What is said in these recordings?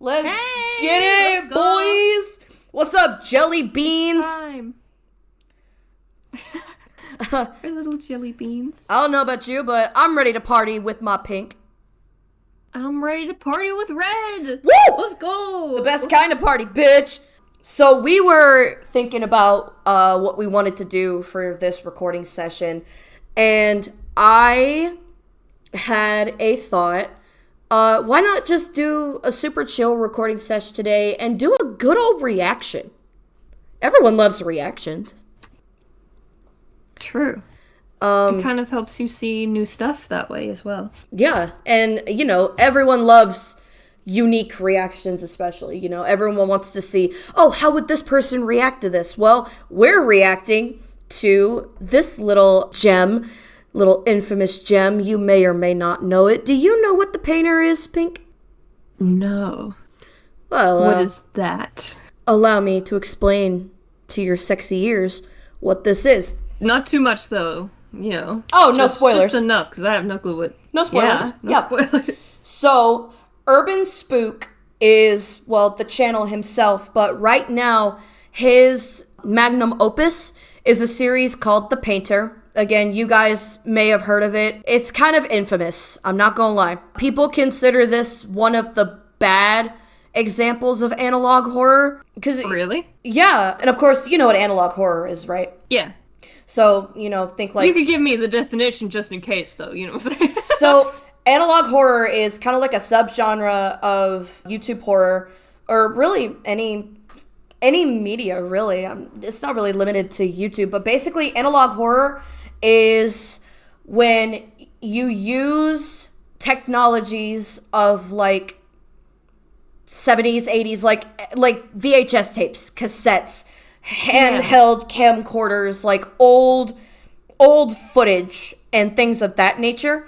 Let's get it, boys. What's up, jelly beans? Time. Our little jelly beans. I don't know about you, but I'm ready to party with my pink. I'm ready to party with red. Woo! Let's go. The best kind of party, bitch. So we were thinking about what we wanted to do for this recording session, and I had a thought. Why not just do a super chill recording session today and do a good old reaction? Everyone loves reactions. True. It kind of helps you see new stuff that way as well. Yeah, and, you know, everyone loves unique reactions especially. You know, everyone wants to see, oh, how would this person react to this? Well, we're reacting to this little gem, little infamous gem. You may or may not know it. Do you know what the painter is, Pink? No. Well, what is that? Allow me to explain to your sexy ears what this is. Not too much, though. You know. Oh, no spoilers. Just enough, because I have no clue what... No spoilers. Yeah, no spoilers. So, Urban Spook is, well, the channel himself, but right now, his magnum opus is a series called The Painter. Again, you guys may have heard of it. It's kind of infamous, I'm not gonna lie. People consider this one of the bad examples of analog horror. Really? Yeah, and of course, you know what analog horror is, right? Yeah. So, you know, think like... You could give me the definition just in case, though, you know what I'm saying? So, analog horror is kind of like a subgenre of YouTube horror, or really any media, really. It's not really limited to YouTube, but basically analog horror is when you use technologies of like 70s, 80s, like VHS tapes, cassettes, handheld camcorders, like old footage and things of that nature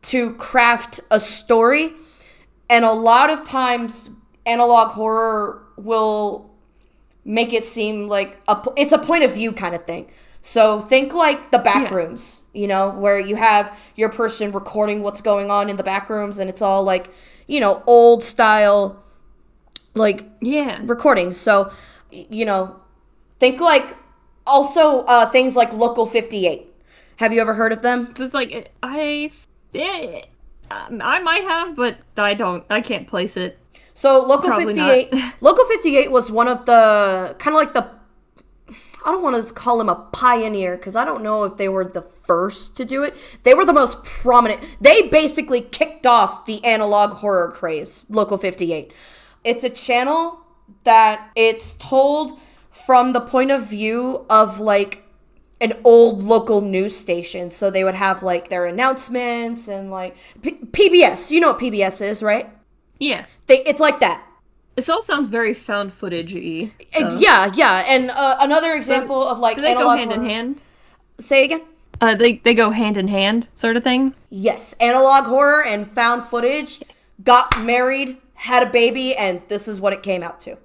to craft a story. And a lot of times analog horror will make it seem like it's a point of view kind of thing. So think like the back rooms, you know, where you have your person recording what's going on in the back rooms, and it's all like, you know, old style, like recording. So, you know, think like also things like Local 58. Have you ever heard of them? Just like I might have, but I can't place it. So Local Probably 58 not. Local 58 was one of the kind of like the, I don't want to call him a pioneer because I don't know if they were the first to do it. They were the most prominent. They basically kicked off the analog horror craze, Local 58. It's a channel that it's told from the point of view of like an old local news station. So they would have like their announcements and like PBS. You know what PBS is, right? Yeah. It's like that. This all sounds very found footage-y. So. Yeah. And another example of like do they analog go hand horror. in hand? Say again? They go hand in hand, sort of thing? Yes. Analog horror and found footage got married, had a baby, and this is what it came out to.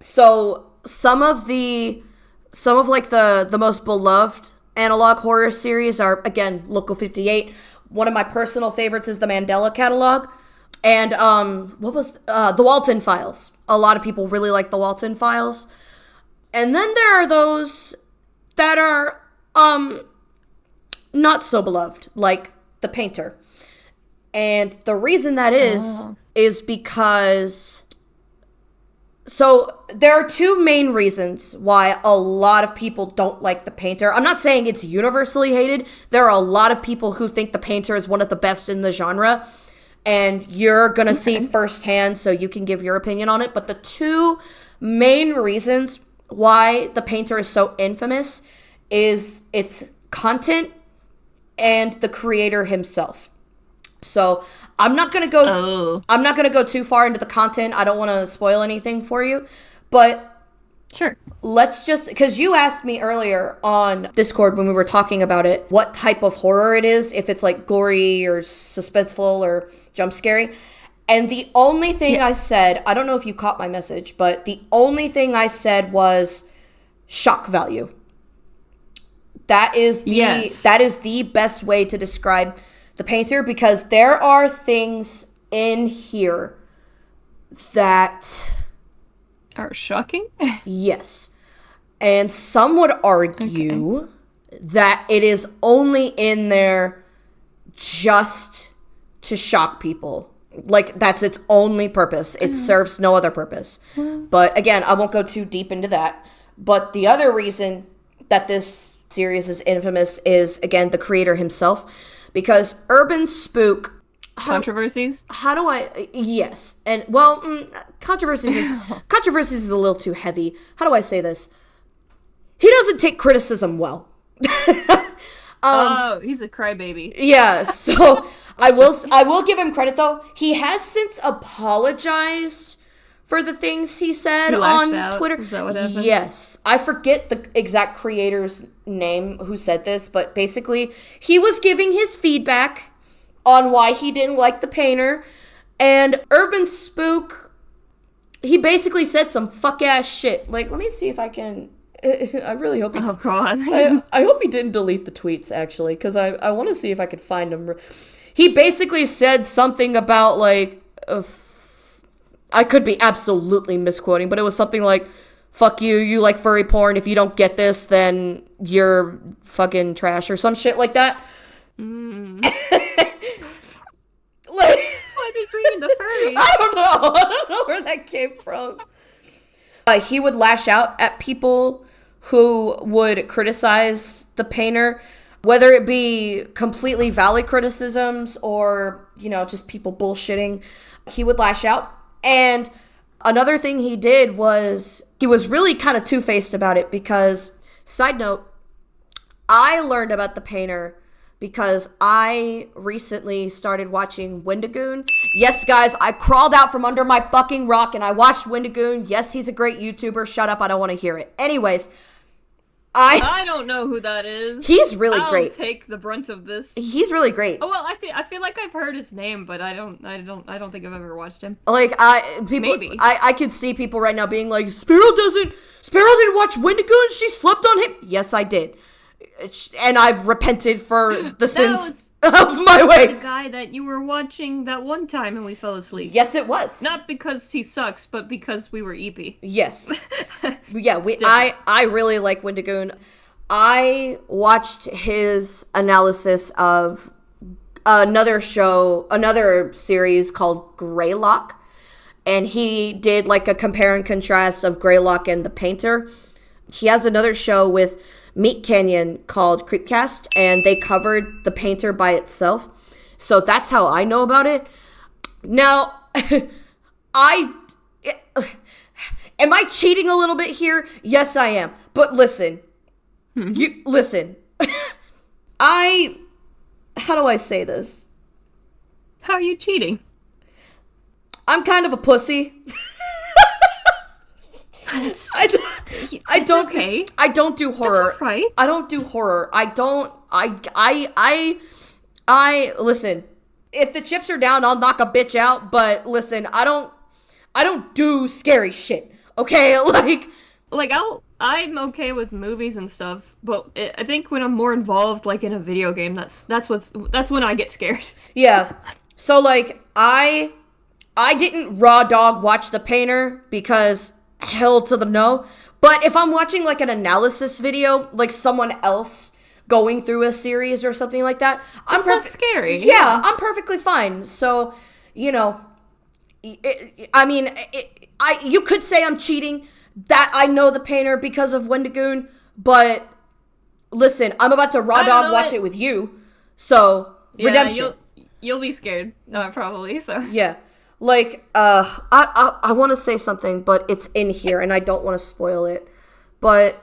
So some of like the most beloved analog horror series are, again, Local 58. One of my personal favorites is the Mandela Catalog. And the Walton Files. A lot of people really like the Walton Files. And then there are those that are not so beloved, like The Painter. And the reason that is because... So there are two main reasons why a lot of people don't like The Painter. I'm not saying it's universally hated. There are a lot of people who think The Painter is one of the best in the genre. And you're going to see firsthand, so you can give your opinion on it. But the two main reasons why The Painter is so infamous is its content and the creator himself. So I'm not going to go too far into the content. I don't want to spoil anything for you. But sure. Let's just, because you asked me earlier on Discord when we were talking about it, what type of horror it is, if it's like gory or suspenseful or jump scary. And the only thing I said, I don't know if you caught my message, but the only thing I said was shock value. That is the best way to describe The Painter, because there are things in here that are shocking? Yes. And some would argue that it is only in there just to shock people. Like, that's its only purpose. It serves no other purpose. But again, I won't go too deep into that. But the other reason that this series is infamous is, again, the creator himself. Because urban spook... Controversies? Yes. And, well, controversies is a little too heavy. How do I say this? He doesn't take criticism well. He's a crybaby. Yeah, so I will give him credit though. He has since apologized for the things he said on Twitter. Is that what happened? Yes. I forget the exact creator's name who said this, but basically he was giving his feedback on why he didn't like the painter, and Urban Spook, he basically said some fuck ass shit. Like, let me see if I can. I really hope he... Oh, God. I hope he didn't delete the tweets, actually, because I want to see if I could find him. He basically said something about, like... I could be absolutely misquoting, but it was something like, fuck you, you like furry porn. If you don't get this, then you're fucking trash, or some shit like that. Like, why they bringing the furries? I don't know where that came from. He would lash out at people who would criticize the painter, whether it be completely valid criticisms or, just people bullshitting. He would lash out. And another thing he did was he was really kind of two-faced about it because, side note, I learned about the painter because I recently started watching Wendigoon. Yes, guys, I crawled out from under my fucking rock and I watched Wendigoon. Yes, he's a great YouTuber. Shut up, I don't want to hear it. Anyways, I don't know who that is. He's really great. I'll take the brunt of this. He's really great. Oh well, I feel like I've heard his name, but I don't think I've ever watched him. Like Maybe. I could see people right now being like, Sparrow didn't watch Wendigoon. She slept on him. Yes, I did. And I've repented for the sins of my ways. The guy that you were watching that one time and we fell asleep. Yes, it was. Not because he sucks, but because we were EP. Yes. Yeah, I really like Wendigoon. I watched his analysis of another series called Greylock. And he did like a compare and contrast of Greylock and the painter. He has another show with Meat Canyon called Creepcast, and they covered the painter by itself. So that's how I know about it. Now, am I cheating a little bit here? Yes, I am. But listen, listen. How do I say this? How are you cheating? I'm kind of a pussy. I don't do horror. That's all right. I don't do horror. Listen, if the chips are down, I'll knock a bitch out, but listen, I don't do scary shit. Okay? I'm okay with movies and stuff, but I think when I'm more involved, like in a video game, that's when I get scared. Yeah. So I didn't raw dog watch The Painter because hell to the no. But if I'm watching like an analysis video, like someone else going through a series or something like that, that's scary. Yeah, I'm perfectly fine. So, you could say I'm cheating that I know the painter because of Wendigoon, but listen, I'm about to raw dog watch it with you. So, yeah, redemption. You'll be scared, probably. So yeah. I want to say something, but it's in here, and I don't want to spoil it. But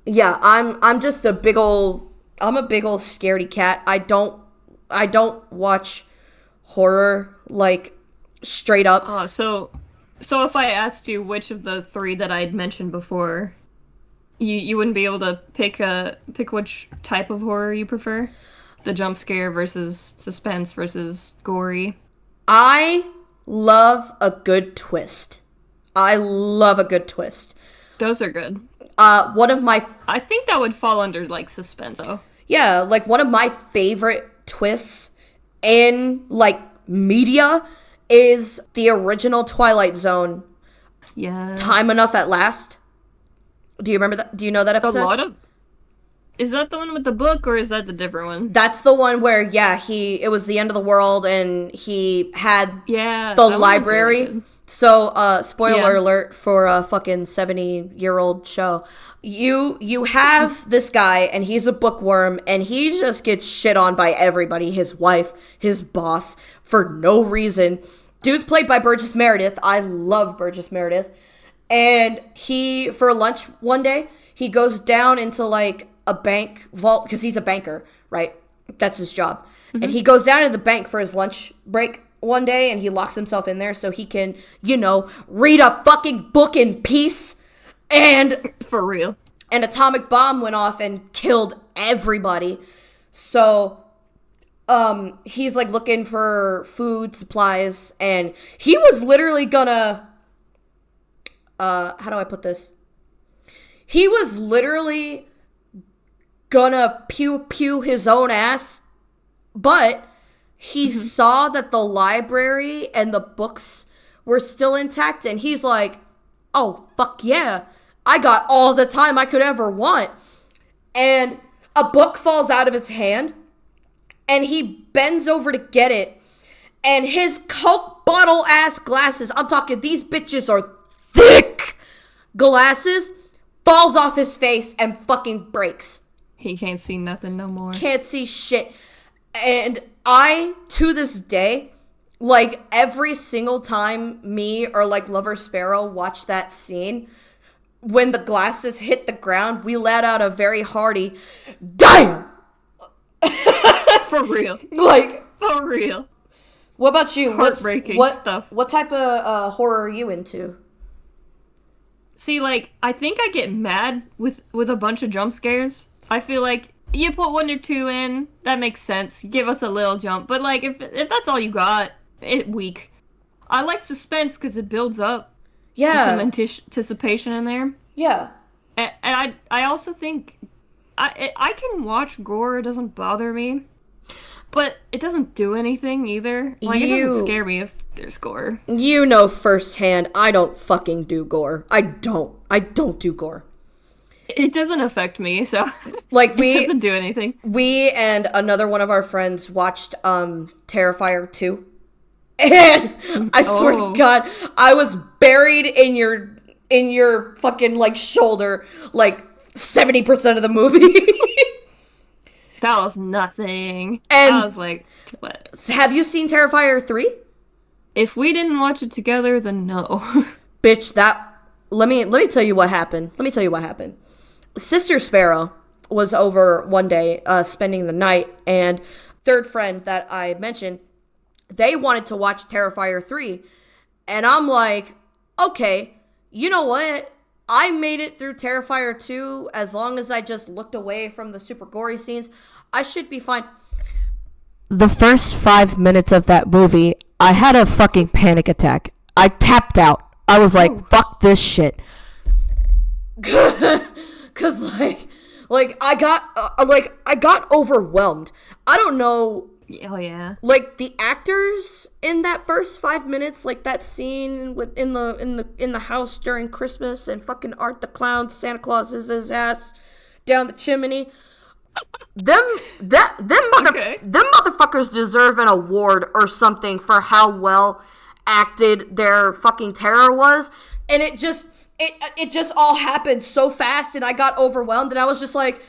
yeah, I'm just a big old scaredy cat. I don't watch horror straight up. So if I asked you which of the three that I'd mentioned before, you wouldn't be able to pick which type of horror you prefer? The jump scare versus suspense versus gory. I love a good twist. Those are good. One of my... I think that would fall under, suspense, though. Yeah, one of my favorite twists in, media is the original Twilight Zone. Yes. Time Enough at Last. Do you remember that? Do you know that episode? Is that the one with the book, or is that the different one? That's the one where, it was the end of the world, and he had the library. Really, so, spoiler alert for a fucking 70-year-old show. You have this guy, and he's a bookworm, and he just gets shit on by everybody, his wife, his boss, for no reason. Dude's played by Burgess Meredith. I love Burgess Meredith. And he, for lunch one day, he goes down into, like, a bank vault, because he's a banker, right? That's his job. Mm-hmm. And he goes down to the bank for his lunch break one day, and he locks himself in there so he can, read a fucking book in peace. And for real, an atomic bomb went off and killed everybody. So he's like looking for food supplies, and he was literally gonna how do I put this? He was literally gonna pew his own ass, but he saw that the library and the books were still intact, and he's like, oh, fuck yeah, I got all the time I could ever want. And a book falls out of his hand, and he bends over to get it, and his Coke bottle ass glasses, I'm talking these bitches are thick glasses, falls off his face and fucking breaks. He can't see nothing no more. Can't see shit. And I, to this day, like, every single time me or, like, Lover Sparrow watch that scene, when the glasses hit the ground, we let out a very hearty, damn! For real. Like, for real. What about you? Heartbreaking stuff. What type of horror are you into? See, like, I think I get mad with a bunch of jump scares. I feel like you put 1 or 2 in, that makes sense. Give us a little jump. But, like, if that's all you got, weak. I like suspense because it builds up. Yeah. Some anticipation in there. Yeah. And I also think I can watch gore. It doesn't bother me. But it doesn't do anything either. Like, it doesn't scare me if there's gore. You know firsthand, I don't fucking do gore. I don't do gore. It doesn't affect me, so like it doesn't do anything. We and another one of our friends watched Terrifier 2. And I swear to God, I was buried in your fucking like shoulder like 70% of the movie. That was nothing. And I was like, what? Have you seen Terrifier 3? If we didn't watch it together, then no. Bitch, let me tell you what happened. Sister Sparrow was over one day spending the night, and third friend that I mentioned, they wanted to watch Terrifier 3. And I'm like, okay, you know what? I made it through Terrifier 2 as long as I just looked away from the super gory scenes. I should be fine. The first 5 minutes of that movie, I had a fucking panic attack. I tapped out. I was like, fuck this shit. Cause like I got overwhelmed. I don't know. Oh yeah. Like the actors in that first 5 minutes, like that scene in the house during Christmas, and fucking Art the Clown, Santa Claus is his ass down the chimney. Them motherfuckers deserve an award or something for how well acted their fucking terror was. And it just all happened so fast, and I got overwhelmed, and I was just like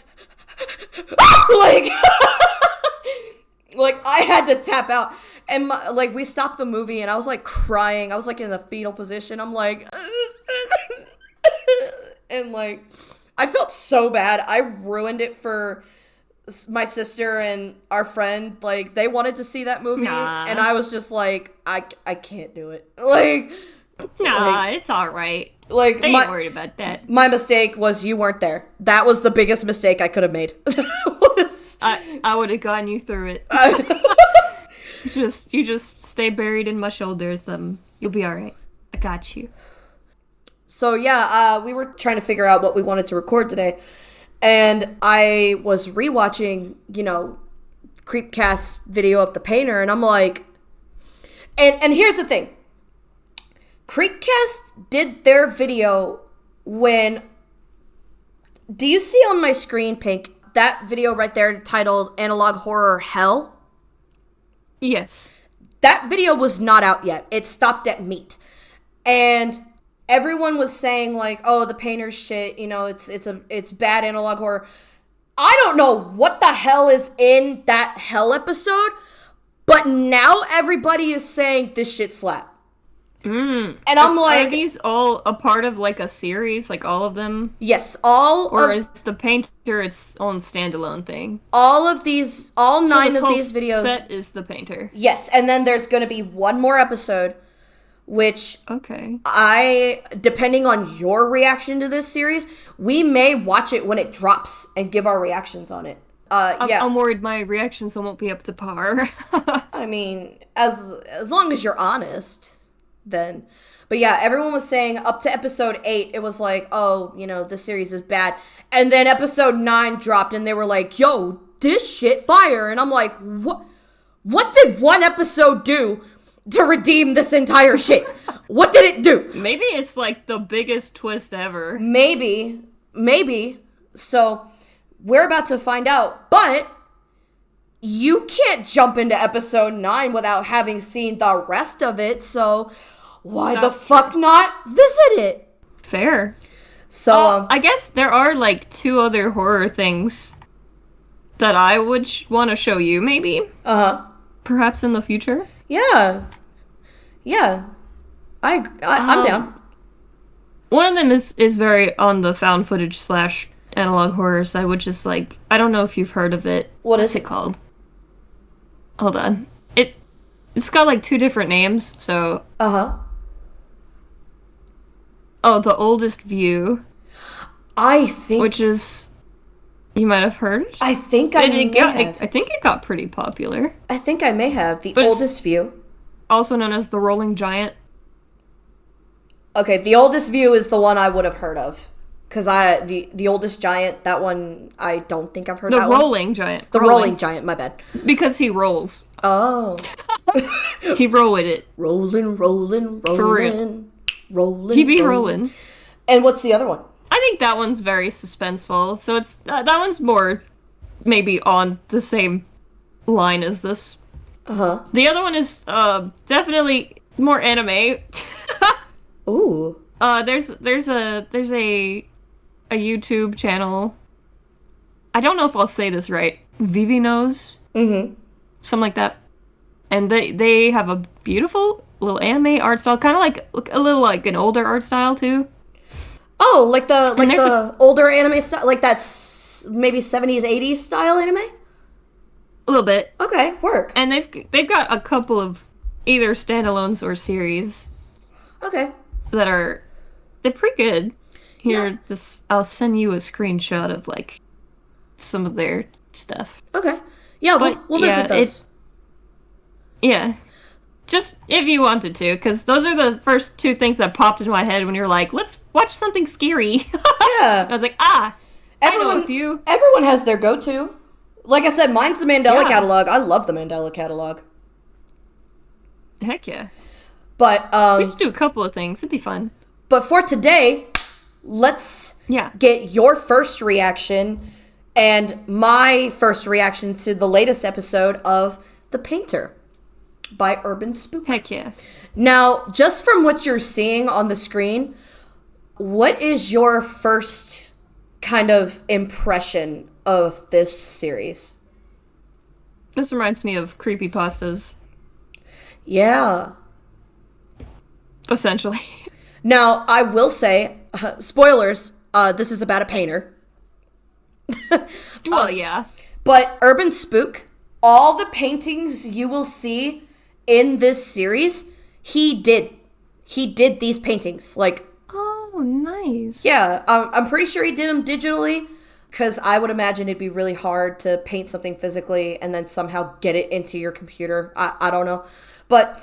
like I had to tap out. And we stopped the movie, and I was like crying. I was like in the fetal position. I'm like and like I felt so bad. I ruined it for my sister and our friend. Like, they wanted to see that movie, and I was just like, I can't do it. Like, it's all right. Like, I ain't worried about that. My mistake was you weren't there. That was the biggest mistake I could have made. I would have gotten you through it. You just stay buried in my shoulders. You'll be all right. I got you. So yeah, we were trying to figure out what we wanted to record today, and I was rewatching, Creepcast video of The Painter, and I'm like, And here's the thing. Creepcast did their video when... Do you see on my screen, Pink, that video right there titled Analog Horror Hell? Yes. That video was not out yet. It stopped at Meat. And everyone was saying, like, oh, the painter's shit, you know, it's bad analog horror. I don't know what the hell is in that Hell episode, but now everybody is saying this shit slap. And I'm like... Are these all a part of, like, a series? Like, all of them? Yes, Or is the painter its own standalone thing? all 9 of these videos... set is the painter. Yes, and then there's going to be one more episode, which Okay. depending on your reaction to this series, we may watch it when it drops and give our reactions on it. Yeah. I'm worried my reactions won't be up to par. I mean, as long as you're honest... then. But yeah, everyone was saying up to episode 8, it was like, oh, you know, this series is bad. And then episode 9 dropped and they were like, yo, this shit fire. And I'm like, what did one episode do to redeem this entire shit? What did it do? Maybe it's like the biggest twist ever. Maybe. So we're about to find out. But you can't jump into episode 9 without having seen the rest of it, so why the fuck not visit it? Fair. So, I guess there are, like, 2 other horror things that I would want to show you, maybe. Perhaps in the future. Yeah. I'm down. One of them is very on the found footage / analog horror side, which is, like, I don't know if you've heard of it. What's it called? Hold on. It's got like 2 different names, so... Oh, The Oldest View. I think... Which is... You might have heard? I think I may have. I think it got pretty popular. I think I may have. The Oldest View. Also known as The Rolling Giant. Okay, The Oldest View is the one I would have heard of. Because the Oldest Giant, that one, I don't think I've heard that one. The Rolling Giant. The Rolling Giant, my bad. Because he rolls. Oh. He roll with it. Rolling. For real. Rolling. He be rolling. And what's the other one? I think that one's very suspenseful. So it's that one's more maybe on the same line as this. The other one is definitely more anime. Ooh. There's a YouTube channel. I don't know if I'll say this right. Vivi knows. Something like that. And they have a beautiful little anime art style, kind of like a little like an older art style too. Oh, like the older anime style, like that's maybe 70s, 80s style anime? A little bit. Okay, work. And they've got a couple of either standalones or series. Okay. They're pretty good. Here, I'll send you a screenshot of like some of their stuff. Okay. Yeah, we'll visit those. Yeah. Just if you wanted to, because those are the first 2 things that popped into my head when you're like, let's watch something scary. Yeah. I was like, I know a few. Everyone has their go-to. Like I said, mine's the Mandela catalog. I love the Mandela catalog. Heck yeah. But, we should do a couple of things. It'd be fun. But for today, let's get your first reaction and my first reaction to the latest episode of The Painter by Urban Spook. Heck yeah. Now, just from what you're seeing on the screen, what is your first kind of impression of this series? This reminds me of creepypastas. Yeah. Essentially. Now, I will say, spoilers, this is about a painter. Well, yeah. But Urban Spook, all the paintings you will see in this series, he did these paintings. Like, oh, nice. Yeah, I'm pretty sure he did them digitally, because I would imagine it'd be really hard to paint something physically and then somehow get it into your computer. I don't know. But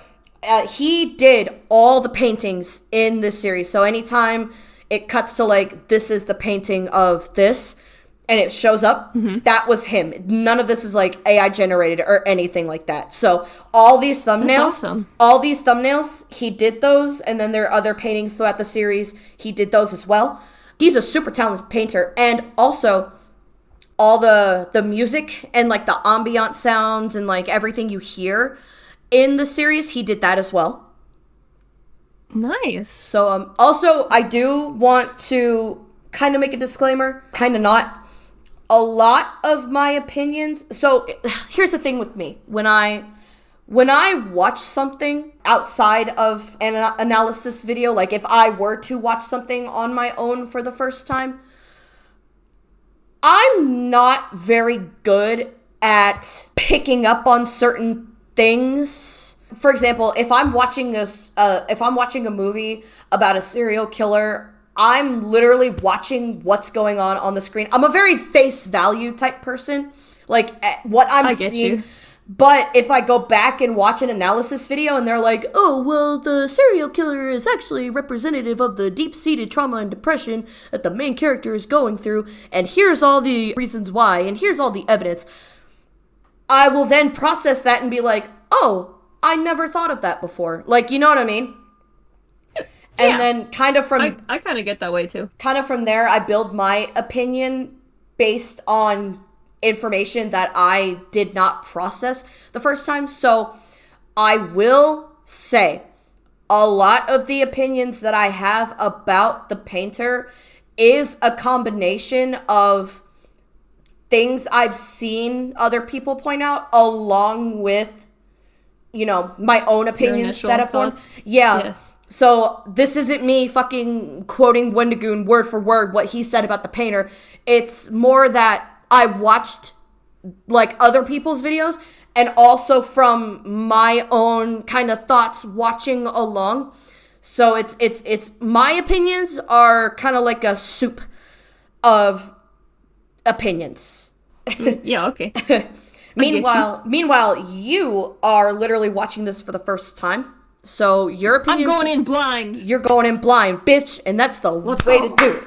he did all the paintings in this series. So anytime it cuts to, like, this is the painting of this, and it shows up, that was him. None of this is like AI generated or anything like that. So all these thumbnails, he did those, and then there are other paintings throughout the series. He did those as well. He's a super talented painter, and also all the music and like the ambient sounds and like everything you hear in the series, he did that as well. Nice. So also I do want to kind of make a disclaimer, kind of not. A lot of my opinions. So here's the thing with me. When I watch something outside of an analysis video, like if I were to watch something on my own for the first time, I'm not very good at picking up on certain things. For example, if I'm watching a movie about a serial killer, I'm literally watching what's going on the screen. I'm a very face value type person, like what I'm seeing. But if I go back and watch an analysis video and they're like, oh, well, the serial killer is actually representative of the deep-seated trauma and depression that the main character is going through, and here's all the reasons why, and here's all the evidence, I will then process that and be like, oh, I never thought of that before. Like, you know what I mean? And then kind of from... I kind of get that way, too. Kind of from there, I build my opinion based on information that I did not process the first time. So I will say a lot of the opinions that I have about the painter is a combination of things I've seen other people point out along with, you know, my own opinions that have formed. Yeah. So this isn't me fucking quoting Wendigoon word for word what he said about the painter. It's more that I watched like other people's videos and also from my own kind of thoughts watching along. So it's my opinions are kind of like a soup of opinions. Yeah, okay. Meanwhile, you are literally watching this for the first time. So your opinions... I'm going in blind. You're going in blind, bitch, and that's the way to do it.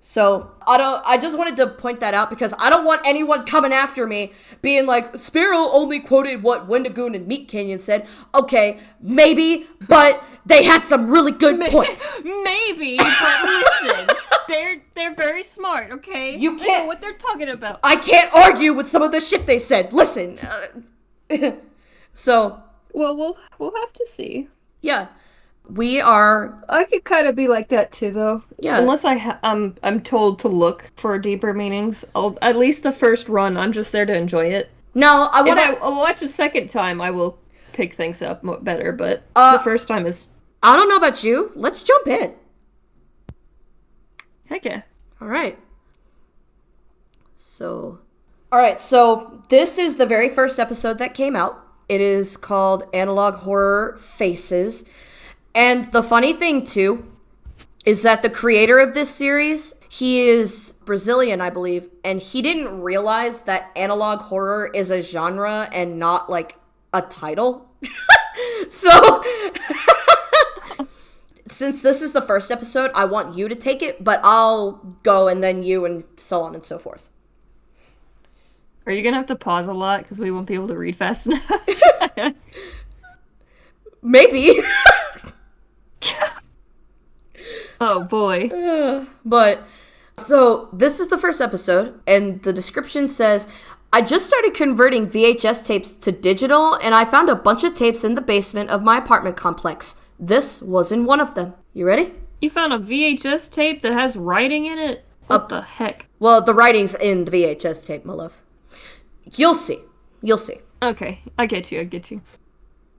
So I just wanted to point that out because I don't want anyone coming after me being like, Sparrow only quoted what Wendigoon and Meat Canyon said. Okay, maybe, but they had some really good points. Maybe, but listen, they're very smart, okay? You can't... They know what they're talking about. I can't argue with some of the shit they said. Listen. So... Well, we'll have to see. Yeah. We are... I could kind of be like that too, though. Yeah. Unless I'm told to look for deeper meanings. At least the first run, I'm just there to enjoy it. No, I want to... If I watch the second time, I will pick things up better, but the first time is... I don't know about you. Let's jump in. Heck yeah. All right. So this is the very first episode that came out. It is called Analog Horror Faces. And the funny thing, too, is that the creator of this series, he is Brazilian, I believe, and he didn't realize that analog horror is a genre and not, like, a title. So, since this is the first episode, I want you to take it, but I'll go and then you and so on and so forth. Are you gonna have to pause a lot because we won't be able to read fast enough? Maybe. Oh boy. But, so, this is the first episode, and the description says, I just started converting VHS tapes to digital, and I found a bunch of tapes in the basement of my apartment complex. This was in one of them. You ready? You found a VHS tape that has writing in it? What the heck? Well, the writing's in the VHS tape, my love. You'll see. Okay, I get you.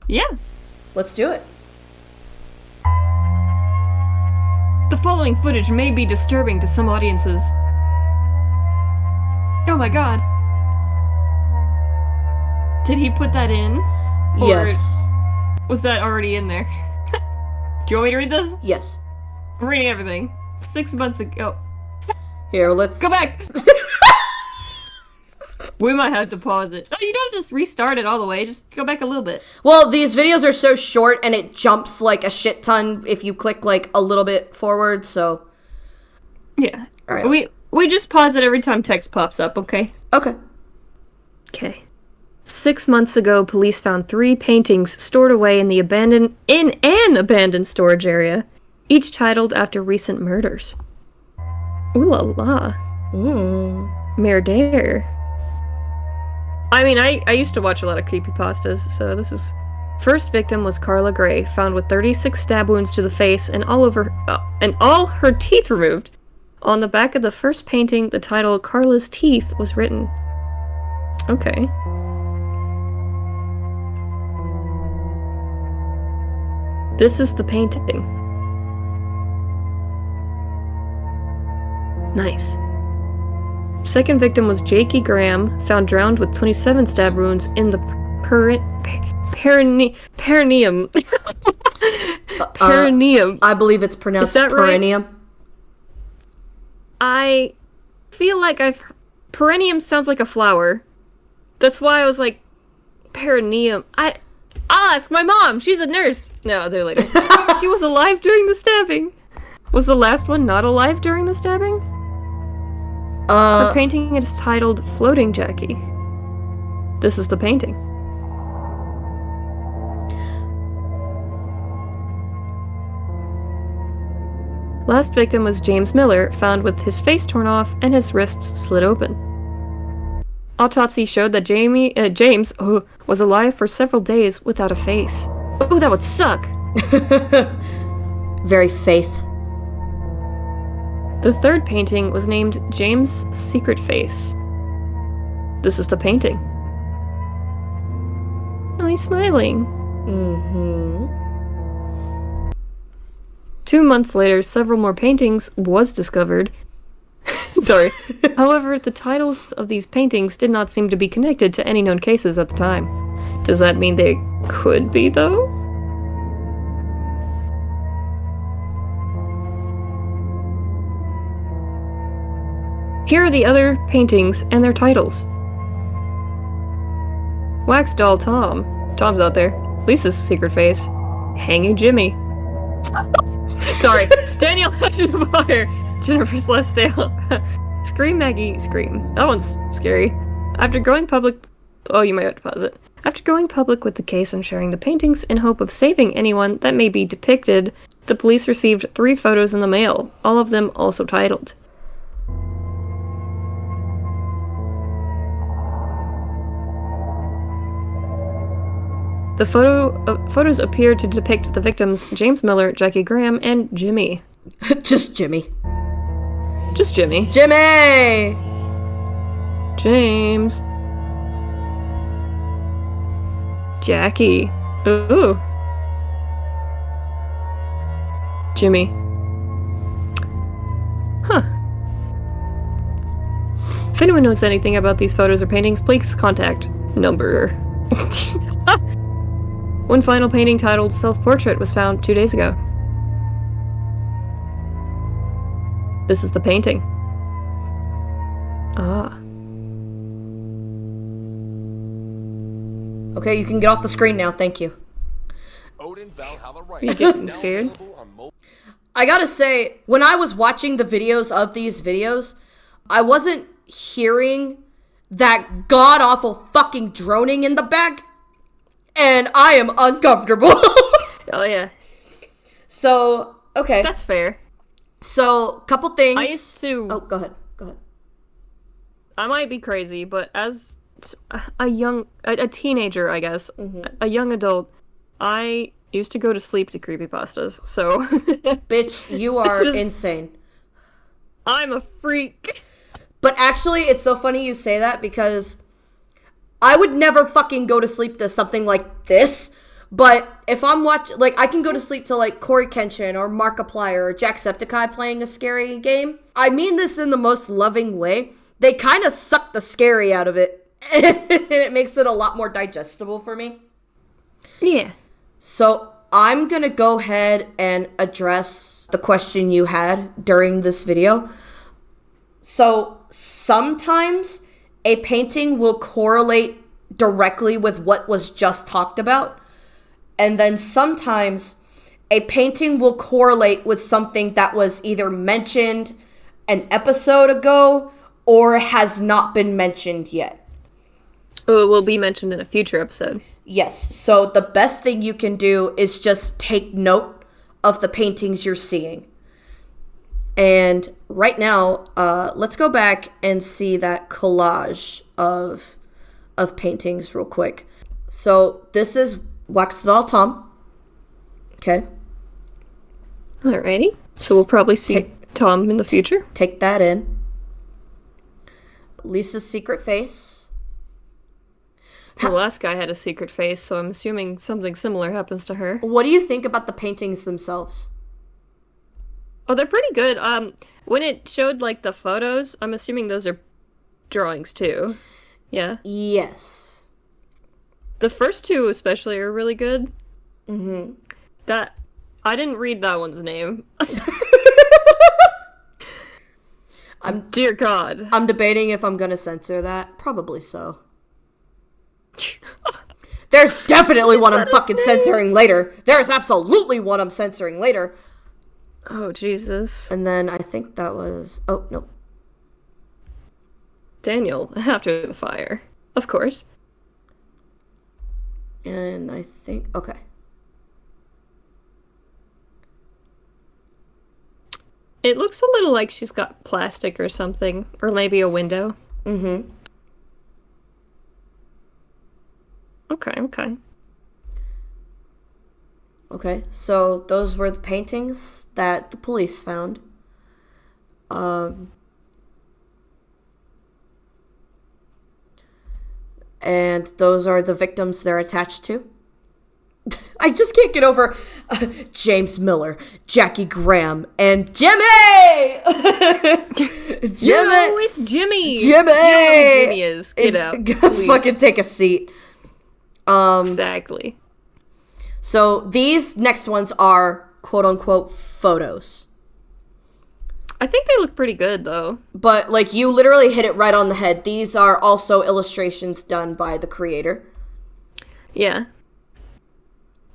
Yeah. Let's do it. The following footage may be disturbing to some audiences. Oh my god. Did he put that in? Or Yes. was that already in there? Do you want me to read this? Yes. I'm reading everything. 6 months ago. Here, let's... Go back! We might have to pause it. No, you don't just restart it all the way. Just go back a little bit. Well, these videos are so short and it jumps like a shit ton if you click like a little bit forward, so... Yeah. All right. We just pause it every time text pops up, okay? Okay. Okay. 6 months ago, police found 3 paintings stored away in an abandoned storage area, each titled after recent murders. Ooh la la. Murder. I mean, I used to watch a lot of creepypastas, so this is... First victim was Carla Gray, found with 36 stab wounds to the face and all her teeth removed. On the back of the first painting, the title Carla's Teeth was written. Okay. This is the painting. Nice. Second victim was Jakey Graham, found drowned with 27 stab wounds in the perineum. Perineum. I believe it's pronounced perineum. Right? I feel like perineum sounds like a flower. That's why I was like, perineum. I'll ask my mom. She's a nurse. No, I'll do it later. She was alive during the stabbing. Was the last one not alive during the stabbing? Her painting is titled Floating Jackie. This is the painting. Last victim was James Miller, found with his face torn off and his wrists slit open. Autopsy showed that James was alive for several days without a face. Oh, that would suck! Very Faith. The third painting was named James' Secret Face. This is the painting. Oh, he's smiling. Mm-hmm. 2 months later, several more paintings was discovered. Sorry. However, the titles of these paintings did not seem to be connected to any known cases at the time. Does that mean they could be, though? Here are the other paintings and their titles. Wax Doll Tom. Tom's out there. Lisa's Secret Face. Hanging Jimmy. Sorry. Daniel Hatchet of Fire. Jennifer Celestial. Scream Maggie Scream. That one's scary. After going public... Oh, you might have to pause it. After going public with the case and sharing the paintings in hope of saving anyone that may be depicted, the police received 3 photos in the mail, all of them also titled. The photos appeared to depict the victims James Miller, Jackie Graham, and Jimmy. Just Jimmy. Just Jimmy. Jimmy! James. Jackie. Ooh. Jimmy. Huh. If anyone knows anything about these photos or paintings, please contact number. One final painting titled Self-Portrait was found 2 days ago. This is the painting. Ah. Okay, you can get off the screen now, thank you. Are you getting scared? I gotta say, when I was watching the videos of these videos, I wasn't hearing that god-awful fucking droning in the back. And I am uncomfortable. Oh, yeah. So, okay. That's fair. So, couple things. I used to... Oh, go ahead. Go ahead. I might be crazy, but as a teenager, I guess, a young adult, I used to go to sleep to creepypastas, so... Bitch, you are insane. I'm a freak. But actually, it's so funny you say that because... I would never fucking go to sleep to something like this, but if I'm watching, like, I can go to sleep to, like, Corey Kenshin or Markiplier or Jacksepticeye playing a scary game. I mean this in the most loving way. They kind of suck the scary out of it, and it makes it a lot more digestible for me. Yeah. So, I'm gonna go ahead and address the question you had during this video. So, sometimes... a painting will correlate directly with what was just talked about. And then sometimes a painting will correlate with something that was either mentioned an episode ago or has not been mentioned yet. Oh, it will be mentioned in a future episode. Yes, so the best thing you can do is just take note of the paintings you're seeing. And right now, let's go back and see that collage of paintings real quick. So this is Wax Doll Tom. Okay. Alrighty. So we'll probably see Tom in the future. Take that in. Lisa's secret face. The last guy had a secret face, so I'm assuming something similar happens to her. What do you think about the paintings themselves? Oh, they're pretty good. When it showed, like, the photos, I'm assuming those are drawings, too. Yeah? Yes. The first two, especially, are really good. Mm-hmm. I didn't read that one's name. Dear God. I'm debating if I'm gonna censor that. Probably so. There's definitely one I'm fucking censoring later. There's absolutely one I'm censoring later. Oh, Jesus. And then I think that was... Oh, no. Daniel, after the fire. Of course. And I think... Okay. It looks a little like she's got plastic or something. Or maybe a window. Mm-hmm. Okay. Okay, so those were the paintings that the police found. And those are the victims they're attached to. I just can't get over James Miller, Jackie Graham, and Jimmy! Jimmy! No, it's Jimmy! Jimmy! You know who Jimmy is. Get out. Fucking take a seat. Exactly. So these next ones are quote-unquote photos. I think they look pretty good, though. But, like, you literally hit it right on the head. These are also illustrations done by the creator. Yeah.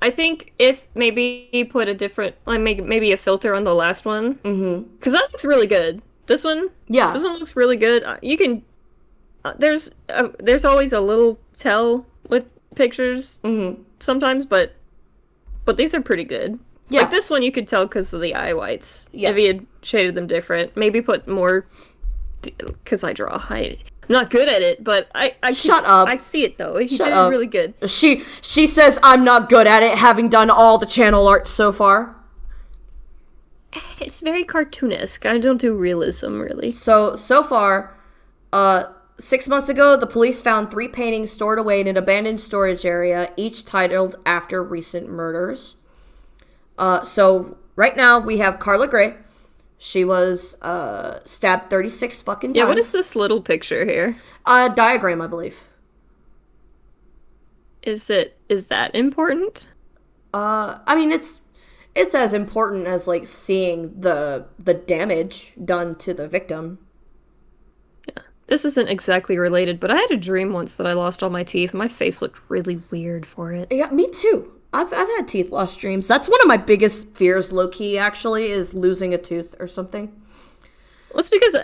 I think if maybe you put a different, like, maybe a filter on the last one. Mm-hmm. Because that looks really good. This one? Yeah. This one looks really good. You can... there's always a little tell with pictures sometimes, but these are pretty good. Yeah. Like this one you could tell because of the eye whites. Yeah. If you had shaded them different. Maybe put more... Because I draw. I'm not good at it, but I Shut up. I see it, though. He did it really good. She says I'm not good at it, having done all the channel art so far. It's very cartoonesque. I don't do realism, really. So far, 6 months ago, the police found 3 paintings stored away in an abandoned storage area, each titled after recent murders. So right now, we have Carla Gray. She was stabbed 36 fucking times. Yeah, what is this little picture here? A diagram, I believe. Is that important? I mean, it's as important as, like, seeing the damage done to the victim. Yeah. This isn't exactly related, but I had a dream once that I lost all my teeth. My face looked really weird for it. Yeah, me too. I've had teeth loss dreams. That's one of my biggest fears, low-key, actually, is losing a tooth or something. Well, it's because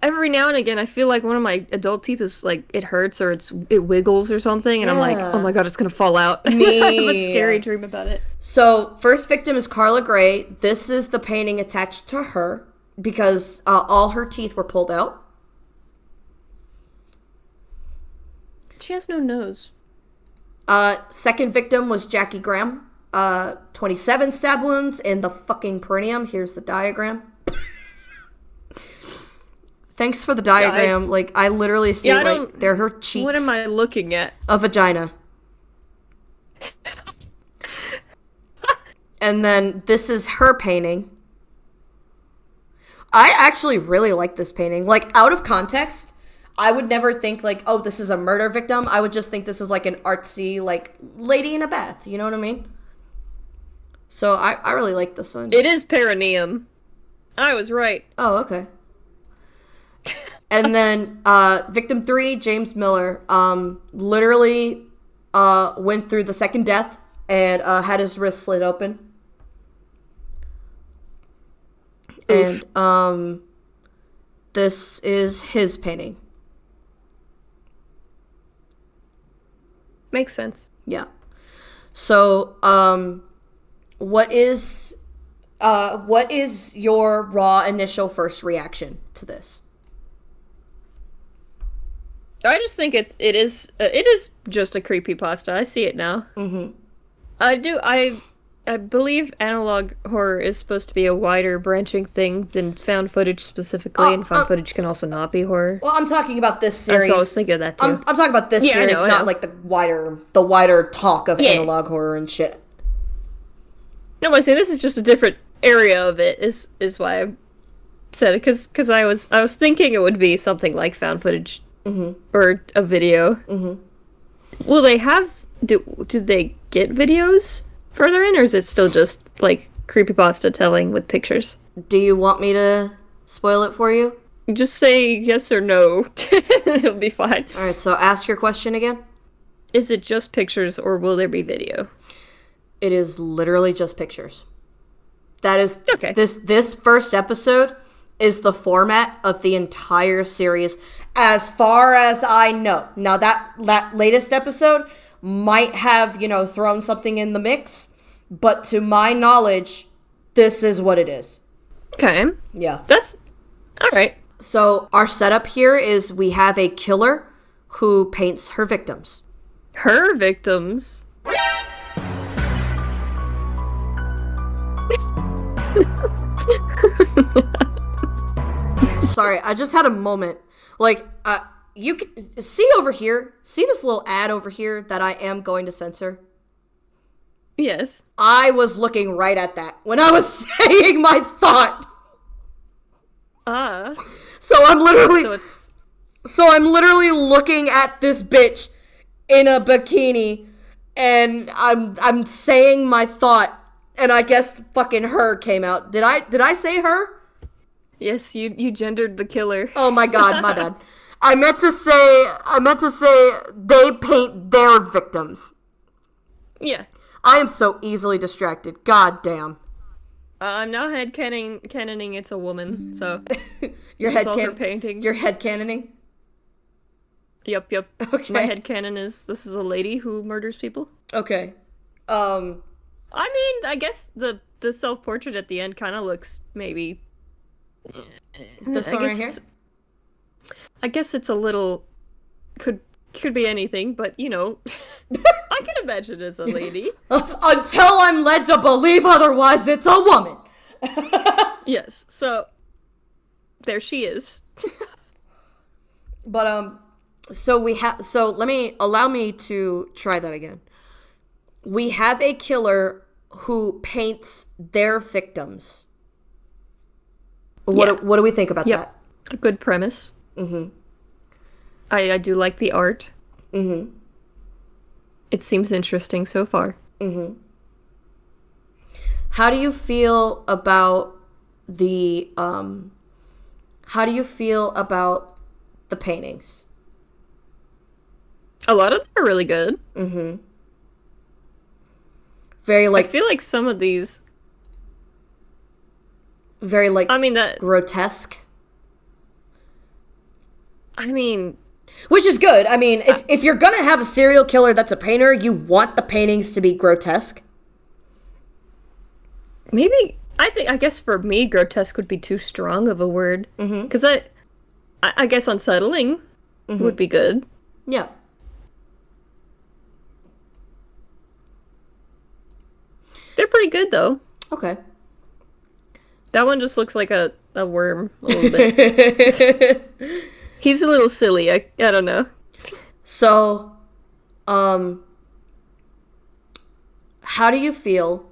every now and again I feel like one of my adult teeth is, like, it hurts or it wiggles or something, and I'm like, oh my god, it's gonna fall out. Me. I have a scary dream about it. So, first victim is Carla Gray. This is the painting attached to her because all her teeth were pulled out. She has no nose. Second victim was Jackie Graham. 27 stab wounds in the fucking perineum. Here's the diagram. Thanks for the diagram. Like, I literally see, like, they're her cheeks. What am I looking at? A vagina. And then this is her painting. I actually really like this painting. Like, out of context, I would never think, like, oh, this is a murder victim. I would just think this is, like, an artsy, like, lady in a bath. You know what I mean? So, I really like this one. It is perineum. I was right. Oh, okay. And then, victim 3, James Miller, literally went through the second death and had his wrist slit open. Oof. And, This is his painting. Makes sense. Yeah. So, what is your raw initial first reaction to this? I just think it is just a creepypasta. I see it now. Mm-hmm. I believe analog horror is supposed to be a wider branching thing than found footage specifically, and found footage can also not be horror. Well, I'm talking about this series. So I was thinking of that too. I'm talking about this series, I know. not like the wider talk of analog horror and shit. No, I say this is just a different area of it. Is why I said it, because I was thinking it would be something like found footage or a video. Mm-hmm. Will they have do they get videos further in, or is it still just like creepypasta telling with pictures? Do you want me to spoil it for you? Just say yes or no. It'll be fine. All right, so ask your question again. Is it just pictures, or will there be video? It is literally just pictures. That is okay. This first episode is the format of the entire series, as far as I know. Now that latest episode might have, thrown something in the mix, but to my knowledge, this is what it is. Okay. Yeah. That's all right. So our setup here is we have a killer who paints her victims. Her victims? Sorry, I just had a moment. Like, you can see over here. See this little ad over here that I am going to censor? Yes. I was looking right at that when I was saying my thought. So I'm literally looking at this bitch in a bikini, and I'm saying my thought, and I guess fucking her came out. Did I say her? Yes, you gendered the killer. Oh my god, my bad. I meant to say they paint their victims. Yeah. I am so easily distracted. God damn. I'm now headcanoning it's a woman, so Your paintings. You're headcanoning? Yep. Okay. My headcanon is this is a lady who murders people. Okay. I mean, I guess the self-portrait at the end kind of looks maybe... This one right here? I guess it's a little... Could be anything, but, I can imagine as a lady. Until I'm led to believe otherwise, it's a woman. Yes, so there she is. But, allow me to try that again. We have a killer who paints their victims. What do we think about that? A good premise. Mm-hmm. I do like the art. Mm-hmm. It seems interesting so far. Mm-hmm. How do you feel about the paintings? A lot of them are really good. Mm-hmm. Very I feel like some of these very that grotesque. Which is good. If you're gonna have a serial killer that's a painter, you want the paintings to be grotesque. Maybe I guess for me, grotesque would be too strong of a word. Because I guess unsettling would be good. Yeah. They're pretty good though. Okay. That one just looks like a worm a little bit. He's a little silly. I don't know. So, how do you feel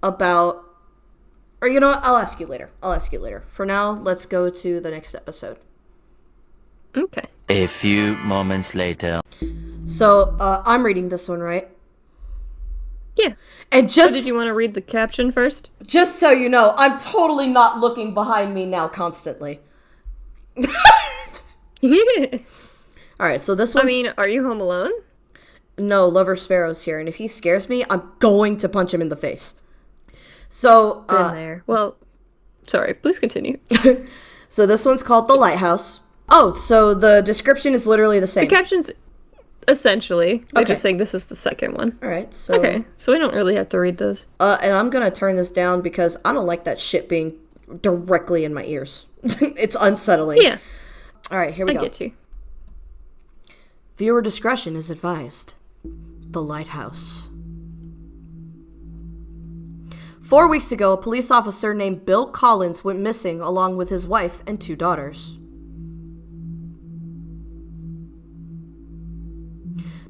about... Or you know what? I'll ask you later. For now, let's go to the next episode. Okay. A few moments later. So, I'm reading this one, right? Yeah. And So did you want to read the caption first? Just so you know, I'm totally not looking behind me now constantly. Alright, so this one's... are you home alone? No, Lover Sparrow's here, and if he scares me, I'm going to punch him in the face. So, Been there. Well, sorry, please continue. So this one's called The Lighthouse. Oh, so the description is literally the same. The caption's essentially. They're Okay. just saying this is the second one. All right, so... Okay, so we don't really have to read those. And I'm going to turn this down because I don't like that shit being directly in my ears. It's unsettling. Yeah, All right, here we I go. get you. Viewer discretion is advised. The Lighthouse. 4 weeks ago, a police officer named Bill Collins went missing along with his wife and 2 daughters.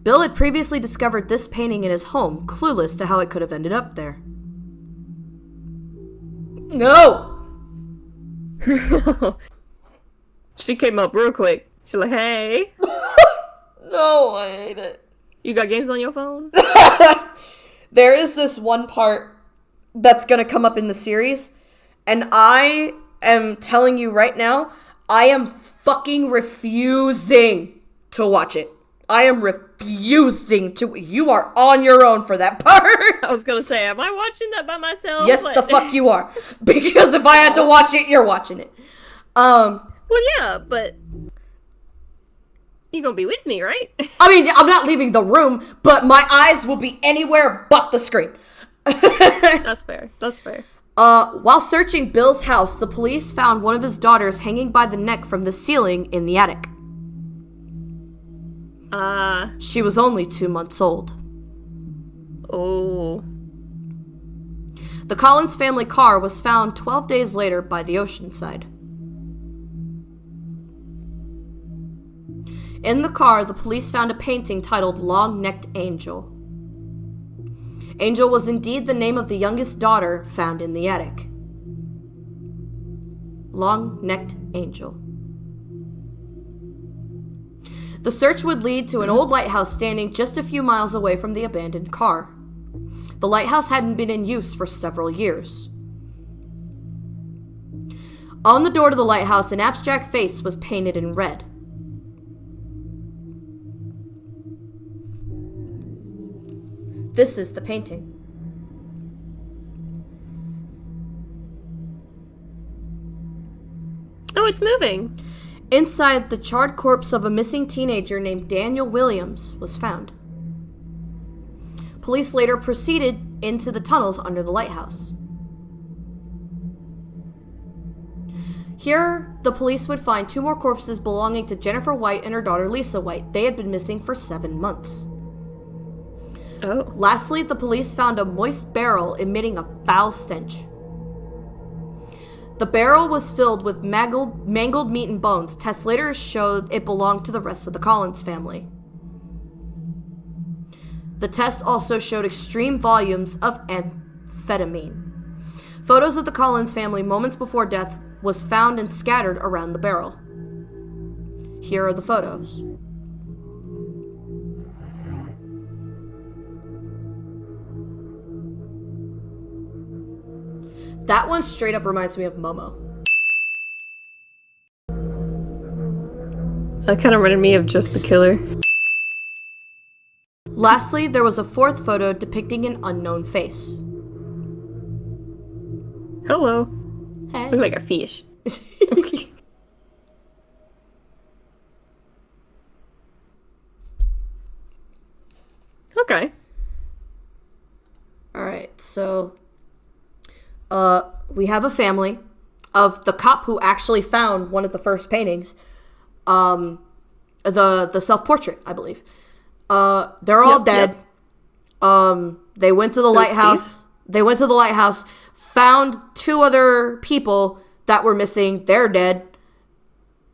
Bill had previously discovered this painting in his home, clueless to how it could have ended up there. No! She came up real quick. She's like, hey, No, I hate it. you got games on your phone? There is this one part that's gonna come up in the series, and I am telling you right now, I am fucking refusing to watch it. I am refusing to. You are on your own for that part. I was gonna say, am I watching that by myself? Yes, the fuck you are. Because if I had to watch it, you're watching it. Well, yeah, but you gonna be with me, right? I mean, I'm not leaving the room, but my eyes will be anywhere but the screen. That's fair. That's fair. While searching Bill's house, the police found one of his daughters hanging by the neck from the ceiling in the attic. She was only 2 months old. Oh. The Collins family car was found 12 days later by the ocean side. In the car, the police found a painting titled Long-Necked Angel. Angel was indeed the name of the youngest daughter found in the attic. Long-Necked Angel. The search would lead to an old lighthouse standing just a few miles away from the abandoned car. The lighthouse hadn't been in use for several years. On the door to the lighthouse, an abstract face was painted in red. This is the painting. Oh, it's moving. Inside, the charred corpse of a missing teenager named Daniel Williams was found. Police later proceeded into the tunnels under the lighthouse. Here, the police would find 2 more corpses belonging to Jennifer White and her daughter Lisa White. They had been missing for 7 months. Oh. Lastly, the police found a moist barrel emitting a foul stench. The barrel was filled with mangled meat and bones. Tests later showed it belonged to the rest of the Collins family. The test also showed extreme volumes of amphetamine. Photos of the Collins family moments before death was found and scattered around the barrel. Here are the photos. That one straight up reminds me of Momo. That kind of reminded me of Jeff the Killer. Lastly, there was a 4th photo depicting an unknown face. Hello. Hey. Look like a fish. Okay. Alright, so we have a family of the cop who actually found one of the first paintings. The self-portrait, I believe. They're all dead. Yep. They went to the lighthouse. They went to the lighthouse, found 2 other people that were missing. They're dead.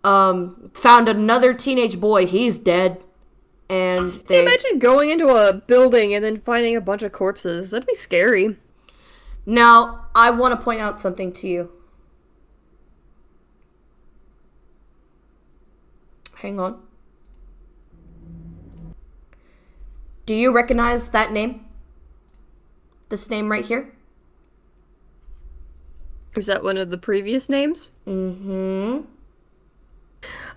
Found another teenage boy. He's dead. And they... Imagine going into a building and then finding a bunch of corpses. That'd be scary. Now, I want to point out something to you. Hang on. Do you recognize that name? This name right here? Is that one of the previous names? Mm-hmm.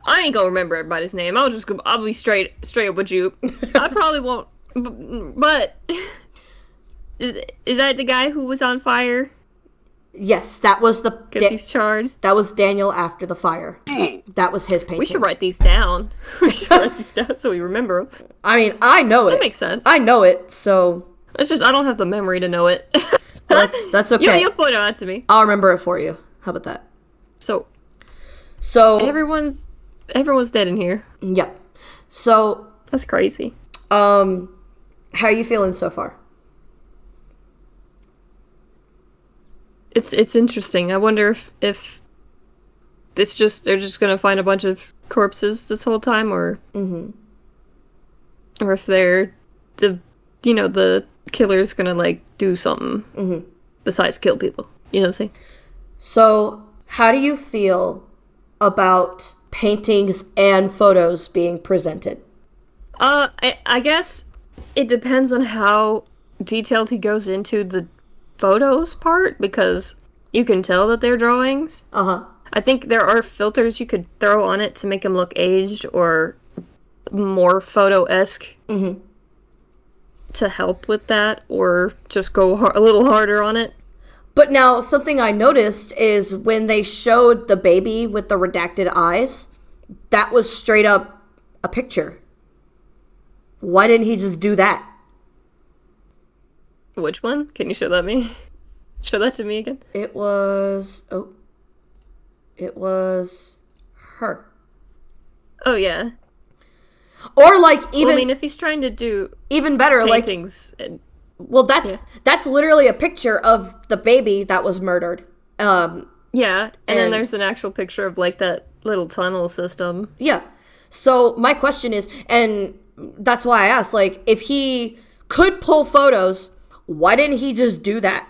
I ain't gonna remember everybody's name. I'll be straight up with you. I probably won't. But is that the guy who was on fire? Yes, that was the... Because he's charred. That was Daniel after the fire. That was his painting. We should write these down. We should write these down so we remember them. I mean, I know it. That makes sense. I know it, so... It's just, I don't have the memory to know it. That's okay. You'll point it out to me. I'll remember it for you. How about that? So everyone's dead in here. Yep. So... That's crazy. How are you feeling so far? It's interesting. I wonder if they're just gonna find a bunch of corpses this whole time, or or if they're the killer's gonna like do something besides kill people. You know what I'm saying? So, how do you feel about paintings and photos being presented? I guess it depends on how detailed he goes into the photos part, because you can tell that they're drawings. I think there are filters you could throw on it to make them look aged or more photo-esque to help with that, or just go a little harder on it. But now, something I noticed is when they showed the baby with the redacted eyes, that was straight up a picture. Why didn't he just do that? Which one? Can you show that me? Show that to me again. It was her. Oh yeah. Or like even Well, I mean, if he's trying to do even better paintings, well, that's literally a picture of the baby that was murdered. Yeah, and then there's an actual picture of like that little tunnel system. Yeah. So my question is, and that's why I asked, like, if he could pull photos, why didn't he just do that?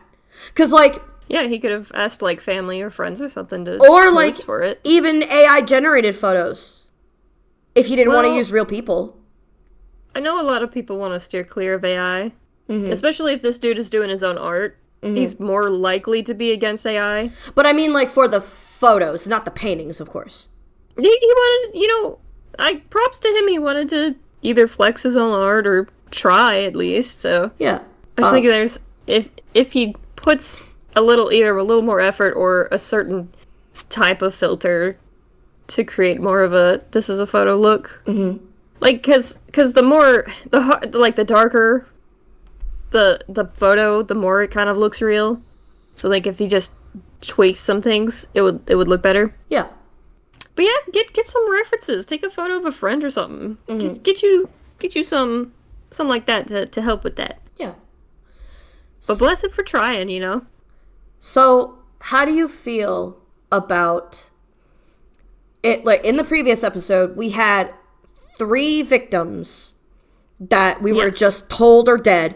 Because, like... Yeah, he could have asked, like, family or friends or something to or, like, for it. Even AI-generated photos. If he didn't want to use real people. I know a lot of people want to steer clear of AI. Especially if this dude is doing his own art. He's more likely to be against AI. But I mean, like, for the photos, not the paintings, of course. He wanted, props to him. He wanted to either flex his own art or try, at least, so... Yeah. I was thinking there's... If he puts either a little more effort or a certain type of filter to create more of a this is a photo look. Like, because the darker the photo, the more it kind of looks real. So, like, if he just tweaks some things, it would look better. Yeah. But yeah, get some references. Take a photo of a friend or something. Get you something like that to help with that. Yeah. But bless it for trying, So, how do you feel about it? Like, in the previous episode, we had 3 victims that we were just told are dead.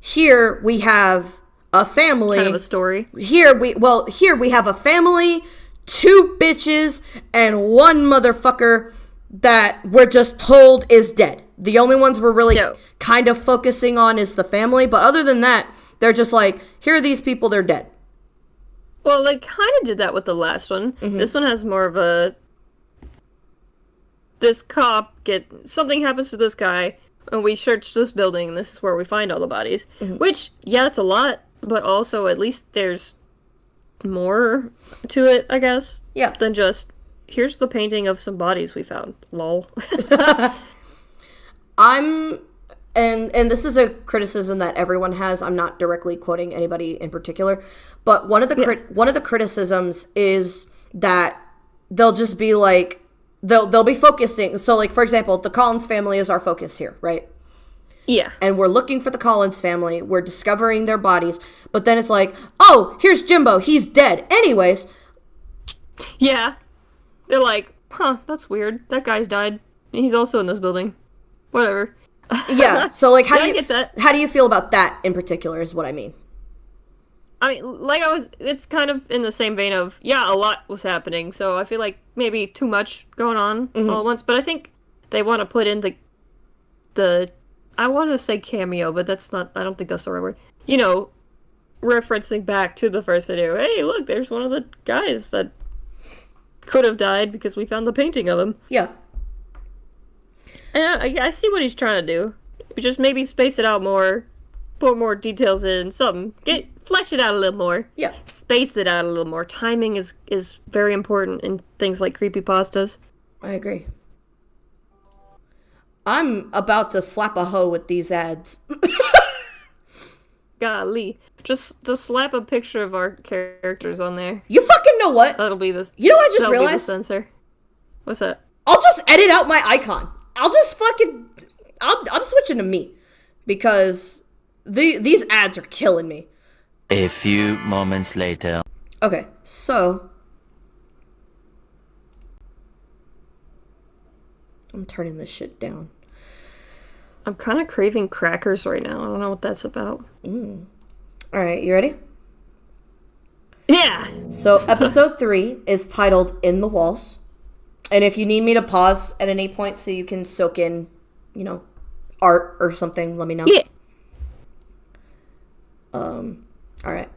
Here, we have a family. Kind of a story. Here we have a family, 2 bitches, and 1 motherfucker that we're just told is dead. The only ones we're really kind of focusing on is the family, but other than that, they're just like, here are these people, they're dead. Well, they kind of did that with the last one. This one has more of a... This cop something happens to this guy, and we search this building, and this is where we find all the bodies. Which, yeah, it's a lot, but also at least there's more to it, I guess. Yeah. Than just, here's the painting of some bodies we found. Lol. And this is a criticism that everyone has. I'm not directly quoting anybody in particular, but one of the criticisms is that they'll just be like, they'll be focusing. So, like, for example, the Collins family is our focus here, right? Yeah. And we're looking for the Collins family. We're discovering their bodies. But then it's like, oh, here's Jimbo. He's dead. Anyways. Yeah. They're like, huh, that's weird. That guy's died. He's also in this building. Whatever. Yeah. So, like, I get that. How do you feel about that in particular is what I mean. I mean, it's kind of in the same vein of, yeah, a lot was happening, so I feel like maybe too much going on all at once, but I think they want to put in the I want to say cameo, but I don't think that's the right word. Referencing back to the first video. Hey, look, there's one of the guys that could have died because we found the painting of him. Yeah. And I see what he's trying to do. Just maybe space it out more, put more details in, something. flesh it out a little more. Yeah. Space it out a little more. Timing is very important in things like creepypastas. I agree. I'm about to slap a hoe with these ads. Golly. Just slap a picture of our characters on there. You fucking know what? That'll be the... You know what I just that'll be the realized? censor. What's that? I'll just edit out my icon. I'll just fucking... I'm switching to me. Because these ads are killing me. A few moments later. Okay, so... I'm turning this shit down. I'm kind of craving crackers right now. I don't know what that's about. Alright, you ready? Yeah! So, episode 3 is titled In the Walls. And if you need me to pause at any point so you can soak in, art or something, let me know. Yeah. Alright.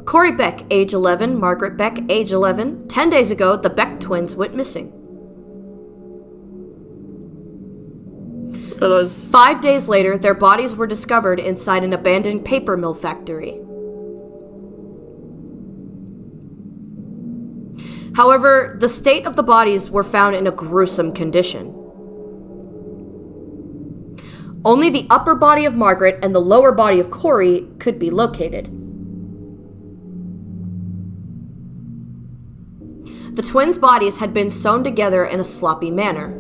Corey Beck, age 11. Margaret Beck, age 11. 10 days ago, the Beck twins went missing. Are those... 5 days later, their bodies were discovered inside an abandoned paper mill factory. However, the state of the bodies were found in a gruesome condition. Only the upper body of Margaret and the lower body of Corey could be located. The twins' bodies had been sewn together in a sloppy manner.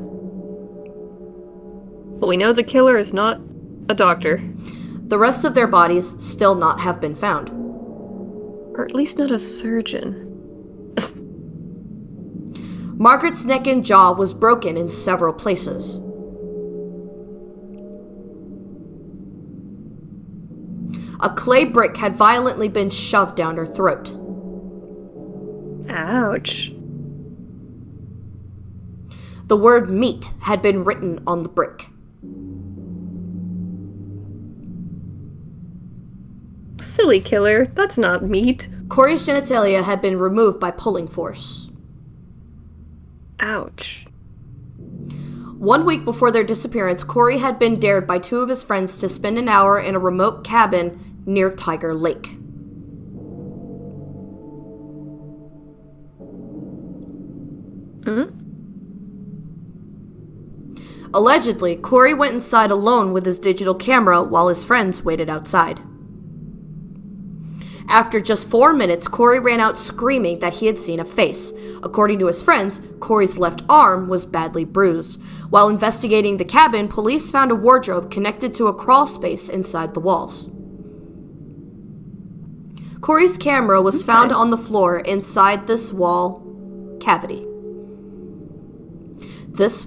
But we know the killer is not a doctor. The rest of their bodies still not have been found. Or at least not a surgeon. Margaret's neck and jaw was broken in several places. A clay brick had violently been shoved down her throat. Ouch. The word meat had been written on the brick. Silly killer. That's not meat. Corey's genitalia had been removed by pulling force. Ouch. 1 week before their disappearance, Corey had been dared by 2 of his friends to spend an hour in a remote cabin near Tiger Lake. Allegedly, Corey went inside alone with his digital camera while his friends waited outside. After just 4 minutes, Corey ran out screaming that he had seen a face. According to his friends, Corey's left arm was badly bruised. While investigating the cabin, police found a wardrobe connected to a crawl space inside the walls. Corey's camera was found on the floor inside this wall cavity. This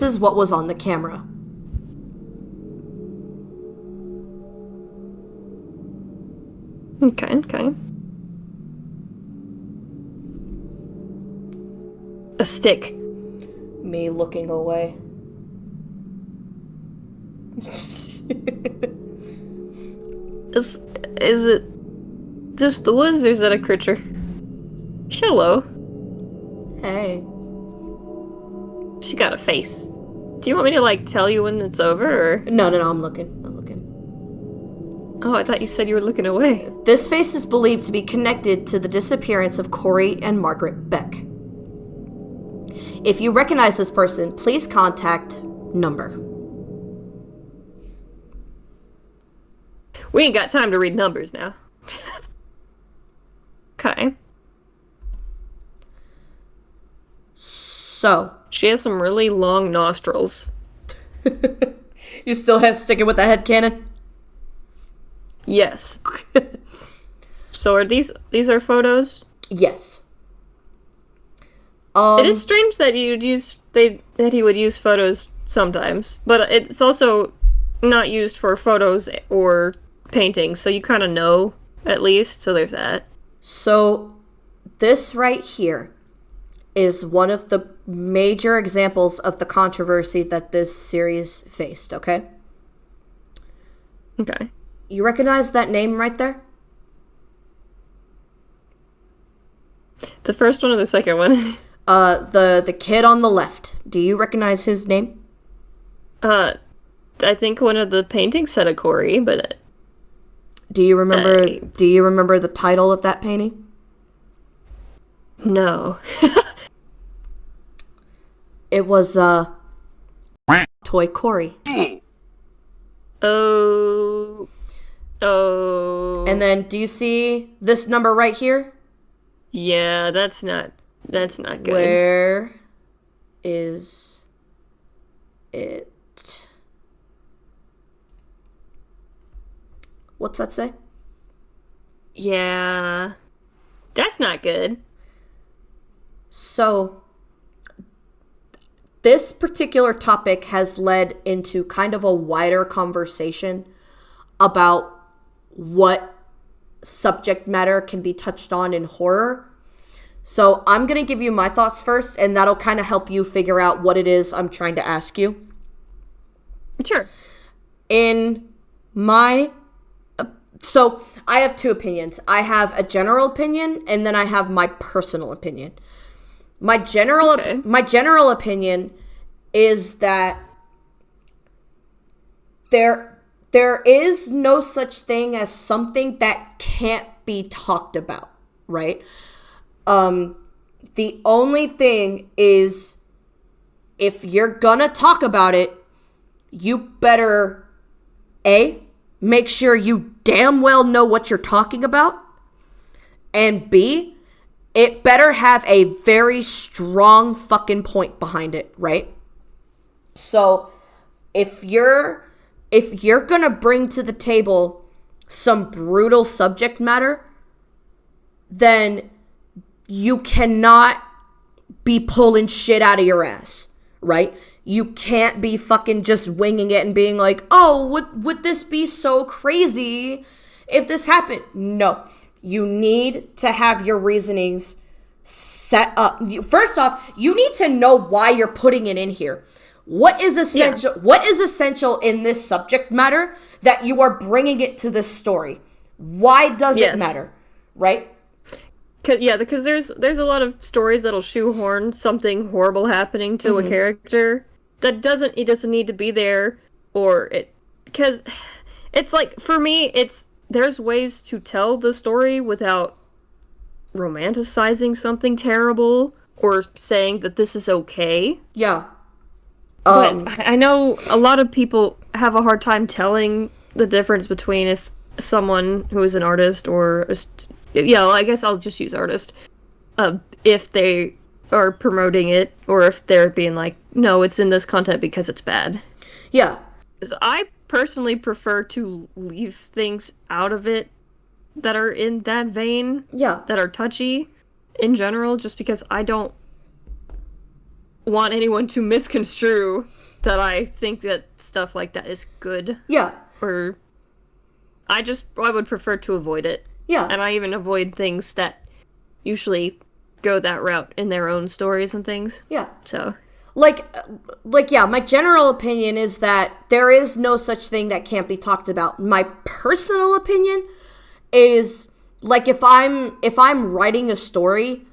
is what was on the camera. Okay. A stick. Me looking away. Is it just the woods, or is that a creature? Hello. Hey. She got a face. Do you want me to, tell you when it's over, or...? No, I'm looking. Oh, I thought you said you were looking away. This face is believed to be connected to the disappearance of Corey and Margaret Beck. If you recognize this person, please contact number. We ain't got time to read numbers now. Okay. So. She has some really long nostrils. You still have sticking with the headcanon? Yes. So are these are photos? Yes. It is strange that that he would use photos sometimes, but it's also not used for photos or paintings, so you kind of know at least. So there's that. So this right here is one of the major examples of the controversy that this series faced. Okay. Okay. You recognize that name right there? The first one or the second one? The kid on the left. Do you recognize his name? I think one of the paintings said a Corey, but Do you remember the title of that painting? No. It was Toy Cory. Oh. And then do you see this number right here? Yeah, that's not good. Where is it? What's that say? Yeah. That's not good. So, this particular topic has led into kind of a wider conversation about what subject matter can be touched on in horror. So, I'm going to give you my thoughts first, and that'll kind of help you figure out what it is I'm trying to ask you. Sure. So, I have two opinions. I have a general opinion, and then I have my personal opinion. My general opinion is that there is no such thing as something that can't be talked about, right? The only thing is, if you're gonna talk about it, you better make sure you damn well know what you're talking about, and B, it better have a very strong fucking point behind it, right? So, if you're gonna bring to the table some brutal subject matter, then you cannot be pulling shit out of your ass, right? You can't be fucking just winging it and being like, oh, would this be so crazy if this happened? No. You need to have your reasonings set up. First off, you need to know why you're putting it in here. What is essential? Yeah. What is essential in this subject matter that you are bringing it to this story? Why does it matter, right? Because there's a lot of stories that'll shoehorn something horrible happening to a character that doesn't need to be there, because it's like, for me, there's ways to tell the story without romanticizing something terrible or saying that this is okay. Yeah. But I know a lot of people have a hard time telling the difference between if someone who is an artist or I guess I'll just use artist, if they are promoting it or if they're being like, no, it's in this content because it's bad. Yeah. Because I personally prefer to leave things out of it that are in that vein. Yeah. That are touchy in general, just because I don't want anyone to misconstrue that I think that stuff like that is good. Yeah. Or I would prefer to avoid it. Yeah. And I even avoid things that usually go that route in their own stories and things. Yeah. So, yeah, my general opinion is that there is no such thing that can't be talked about. My personal opinion is, like, if I'm writing a story,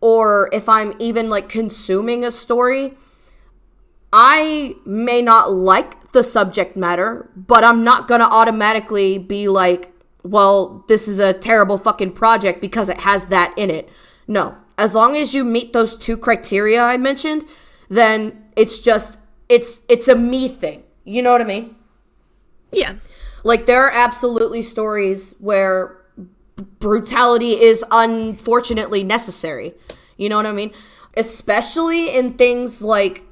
or if I'm even, like, consuming a story, I may not like the subject matter, but I'm not gonna automatically be like, well, this is a terrible fucking project because it has that in it. No. As long as you meet those two criteria I mentioned, then it's a me thing. You know what I mean? Yeah. Like, there are absolutely stories where brutality is unfortunately necessary. You know what I mean? Especially in things like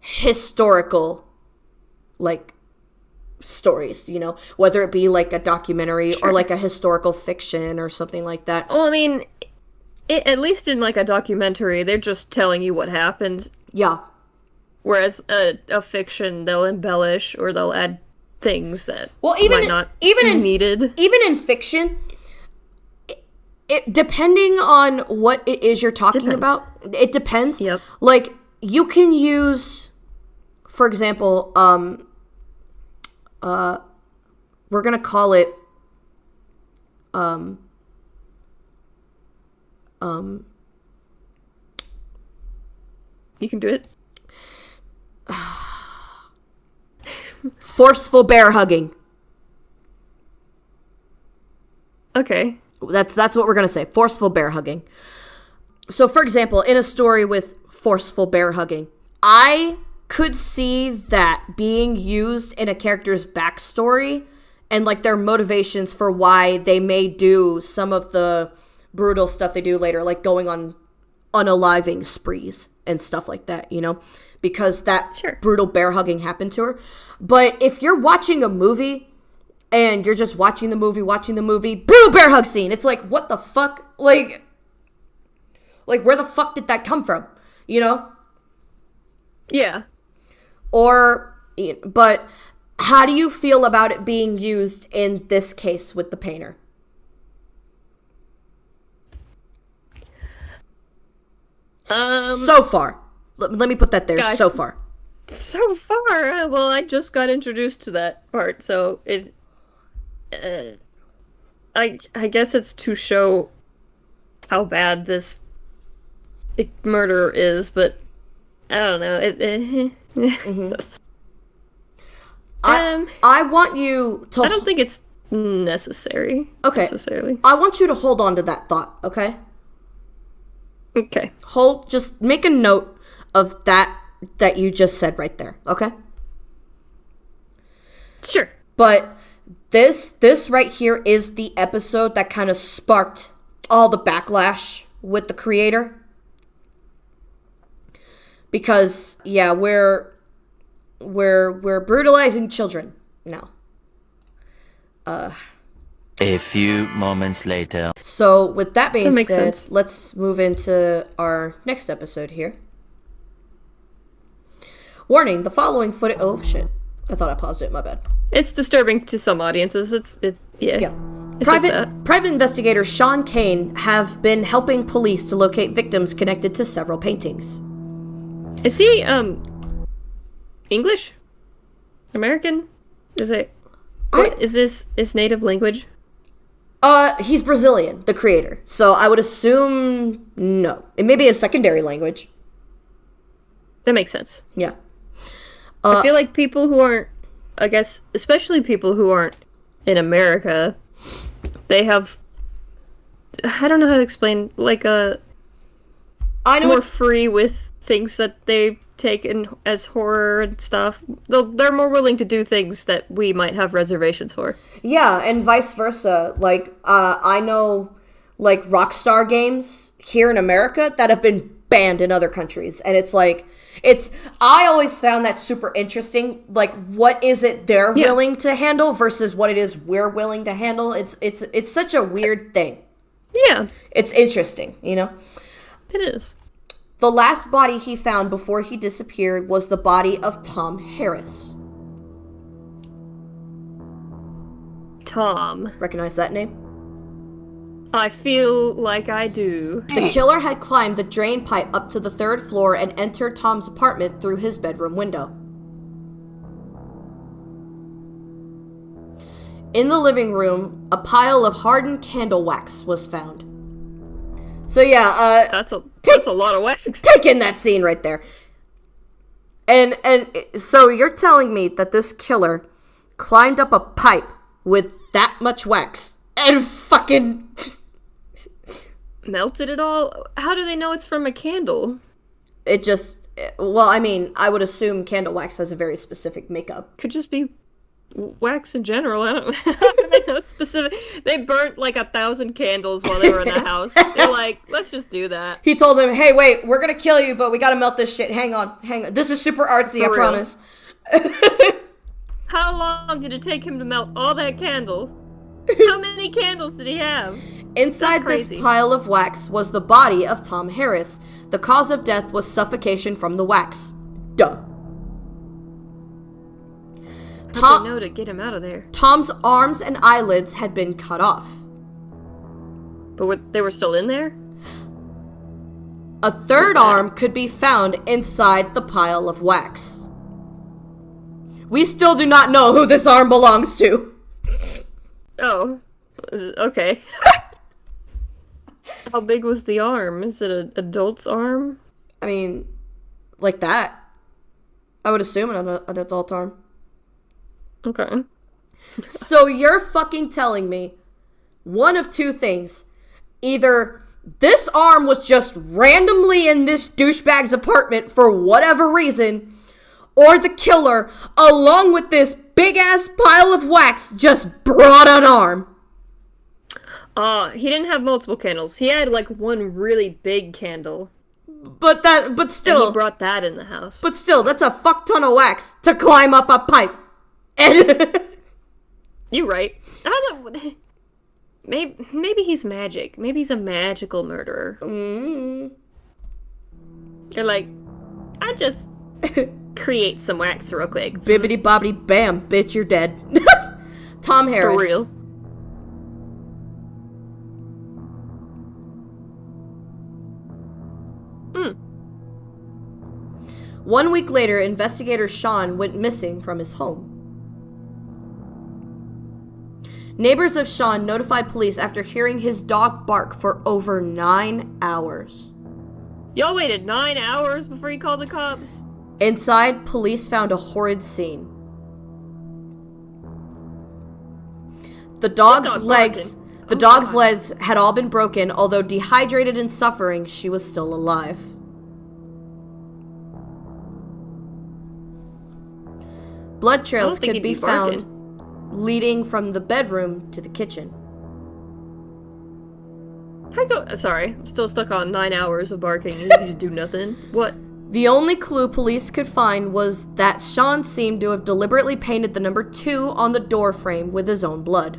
historical, like, stories, you know, whether it be like a documentary or like a historical fiction or something like that. Well, I mean, at least in like a documentary, they're just telling you what happened. Yeah. Whereas a fiction, they'll embellish or they'll add things that even not be needed. Even in fiction, it depending on what it is you're talking about, it depends. Yep. Like, you can use, for example, we're gonna call it you can do it. Forceful bear hugging. Okay. That's what we're gonna say. Forceful bear hugging. So, for example, in a story with forceful bear hugging, I could see that being used in a character's backstory and like their motivations for why they may do some of the brutal stuff they do later, like going on unaliving sprees and stuff like that, you know, because that brutal bear hugging happened to her. But if you're watching a movie and you're just watching the movie, brutal bear hug scene, it's like, what the fuck? Like where the fuck did that come from? You know? Yeah. But how do you feel about it being used in this case with the painter? So far. Let me put that there. So far. So far? Well, I just got introduced to that part, so I guess it's to show how bad this murder is, but I don't know. I want you to... I don't think it's necessary. Okay. Necessarily. I want you to hold on to that thought, okay? Okay. Just make a note of that you just said right there, okay? Sure. But this right here is the episode that kind of sparked all the backlash with the creator. Because, yeah, we're brutalizing children now. A few moments later. So, with that being said, sense. Let's move into our next episode here. Warning, the following footage... Oh, shit. I thought I paused it. My bad. It's disturbing to some audiences. It's yeah. It's Private investigator Sean Kane have been helping police to locate victims connected to several paintings. Is he, English? American? Is it... What is this his native language? He's Brazilian, the creator. So I would assume no. It may be a secondary language. That makes sense. Yeah. I feel like people who aren't, I guess, especially people who aren't in America, they have... I don't know how to explain, like I know more free with things that they take in as horror and stuff. They're more willing to do things that we might have reservations for. Yeah, and vice versa. Like, I know, like, Rockstar games here in America that have been banned in other countries. And it's like, I always found that super interesting. Like, what is it they're willing to handle versus what it is we're willing to handle? It's such a weird thing. Yeah. It's interesting, you know? It is. The last body he found before he disappeared was the body of Tom Harris. Tom. Recognize that name? I feel like I do. The killer had climbed the drain pipe up to the 3rd floor and entered Tom's apartment through his bedroom window. In the living room, a pile of hardened candle wax was found. So yeah, that's a lot of wax. Take in that scene right there. And so you're telling me that this killer climbed up a pipe with that much wax and fucking melted it all? How do they know it's from a candle? It just, well, I mean, I would assume candle wax has a very specific makeup. Could just be wax in general. I don't they know specific. They burnt like 1,000 candles while they were in the house. They're like, let's just do that. He told them, hey, wait, we're gonna kill you, but we gotta melt this shit. Hang on. This is super artsy, I promise. How long did it take him to melt all that candle? How many candles did he have? Inside this pile of wax was the body of Tom Harris. The cause of death was suffocation from the wax. Duh. How'd they know to get him out of there? Tom's arms and eyelids had been cut off. But they were still in there? A third arm could be found inside the pile of wax. We still do not know who this arm belongs to. Oh, okay. How big was the arm? Is it an adult's arm? I mean, like that. I would assume an adult arm. Okay. So you're fucking telling me one of two things. Either this arm was just randomly in this douchebag's apartment for whatever reason, or the killer, along with this big-ass pile of wax, just brought an arm. He didn't have multiple candles. He had, like, one really big candle. But still... And he brought that in the house. But still, that's a fuck ton of wax to climb up a pipe. And... You're right. I don't know... Maybe he's magic. Maybe he's a magical murderer. They're like, I just create some wax real quick. Bibbidi bobbidi bam, bitch, you're dead. Tom Harris. For real. Hmm. 1 week later, investigator Sean went missing from his home. Neighbors of Sean notified police after hearing his dog bark for over 9 hours. Y'all waited 9 hours before you called the cops? Inside, police found a horrid scene. The dog's legs had all been broken, although dehydrated and suffering, she was still alive. Blood trails could be found leading from the bedroom to the kitchen. Sorry, I'm still stuck on 9 hours of barking. You didn't do nothing. What? The only clue police could find was that Sean seemed to have deliberately painted the number 2 on the door frame with his own blood.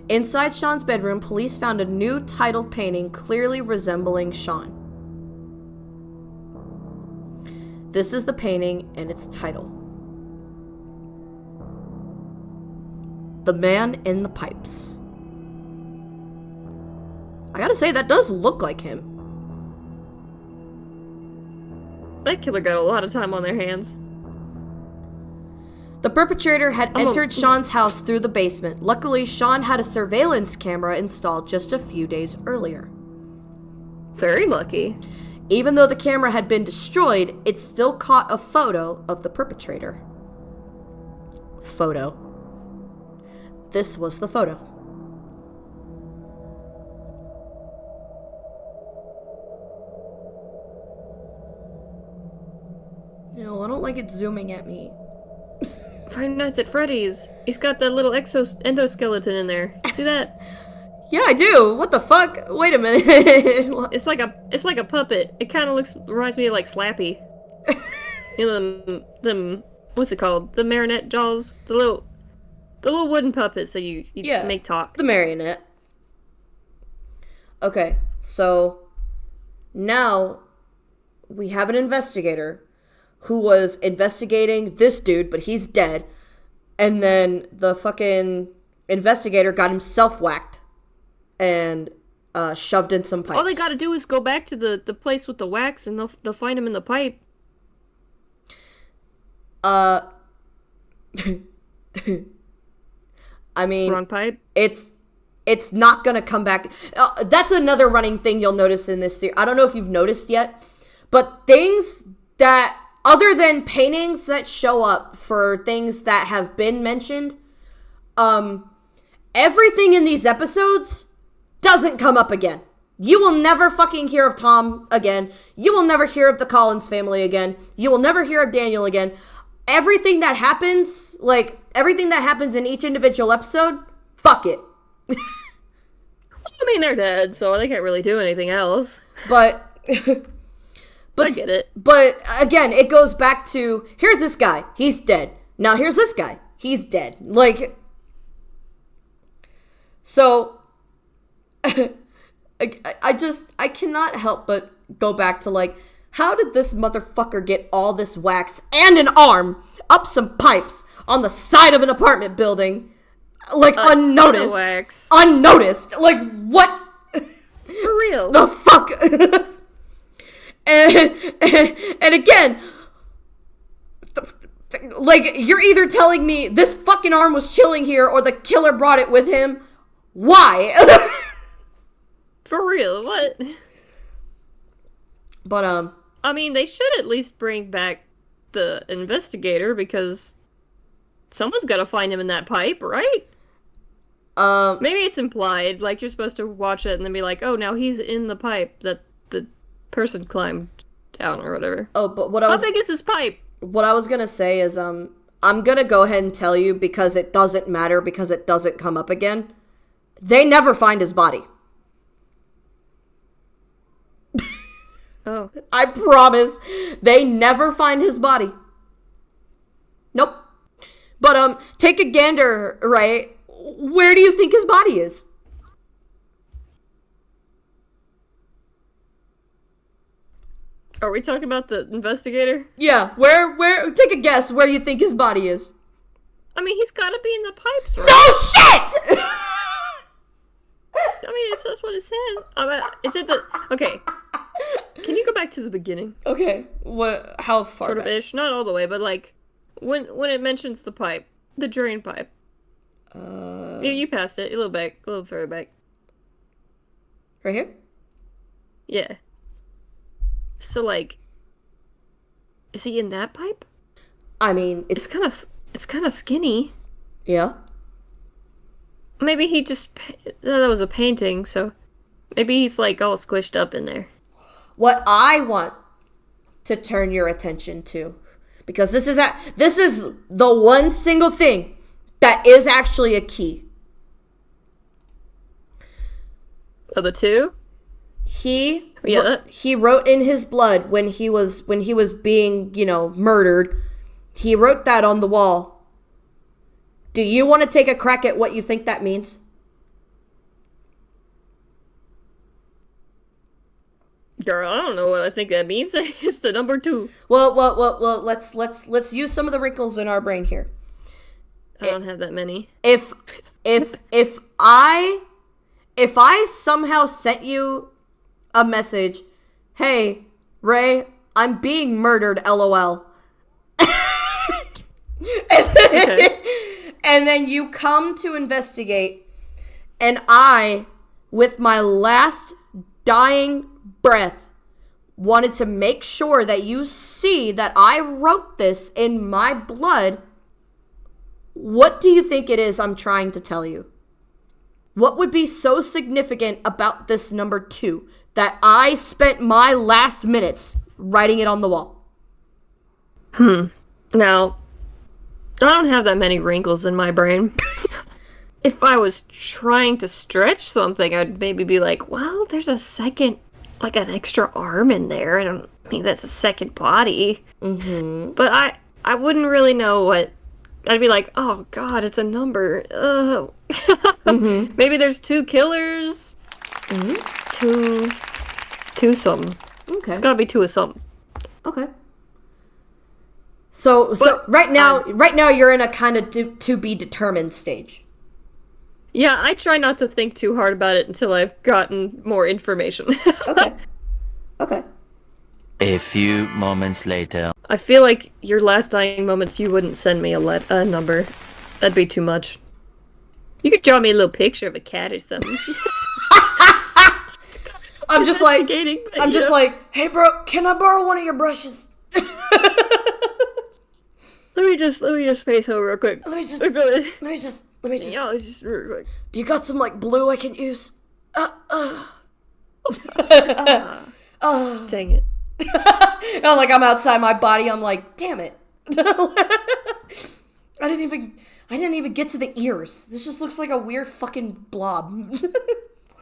Inside Sean's bedroom, police found a new titled painting clearly resembling Sean. This is the painting and its title. The Man in the Pipes. I gotta say, that does look like him. That killer got a lot of time on their hands. The perpetrator had entered Sean's house through the basement. Luckily, Sean had a surveillance camera installed just a few days earlier. Very lucky. Even though the camera had been destroyed, it still caught a photo of the perpetrator. Photo. This was the photo. No, I don't like it zooming at me. Five Nights at Freddy's. He's got that little endoskeleton in there. See that? Yeah, I do. What the fuck? Wait a minute. It's like a puppet. It kind of reminds me of like Slappy. You know them what's it called? The marionette jaws. The little wooden puppets that you make talk. The marionette. Okay, so now we have an investigator who was investigating this dude, but he's dead. And then the fucking investigator got himself whacked and shoved in some pipes. All they gotta do is go back to the place with the wax and they'll find him in the pipe. I mean, wrong pipe. It's not gonna come back. That's another running thing you'll notice in this series. I don't know if you've noticed yet, but things that, other than paintings that show up for things that have been mentioned, everything in these episodes doesn't come up again. You will never fucking hear of Tom again. You will never hear of the Collins family again. You will never hear of Daniel again. Everything that happens in each individual episode, fuck it. I mean, they're dead, so they can't really do anything else. But I get it. But again, it goes back to, here's this guy, he's dead. Now here's this guy, he's dead. Like, so I cannot help but go back to, like, how did this motherfucker get all this wax and an arm up some pipes on the side of an apartment building, like, unnoticed? Wax. Unnoticed. Like, what? For real. The fuck? and again, like, you're either telling me this fucking arm was chilling here or the killer brought it with him. Why? For real, what? But, I mean, they should at least bring back the investigator, because someone's got to find him in that pipe, right? Maybe it's implied, like you're supposed to watch it and then be like, oh, now he's in the pipe that the person climbed down or whatever. Oh, but how big is this pipe? What I was gonna say is, I'm gonna go ahead and tell you because it doesn't matter because it doesn't come up again. They never find his body. Oh. I promise. They never find his body. Nope. But, take a gander, right? Where do you think his body is? Are we talking about the investigator? Yeah, where, take a guess where you think his body is. I mean, he's gotta be in the pipes, right? No shit! I mean, that's what it says. Is it the... Okay. Can you go back to the beginning? Okay, what, how far Sort back? of ish, not all the way, but like, when it mentions the pipe, the drain pipe. You passed it, a little further back. Right here? Yeah. So, like, is he in that pipe? I mean, It's kind of skinny. yeah. Maybe he just... That was a painting, so... Maybe he's, like, all squished up in there. What I want to turn your attention to, because this is the one single thing that is actually a key. Oh, the two? He Yeah, wrote in his blood when he was being, murdered. He wrote that on the wall. Do you want to take a crack at what you think that means? Girl, I don't know what I think that means. It's the number 2. Well, let's use some of the wrinkles in our brain here. I don't have that many. If I somehow sent you a message, hey, Ray, I'm being murdered, LOL. Okay. And then you come to investigate, and I, with my last dying breath, wanted to make sure that you see that I wrote this in my blood. What do you think it is I'm trying to tell you? What would be so significant about this number 2 that I spent my last minutes writing it on the wall? Now, I don't have that many wrinkles in my brain. If I was trying to stretch something, I'd maybe be like, well, there's a second, like an extra arm in there. I don't think that's a second body. Mm-hmm. But I wouldn't really know what... I'd be like, oh god, it's a number. Ugh. Mm-hmm. Maybe there's 2 killers. Mm-hmm. Two something. Okay. It's gotta be 2 of something. Okay. So right now you're in a kind of to be determined stage. Yeah, I try not to think too hard about it until I've gotten more information. Okay. Okay. A few moments later. I feel like your last dying moments, you wouldn't send me a number. That'd be too much. You could draw me a little picture of a cat or something. I'm just like, hey bro, can I borrow one of your brushes? Let me just space over real quick. Let me just. Yeah, just real quick. Do you got some like blue I can use? Dang it. And like I'm outside my body, I'm like, damn it. I didn't even get to the ears. This just looks like a weird fucking blob.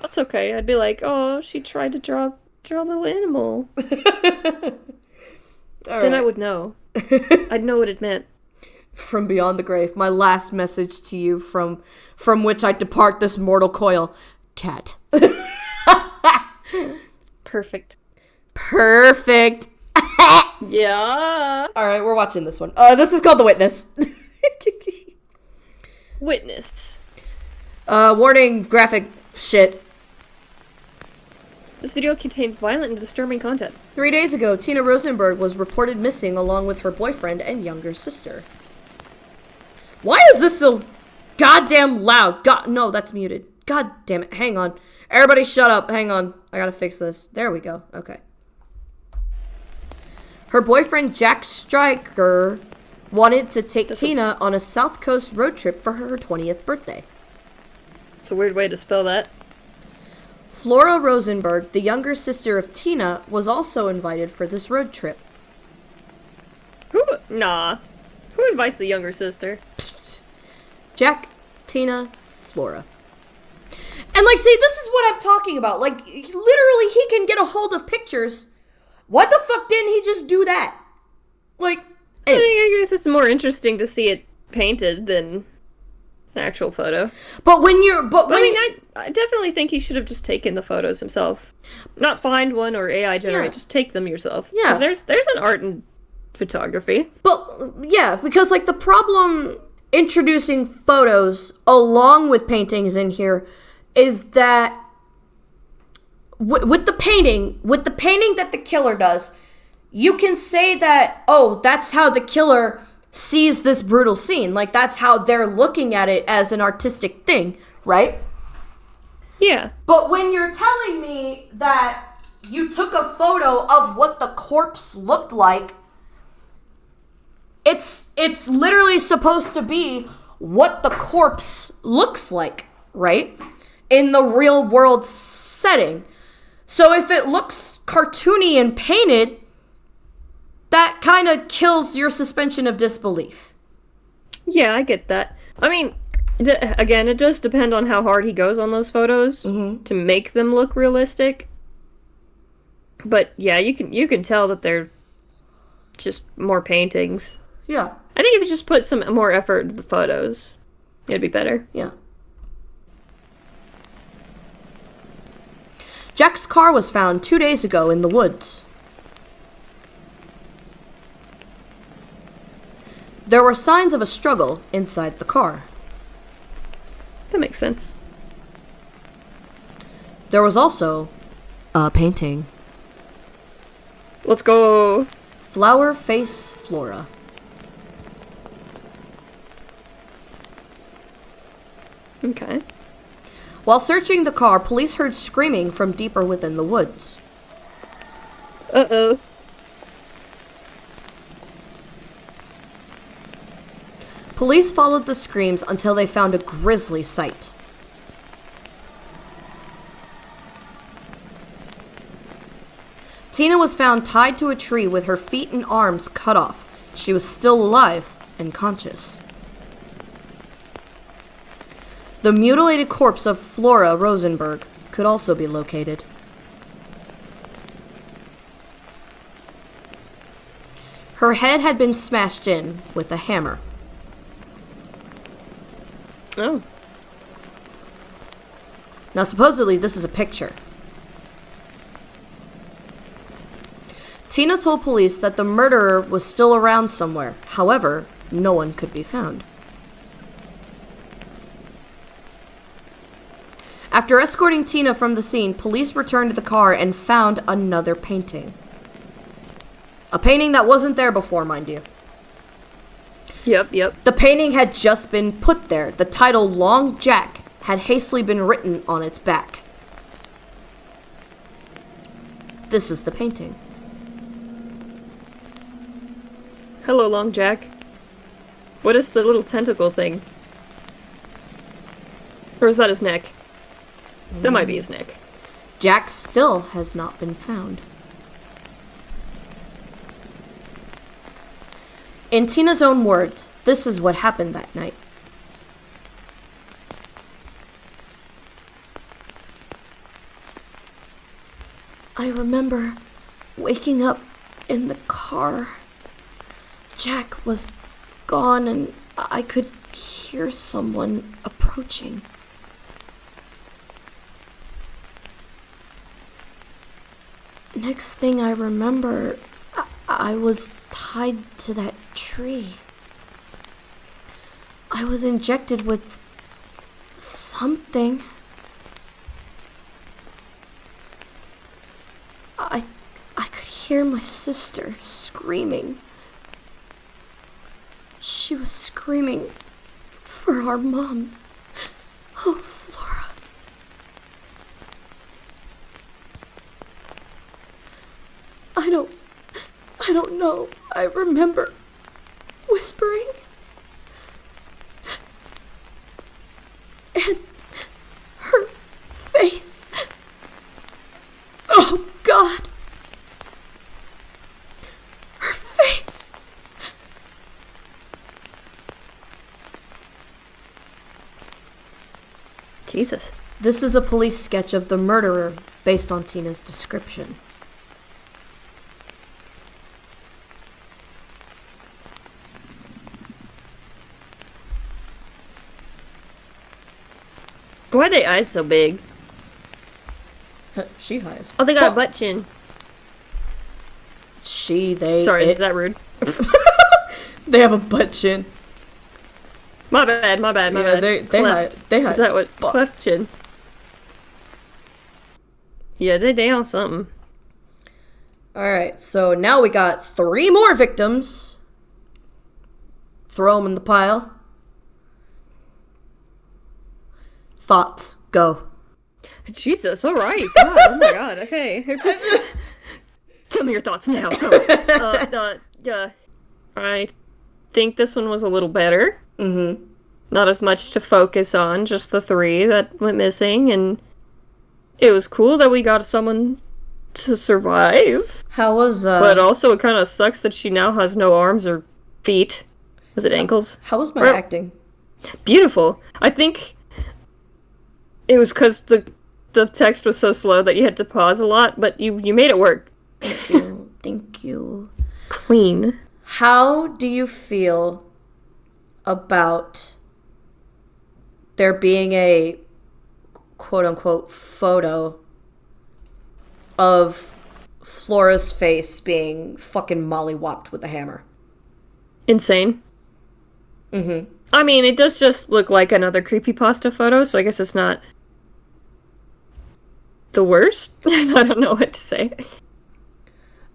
That's okay. I'd be like, oh, she tried to draw a little animal. Then I would know. I'd know what it meant. From beyond the grave, my last message to you from which I depart this mortal coil. Cat. Perfect. Yeah. All right, we're watching this one. This is called The Witness. Witness. Warning, graphic shit. This video contains violent and disturbing content. 3 days ago, Tina Rosenberg was reported missing along with her boyfriend and younger sister. Why is this so goddamn loud? No, that's muted. God damn it. Hang on. Everybody shut up. Hang on. I gotta fix this. There we go. Okay. Her boyfriend, Jack Stryker, wanted to take Tina on a South Coast road trip for her 20th birthday. It's a weird way to spell that. Flora Rosenberg, the younger sister of Tina, was also invited for this road trip. Nah. Who invites the younger sister? Jack, Tina, Flora. And, like, see, this is what I'm talking about. Like, literally, he can get a hold of pictures. Why the fuck didn't he just do that? Like, anyway. I guess it's more interesting to see it painted than an actual photo. But when you're... I definitely think he should have just taken the photos himself. Not find one or AI generate, just take them yourself. Yeah. Because there's an art in photography. But, yeah, because, like, the problem introducing photos along with paintings in here is that with the painting that the killer does, you can say that, oh, that's how the killer sees this brutal scene. Like, that's how they're looking at it as an artistic thing, right? Yeah. But when you're telling me that you took a photo of what the corpse looked like, it's literally supposed to be what the corpse looks like, right? In the real world setting. So if it looks cartoony and painted, that kind of kills your suspension of disbelief. Yeah, I get that. I mean, again, it does depend on how hard he goes on those photos to make them look realistic. But yeah, you can tell that they're just more paintings. Yeah. I think if you just put some more effort into the photos, it'd be better. Yeah. Jack's car was found 2 days ago in the woods. There were signs of a struggle inside the car. That makes sense. There was also a painting. Let's go. Flower Face Flora. Okay. While searching the car, police heard screaming from deeper within the woods. Uh-oh. Police followed the screams until they found a grisly sight. Tina was found tied to a tree with her feet and arms cut off. She was still alive and conscious. The mutilated corpse of Flora Rosenberg could also be located. Her head had been smashed in with a hammer. Oh. Now, supposedly, this is a picture. Tina told police that the murderer was still around somewhere. However, no one could be found. After escorting Tina from the scene, police returned to the car and found another painting. A painting that wasn't there before, mind you. Yep. The painting had just been put there. The title, Long Jack, had hastily been written on its back. This is the painting. Hello, Long Jack. What is the little tentacle thing? Or is that his neck? That might be his neck. Jack still has not been found. In Tina's own words, this is what happened that night. I remember waking up in the car. Jack was gone and I could hear someone approaching. Next thing I remember, I was tied to that tree. I was injected with something. I could hear my sister screaming. She was screaming for our mom. Oh, Flora. I don't know. I remember whispering. And her face. Oh, God. Her face. Jesus. This is a police sketch of the murderer based on Tina's description. Why are their eyes so big? She high as Oh, they got a butt chin. Sorry, is that rude? They have a butt chin. My bad. Yeah, they Cleft. high Is that what? fuck. Cleft chin. Yeah, they down something. Alright, so now we got 3 more victims. Throw them in the pile. Thoughts, go. Jesus, alright. God, oh my god, okay. Tell me your thoughts now. Go. I think this one was a little better. Mm-hmm. Not as much to focus on, just the 3 that went missing, and it was cool that we got someone to survive. How was, But also it kind of sucks that she now has no arms or feet. Was it ankles? How was my acting? Beautiful. I think it was because the text was so slow that you had to pause a lot, but you made it work. Thank you. Thank you. Queen. How do you feel about there being a quote-unquote photo of Flora's face being fucking mollywopped with a hammer? Insane. Mm-hmm. I mean, it does just look like another creepypasta photo, so I guess it's not the worst. I don't know what to say.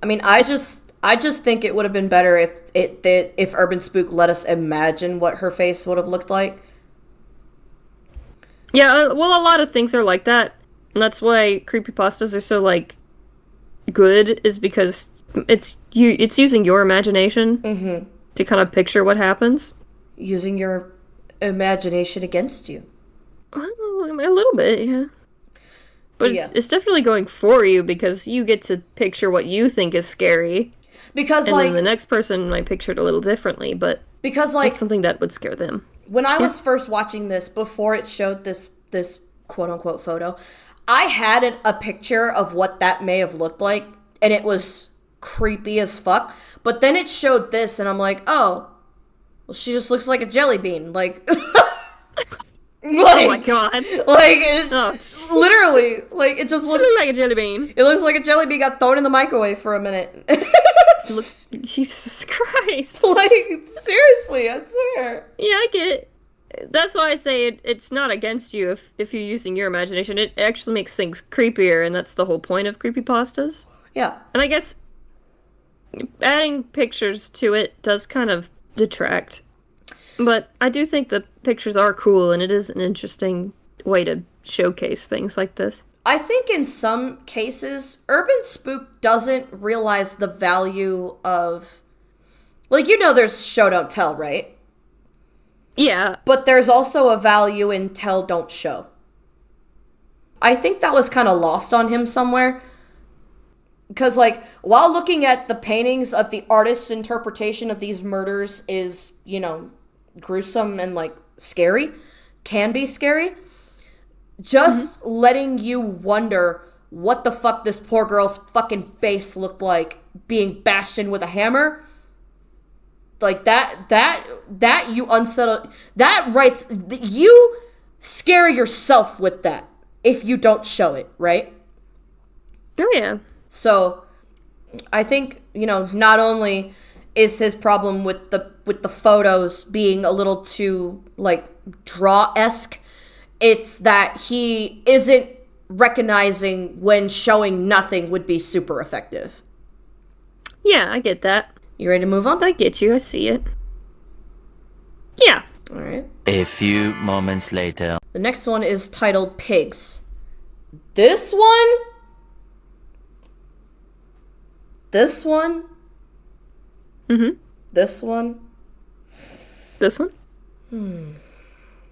I mean, I just think it would have been better if Urban Spook let us imagine what her face would have looked like. Yeah, well, a lot of things are like that, and that's why creepypastas are so, like, good, is because it's using your imagination to kind of picture what happens. Using your imagination against you. A little bit, yeah. But yeah. It's definitely going for you, because you get to picture what you think is scary. Because, and like... then the next person might picture it a little differently, but... Because, like... it's something that would scare them. When I was first watching this, before it showed this quote-unquote photo, I had a picture of what that may have looked like, and it was creepy as fuck. But then it showed this, and I'm like, oh, well, she just looks like a jelly bean. Like, oh my god. Like, literally, like, it just looks like a jelly bean. It looks like a jelly bean got thrown in the microwave for a minute. Look, Jesus Christ. Like, seriously, I swear. Yeah, I get it. That's why I say it's not against you if you're using your imagination. It actually makes things creepier, and that's the whole point of creepypastas. Yeah. And I guess adding pictures to it does kind of detract. But I do think the pictures are cool, and it is an interesting way to showcase things like this. I think in some cases, Urban Spook doesn't realize the value of... Like, there's show, don't tell, right? Yeah. But there's also a value in tell, don't show. I think that was kind of lost on him somewhere. Because, like, while looking at the paintings of the artist's interpretation of these murders is, gruesome and, like, scary, can be scary, just letting you wonder what the fuck this poor girl's fucking face looked like being bashed in with a hammer... Like, that you unsettle... That writes... You scare yourself with that if you don't show it, right? Oh, yeah. So, I think, not only is his problem with the photos being a little too, like, draw-esque, it's that he isn't recognizing when showing nothing would be super effective. Yeah, I get that. You ready to move on? I get you. I see it. Yeah. All right. A few moments later. The next one is titled Pigs. This one... Mm-hmm. This one... This one?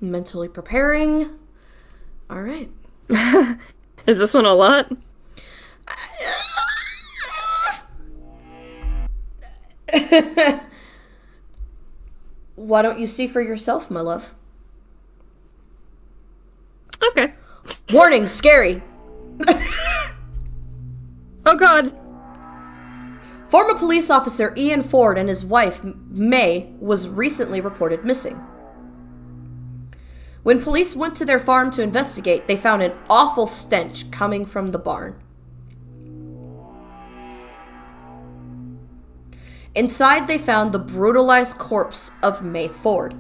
Mentally preparing. All right. Is this one a lot? Why don't you see for yourself, my love? Okay. Warning, scary. Oh god. Former police officer Ian Ford and his wife, May, was recently reported missing. When police went to their farm to investigate, they found an awful stench coming from the barn. Inside, they found the brutalized corpse of May Ford.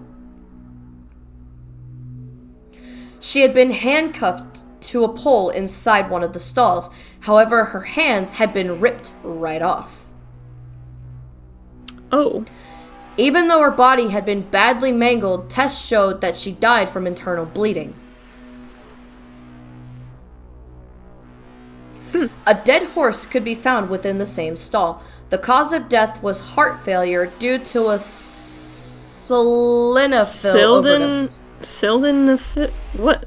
She had been handcuffed to a pole inside one of the stalls. However, her hands had been ripped right off. Oh. Even though her body had been badly mangled, tests showed that she died from internal bleeding. A dead horse could be found within the same stall. The cause of death was heart failure due to a sildenafil overdose. Sildenafil? What?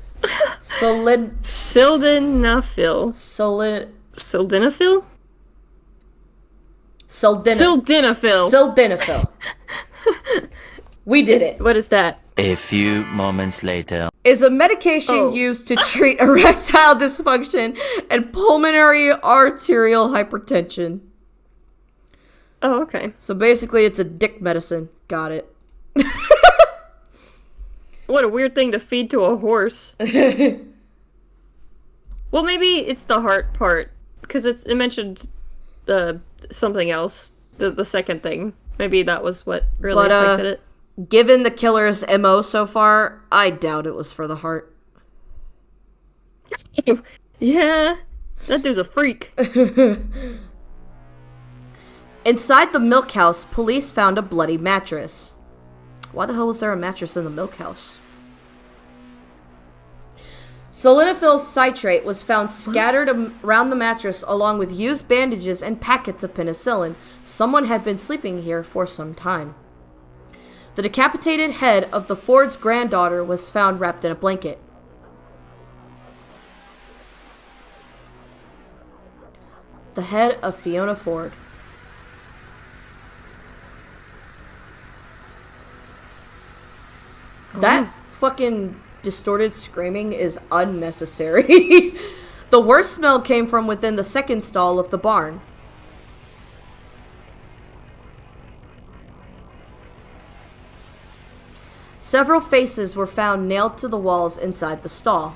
Sildenafil. Sildenafil? Sildenafil. Sildenafil. We did it. What is that? A few moments later. Is a medication used to treat erectile dysfunction and pulmonary arterial hypertension. Oh, okay. So basically it's a dick medicine. Got it. What a weird thing to feed to a horse. Well, maybe it's the heart part, because it mentioned the something else, the second thing. Maybe that was what really affected it. Given the killer's MO so far, I doubt it was for the heart. Yeah, that dude's a freak. Inside the milk house, police found a bloody mattress. Why the hell was there a mattress in the milk house? Sildenafil citrate was found scattered around the mattress along with used bandages and packets of penicillin. Someone had been sleeping here for some time. The decapitated head of the Ford's granddaughter was found wrapped in a blanket. The head of Fiona Ford. That fucking distorted screaming is unnecessary. The worst smell came from within the second stall of the barn. Several faces were found nailed to the walls inside the stall.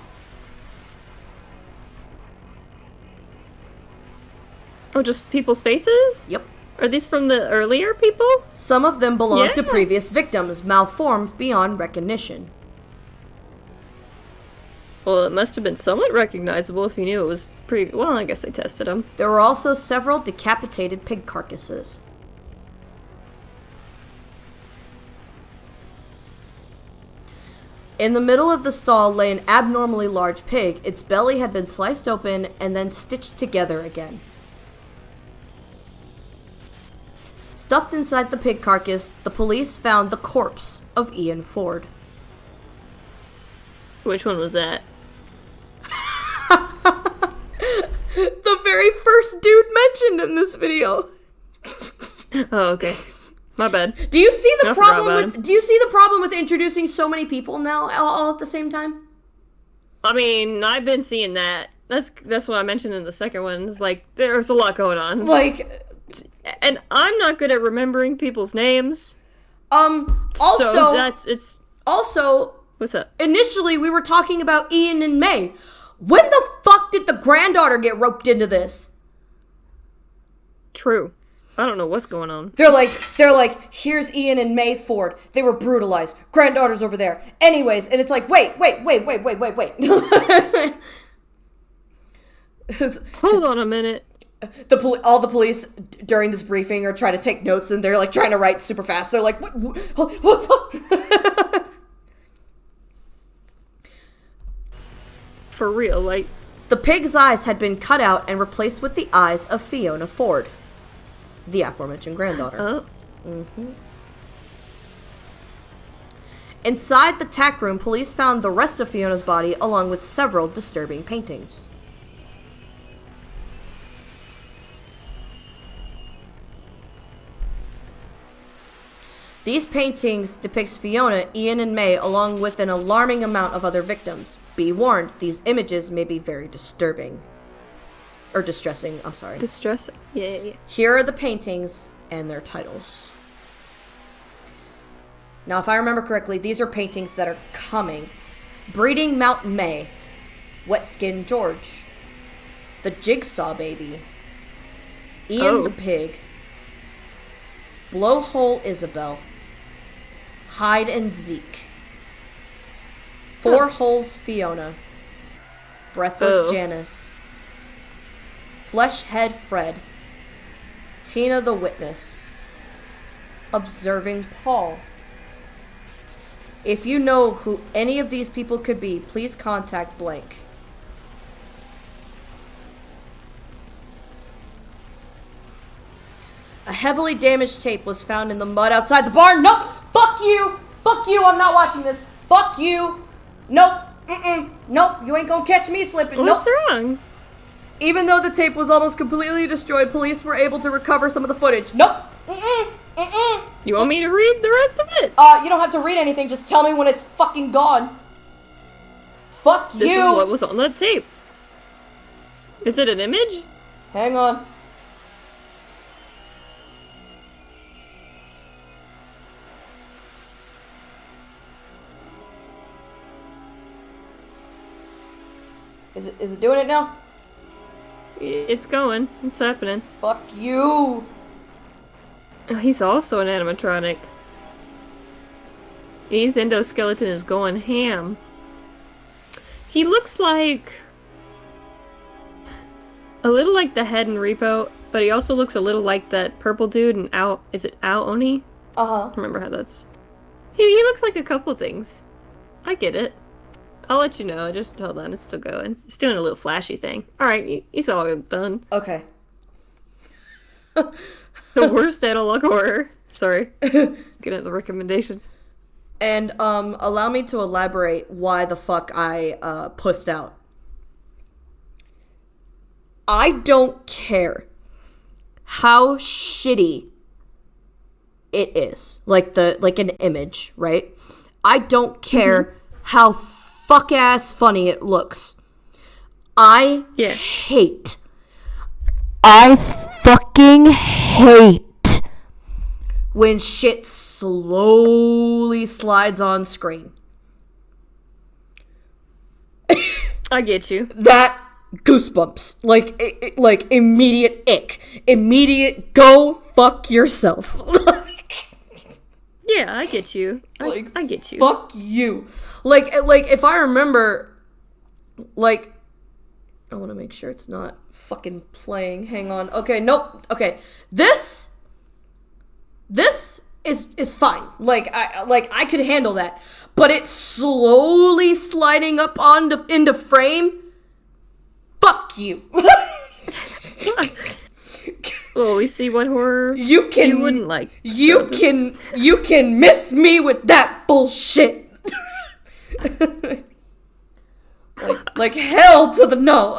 Oh, just people's faces? Yep. Are these from the earlier people? Some of them belonged to Yeah. previous victims, malformed beyond recognition. Well, it must have been somewhat recognizable if you knew it was well, I guess they tested them. There were also several decapitated pig carcasses. In the middle of the stall lay an abnormally large pig. Its belly had been sliced open and then stitched together again. Stuffed inside the pig carcass, the police found the corpse of Ian Ford. Which one was that? The very first dude mentioned in this video. Oh, okay. My bad. Do you see the I forgot problem about with? Do you see the problem with introducing so many people now all at the same time? I mean, I've been seeing that. That's what I mentioned in the second one. It's like there's a lot going on. Like, And I'm not good at remembering people's names. Also, So also, what's up? initially we were talking about Ian and May. When the fuck did the granddaughter get roped into this? True. I don't know what's going on. They're like, here's Ian and May Ford. They were brutalized. Granddaughter's over there. Anyways, and it's like, wait. Hold on a minute. All the police during this briefing are trying to take notes, and they're like trying to write super fast. They're like, what? For real, like, The pig's eyes had been cut out and replaced with the eyes of Fiona Ford, the aforementioned granddaughter. oh. Inside the tack room, police found the rest of Fiona's body along with several disturbing paintings. These paintings depicts Fiona, Ian, and May along with an alarming amount of other victims. Be warned, these images may be very disturbing. Or distressing, I'm sorry. Distressing. Yeah. Here are the paintings and their titles. Now, if I remember correctly, these are paintings that are coming. Breeding Mount May, Wet Skin George, The Jigsaw Baby, Ian the Pig, Blowhole Isabel, Hide and Zeke, Four Holes Fiona, Breathless Janice, Fleshhead Fred, Tina the Witness, Observing Paul. If you know who any of these people could be, please contact blank. A heavily damaged tape was found in the mud outside the barn. Nope! Fuck you! Fuck you! I'm not watching this. Fuck you! Nope! Nope! You ain't gonna catch me slipping. What's nope. wrong? Even though the tape was almost completely destroyed, police were able to recover some of the footage. Nope! You want me to read the rest of it? You don't have to read anything. Just tell me when it's fucking gone. Fuck you! This is what was on the tape. Is it an image? Hang on. Is it doing it now? It's going. It's happening. Fuck you! Oh, he's also an animatronic. His endoskeleton is going ham. He looks like a little like the head in Repo, but he also looks a little like that purple dude in is it Ao Oni? Uh-huh. I remember how that's. He looks like a couple things. I get it. I'll let you know. Just hold on, it's still going. It's doing a little flashy thing. Alright, he's all done. Okay. The worst analog horror. Sorry. Get into the recommendations. And allow me to elaborate why the fuck I pussed out. I don't care how shitty it is. Like an image, right? I don't care how fuck ass funny it looks. I fucking hate when shit slowly slides on screen. I get you. That goosebumps. Like immediate ick. Immediate go fuck yourself. Yeah, I get you. I get you. Fuck you. Like if I remember, like, I want to make sure it's not fucking playing. Hang on. Okay, nope. Okay, this is fine. I could handle that. But it's slowly sliding up into frame. Fuck you. Well, we see what horror you wouldn't like. You can miss me with that bullshit. like hell to the no.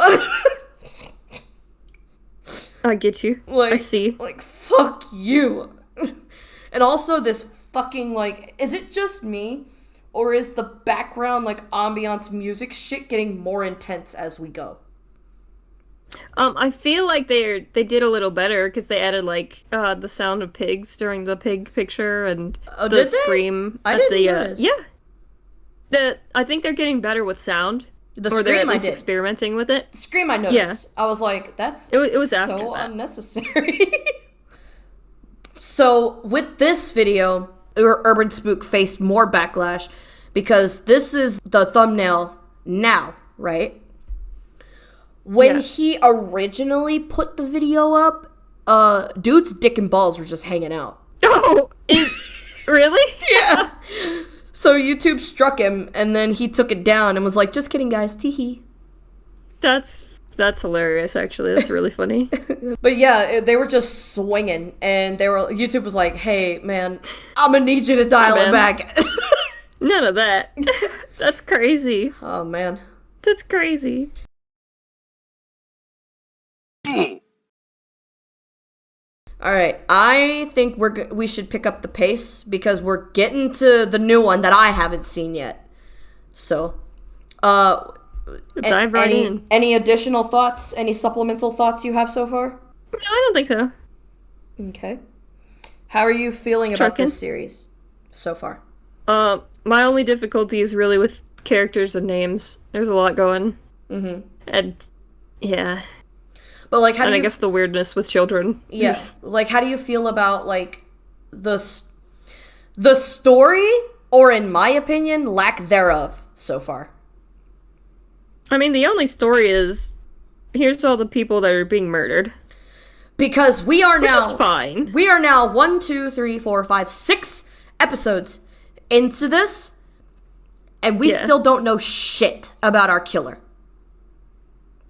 I get you. I see. Like, fuck you. And also this fucking, is it just me? Or is the background, ambiance music shit getting more intense as we go? I feel like they did a little better because they added the sound of pigs during the pig picture and the scream. I didn't notice. Yeah. I think they're getting better with sound. The or they're scream at least I did. experimenting with it. The scream I noticed. Yeah. I was like, that's it was so after that. Unnecessary. So with this video, Urban Spook faced more backlash because this is the thumbnail now, right? When he originally put the video up, dude's dick and balls were just hanging out. Oh, really? Yeah. So YouTube struck him, and then he took it down and was like, just kidding, guys, teehee. That's hilarious, actually. That's really funny. But yeah, they were just swinging, and YouTube was like, hey, man, I'm gonna need you to dial it back. None of that. That's crazy. Oh, man. That's crazy. All right, I think we should pick up the pace because we're getting to the new one that I haven't seen yet. So, Dive right in. Any additional thoughts? Any supplemental thoughts you have so far? No, I don't think so. Okay. How are you feeling about Truckin'? this series so far? My only difficulty is really with characters and names. There's a lot going. Mm-hmm. And, yeah. But, like, how do And you... I guess the weirdness with children. Yeah. Like, how do you feel about, like, the story, or in my opinion, lack thereof so far? I mean, the only story is, here's all the people that are being murdered. Because we are Which now... is fine. We are now 1, 2, 3, 4, 5, 6 episodes into this, and we still don't know shit about our killer.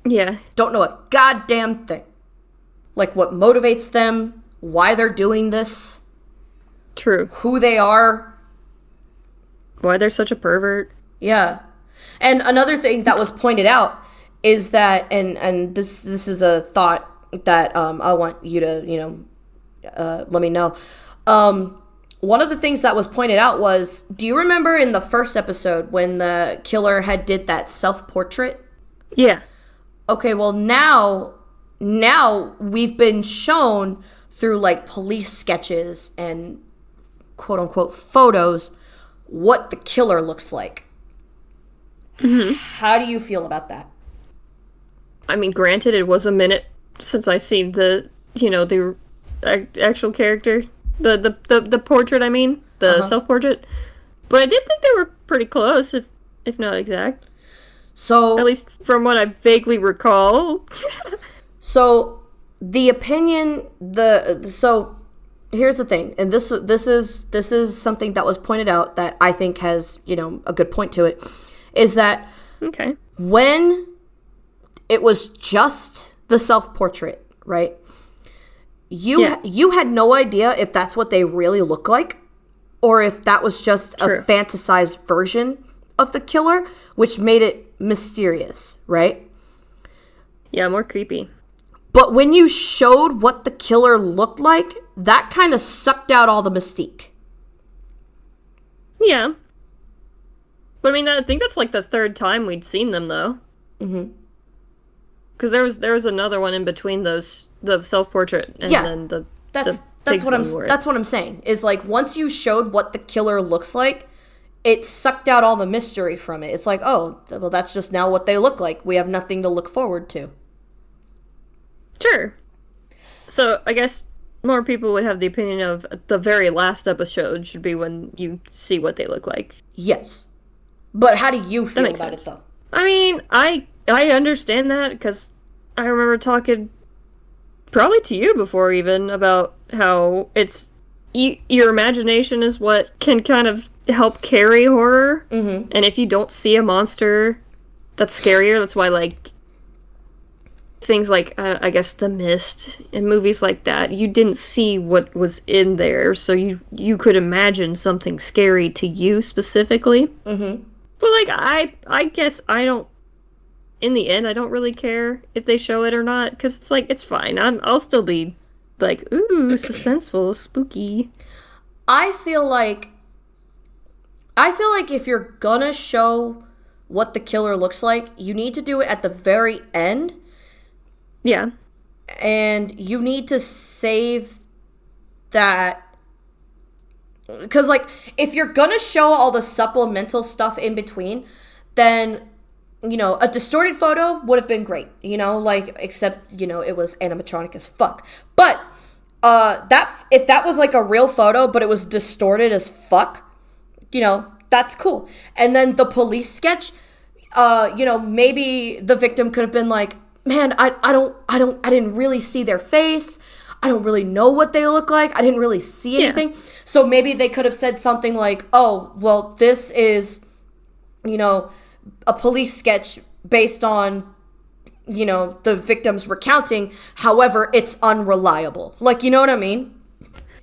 Yeah. Don't know a goddamn thing. Like, what motivates them, why they're doing this, True. who they are. Why they're such a pervert. Yeah. And another thing that was pointed out is that, and this is a thought that I want you to, let me know. One of the things that was pointed out was, do you remember in the first episode when the killer had did that self-portrait? Yeah. Okay, well now we've been shown through like police sketches and quote unquote photos what the killer looks like. Mm-hmm. How do you feel about that? I mean, granted, it was a minute since I seen the actual character, the portrait. I mean, the self-portrait. But I did think they were pretty close, if not exact. So At least from what I vaguely recall. So the opinion, so here's the thing, and this is something that was pointed out that I think has a good point to it, is that Okay. when it was just the self-portrait, right? You had no idea if that's what they really look like, or if that was just True. a fantasized version of the killer, which made it mysterious, right? Yeah, more creepy. But when you showed what the killer looked like, that kind of sucked out all the mystique. Yeah. But I mean, I think that's like the third time we'd seen them, though. Mm-hmm. Because there was another one in between those, the self-portrait and then the That's pigs what one were. that's what I'm saying. Is like once you showed what the killer looks like, it sucked out all the mystery from it. It's like, oh, well, that's just now what they look like. We have nothing to look forward to. Sure. So I guess more people would have the opinion of the very last episode should be when you see what they look like. Yes. But how do you feel makes about sense. it, though? I mean, I understand that because I remember talking probably to you before even about how it's your imagination is what can kind of help carry horror. Mm-hmm. And if you don't see a monster that's scarier, that's why like things like I guess The Mist and movies like that, you didn't see what was in there, so you could imagine something scary to you specifically. Mm-hmm. But like I guess I don't. In the end, I don't really care if they show it or not because it's like it's fine. I'll still be like ooh suspenseful, spooky. I feel like if you're gonna show what the killer looks like, you need to do it at the very end. Yeah. And you need to save that. Because, like, if you're gonna show all the supplemental stuff in between, then, a distorted photo would have been great, like, except, it was animatronic as fuck. But, if that was, like, a real photo, but it was distorted as fuck, that's cool. And then the police sketch, maybe the victim could have been like, man, I didn't really see their face. I don't really know what they look like. I didn't really see anything. Yeah. So maybe they could have said something like, oh, well, this is, a police sketch based on, the victim's recounting. However, it's unreliable. Like, you know what I mean?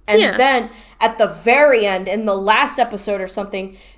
And then at the very end, in the last episode or something,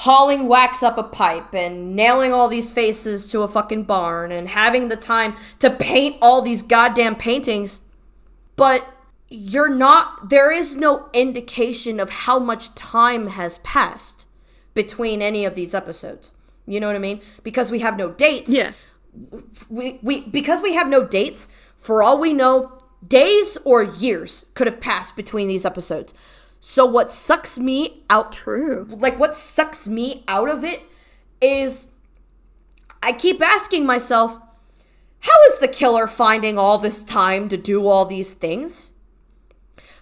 hauling wax up a pipe and nailing all these faces to a fucking barn and having the time to paint all these goddamn paintings, but there is no indication of how much time has passed between any of these episodes. You know what I mean? Because we have no dates. Yeah. Because we have no dates, for all we know, days or years could have passed between these episodes. So what sucks me out... True. Like, what sucks me out of it is I keep asking myself, how is the killer finding all this time to do all these things?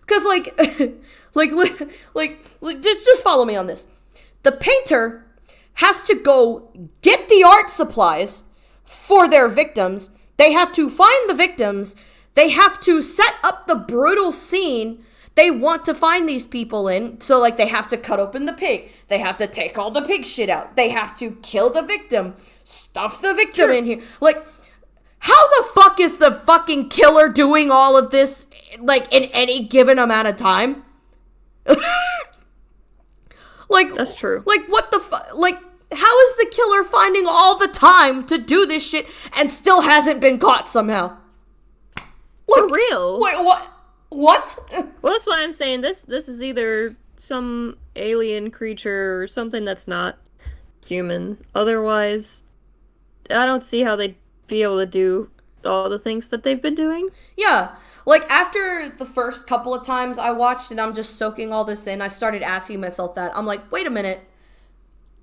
Because, just follow me on this. The painter has to go get the art supplies for their victims. They have to find the victims. They have to set up the brutal scene they want to find these people in. So, like, they have to cut open the pig. They have to take all the pig shit out. They have to kill the victim, stuff the victim in here. Like, how the fuck is the fucking killer doing all of this, like, in any given amount of time? Like, that's true. Like, what the fuck? Like, how is the killer finding all the time to do this shit and still hasn't been caught somehow? For real? Wait, what? What? Well, that's why I'm saying this is either some alien creature or something that's not human. Otherwise, I don't see how they'd be able to do all the things that they've been doing. Yeah. Like, after the first couple of times I watched and I'm just soaking all this in, I started asking myself that. I'm like, wait a minute.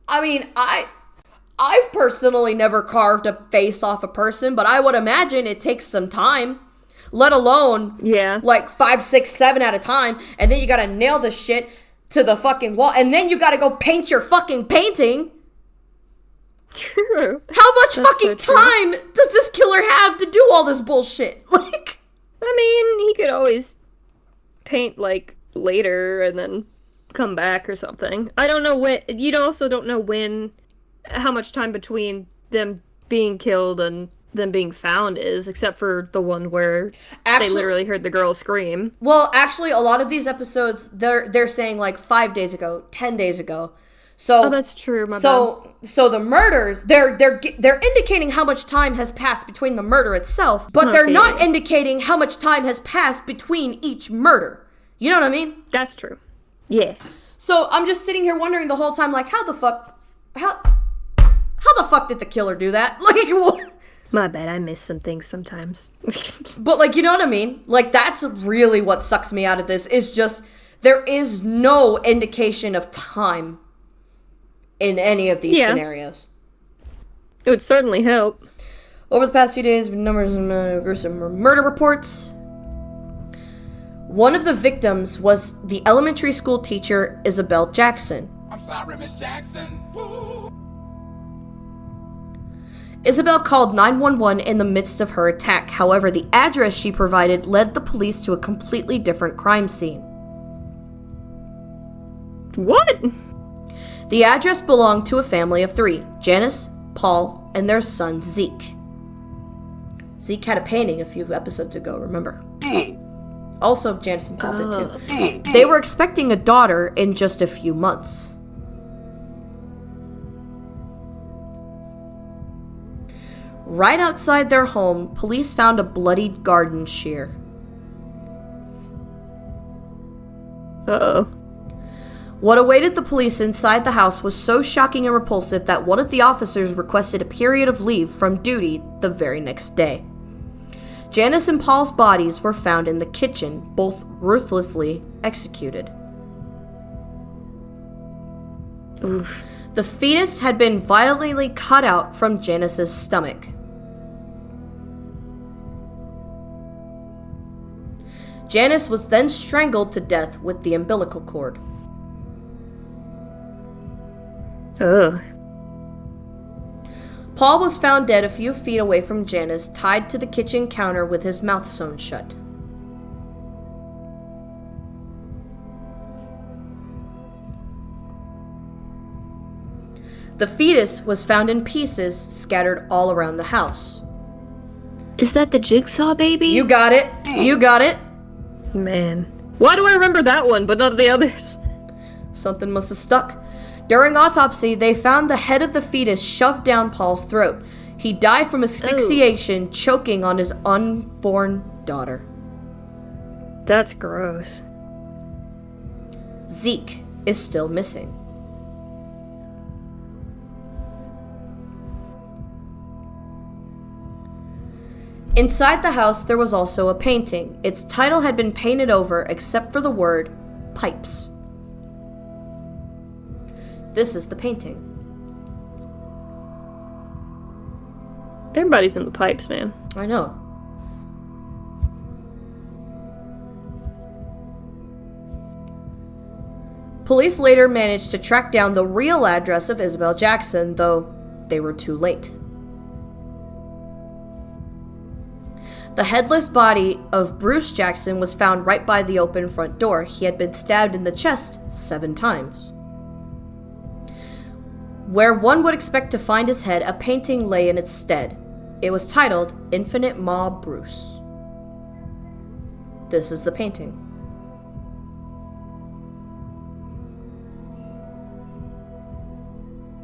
I mean, I've personally never carved a face off a person, but I would imagine it takes some time. Let alone, like 5, 6, 7 at a time, and then you gotta nail the shit to the fucking wall, and then you gotta go paint your fucking painting. True. How much fucking time does this killer have to do all this bullshit? Like, I mean, he could always paint, like, later and then come back or something. I don't know when, you also don't know how much time between them being killed and them being found is, except for the one where they literally heard the girl scream. Well, actually, a lot of these episodes, they're saying, like, 5 days ago, 10 days ago. So, that's true, my bad. So the murders, they're indicating how much time has passed between the murder itself, but they're not indicating how much time has passed between each murder. You know what I mean? That's true. Yeah. So I'm just sitting here wondering the whole time, like, how the fuck did the killer do that? Like, what? My bad, I miss some things sometimes. But, like, you know what I mean? Like, that's really what sucks me out of this, is just, there is no indication of time in any of these scenarios. It would certainly help. Over the past few days, numbers of gruesome murder reports. One of the victims was the elementary school teacher, Isabel Jackson. I'm sorry, Miss Jackson. Woo. Isabel called 911 in the midst of her attack. However, the address she provided led the police to a completely different crime scene. What? The address belonged to a family of 3, Janice, Paul, and their son, Zeke. Zeke had a painting a few episodes ago, remember? Also, Janice and Paul did too. They were expecting a daughter in just a few months. Right outside their home, police found a bloodied garden shear. Uh-oh. What awaited the police inside the house was so shocking and repulsive that one of the officers requested a period of leave from duty the very next day. Janice and Paul's bodies were found in the kitchen, both ruthlessly executed. Oof. The fetus had been violently cut out from Janice's stomach. Janice was then strangled to death with the umbilical cord. Ugh. Paul was found dead a few feet away from Janice, tied to the kitchen counter with his mouth sewn shut. The fetus was found in pieces scattered all around the house. Is that the jigsaw baby? You got it. You got it. Man. Why do I remember that one, but not the others? Something must have stuck. During autopsy, they found the head of the fetus shoved down Paul's throat. He died from asphyxiation, choking on his unborn daughter. That's gross. Zeke is still missing. Inside the house, there was also a painting. Its title had been painted over except for the word pipes. This is the painting. Everybody's in the pipes, man. I know. Police later managed to track down the real address of Isabel Jackson, though they were too late. The headless body of Bruce Jackson was found right by the open front door. He had been stabbed in the chest 7 times. Where one would expect to find his head, a painting lay in its stead. It was titled Infinite Ma Bruce. This is the painting.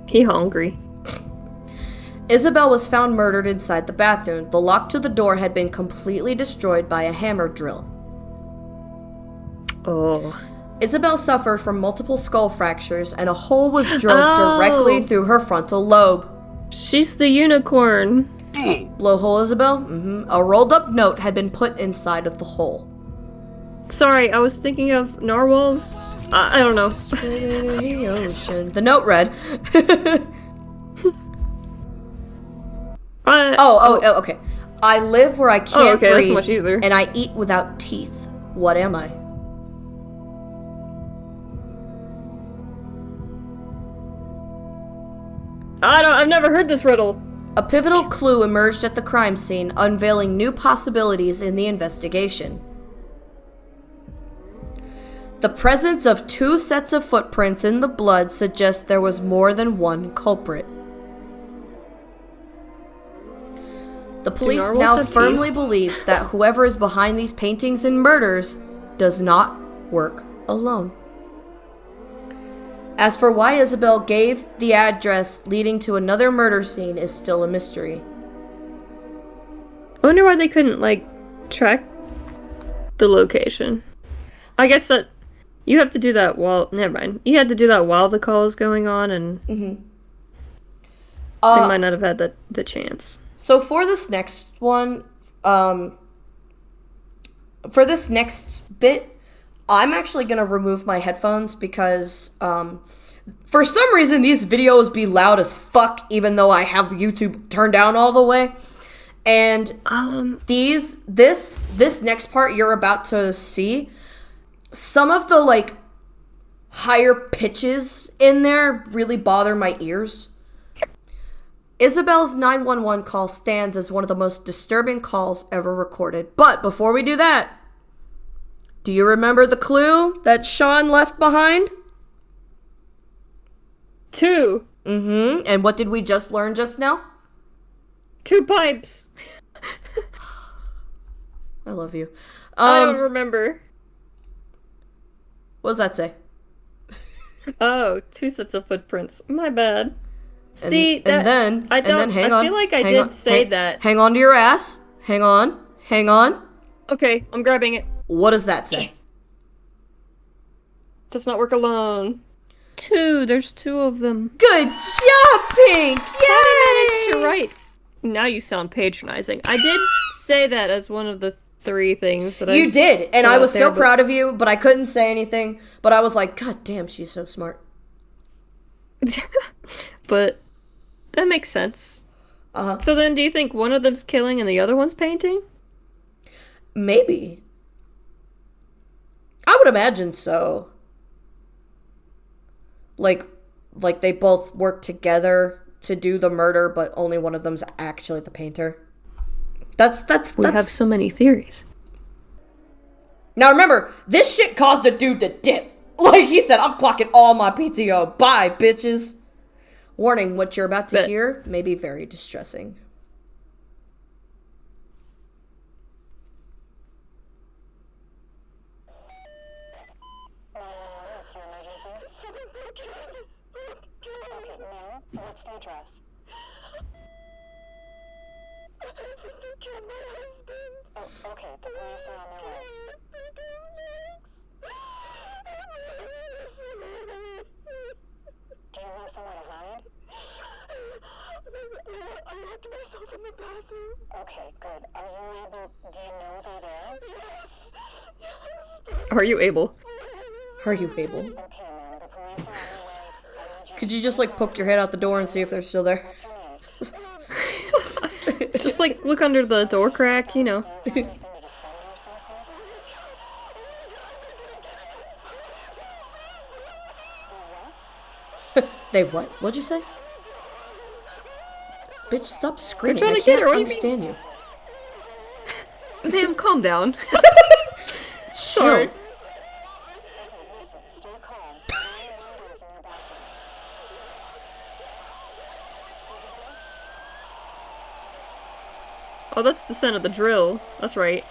He hungry. Isabel was found murdered inside the bathroom. The lock to the door had been completely destroyed by a hammer drill. Oh. Isabel suffered from multiple skull fractures, and a hole was drilled directly through her frontal lobe. She's the unicorn. Blowhole Isabel? A rolled up note had been put inside of the hole. Sorry, I was thinking of narwhals. I don't know. The ocean. The note read. Okay. I live where I can't breathe, that's much easier. and I eat without teeth. What am I? I've never heard this riddle. A pivotal clue emerged at the crime scene, unveiling new possibilities in the investigation. The presence of 2 sets of footprints in the blood suggests there was more than one culprit. The police now firmly believes that whoever is behind these paintings and murders does not work alone. As for why Isabel gave the address leading to another murder scene is still a mystery. I wonder why they couldn't, track the location. I guess that you have to do that while... Never mind. You had to do that while the call is going on, and they might not have had the chance. So for this next one, for this next bit, I'm actually going to remove my headphones because for some reason these videos be loud as fuck even though I have YouTube turned down all the way. And this next part you're about to see, some of the higher pitches in there really bother my ears. Isabel's 911 call stands as one of the most disturbing calls ever recorded. But before we do that, do you remember the clue that Sean left behind? 2. And what did we just learn just now? 2 pipes. I love you. I don't remember. What does that say? Oh, 2 sets of footprints. My bad. Hang on. I feel like I did say that. Hang on to your ass. Hang on. Okay, I'm grabbing it. What does that say? Does not work alone. 2. There's 2 of them. Good job, Pink! Yay! I managed to write. Now you sound patronizing. I did say that as one of the 3 things that You did, and I was so proud of you, but I couldn't say anything. But I was like, God damn, she's so smart. But that makes sense. So then do you think one of them's killing and the other one's painting? Maybe. I would imagine so. Like they both work together to do the murder, but only one of them's actually the painter. We have so many theories. Now remember, this shit caused a dude to dip. Like he said, I'm clocking all my PTO. Bye, bitches. Warning, what you're about to hear may be very distressing. Okay, good. Are you able, do you know they're there? Are you able? Are you able? Okay, ma'am, the police are on their way. I need you Could you just like poke your head out the door and see if they're still there? Just like look under the door crack, you know. anything to defend yourself with? They what? What'd you say? Bitch, stop screaming. trying I to get can't her, what do you understand you. Ma'am, calm down. Sorry. Stay calm. Oh, that's the sound of the drill. That's right.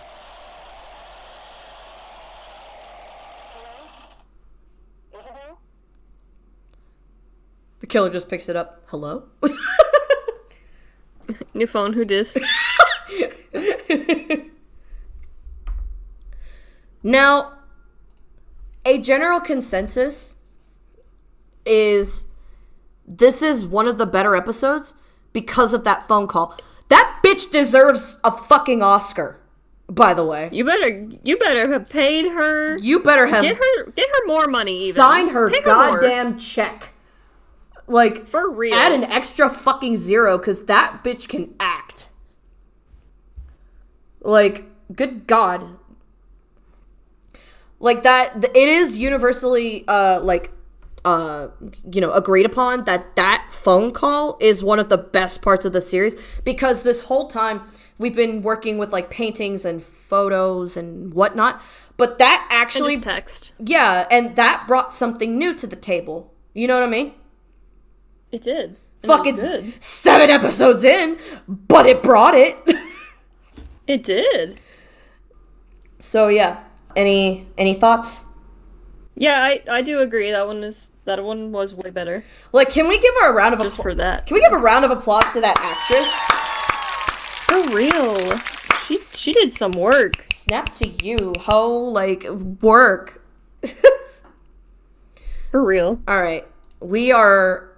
Isabel? The killer just picks it up. Hello? New phone, who dis? Now, a general consensus is this is one of the better episodes because of that phone call. That bitch deserves a fucking Oscar, by the way. You better have paid her. You better have Get her more money even. signed her Pay more. goddamn check. Like, For real. add an extra fucking zero because that bitch can act. Like, good God. Like, that, it is universally, agreed upon that phone call is one of the best parts of the series because this whole time we've been working with, like, paintings and photos and whatnot, but that actually... And just text. Yeah, and that brought something new to the table. You know what I mean? It did. And Fuck, it was it's good. 7 episodes in, but it brought it. It did. So yeah, any thoughts? Yeah, I do agree. That one was way better. Like, can we give her a round of Just applause? for that. Can we give a round of applause to that actress? For real. She did some work. Snaps to you, ho, like, work. For real. All right, we are,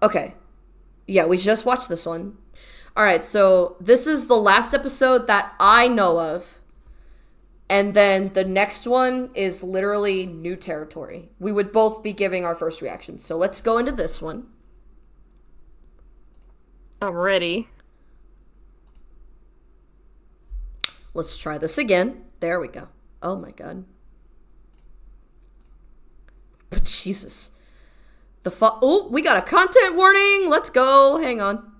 okay. Yeah, we just watched this one. All right, so this is the last episode that I know of. And then the next one is literally new territory. We would both be giving our first reactions. So let's go into this one. I'm ready. Let's try this again. There we go. Oh my God. But Jesus. Oh, we got a content warning. Let's go. Hang on.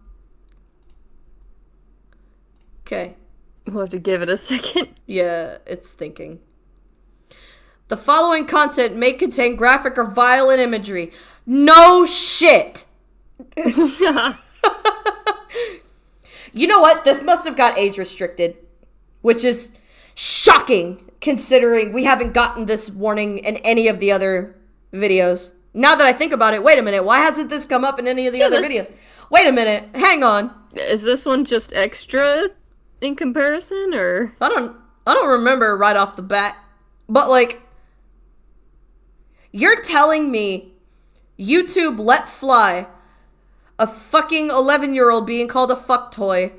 Okay. We'll have to give it a second. Yeah, it's thinking. The following content may contain graphic or violent imagery. No shit. You know what? This must have got age restricted, which is shocking considering we haven't gotten this warning in any of the other videos. Now that I think about it, wait a minute. Why hasn't this come up in any of the other videos? Wait a minute. Hang on. Is this one just extra in comparison, or? I don't remember right off the bat. But like, you're telling me YouTube let fly a fucking 11-year-old being called a fuck toy.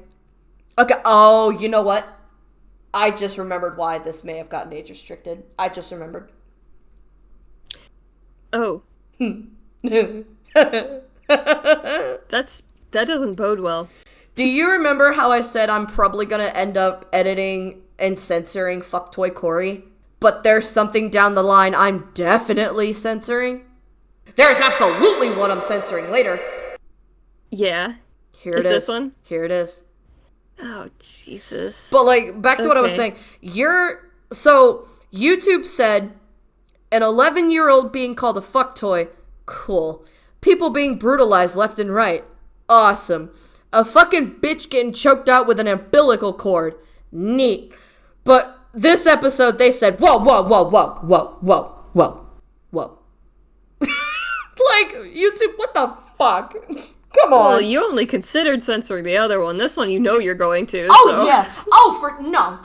Okay, oh, you know what? I just remembered why this may have gotten age restricted. I just remembered. Oh. That doesn't bode well. Do you remember how I said I'm probably gonna end up editing and censoring Fucktoy Corey? But there's something down the line I'm definitely censoring? There's absolutely one I'm censoring later. Yeah. Here it is. This one? Here it is. Oh, Jesus. But like, back to what I was saying. So YouTube said an 11-year-old being called a fucktoy. Cool. People being brutalized left and right. Awesome. A fucking bitch getting choked out with an umbilical cord. Neat. But this episode, they said, whoa, whoa, whoa, whoa, whoa, whoa, whoa, whoa. Like, YouTube, what the fuck? Come on. Well, you only considered censoring the other one. This one, you know you're going to. Oh, so. yes. No,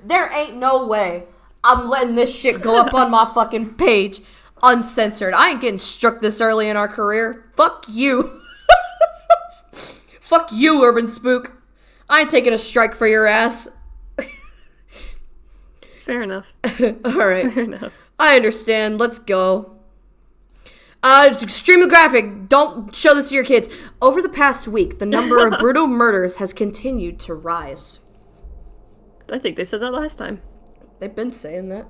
there ain't no way I'm letting this shit go up on my fucking page uncensored. I ain't getting struck this early in our career. Fuck you. Fuck you, Urban Spook. I ain't taking a strike for your ass. Fair enough. Alright. Fair enough. I understand. Let's go. It's extremely graphic. Don't show this to your kids. Over the past week, the number of brutal murders has continued to rise. I think they said that last time. They've been saying that.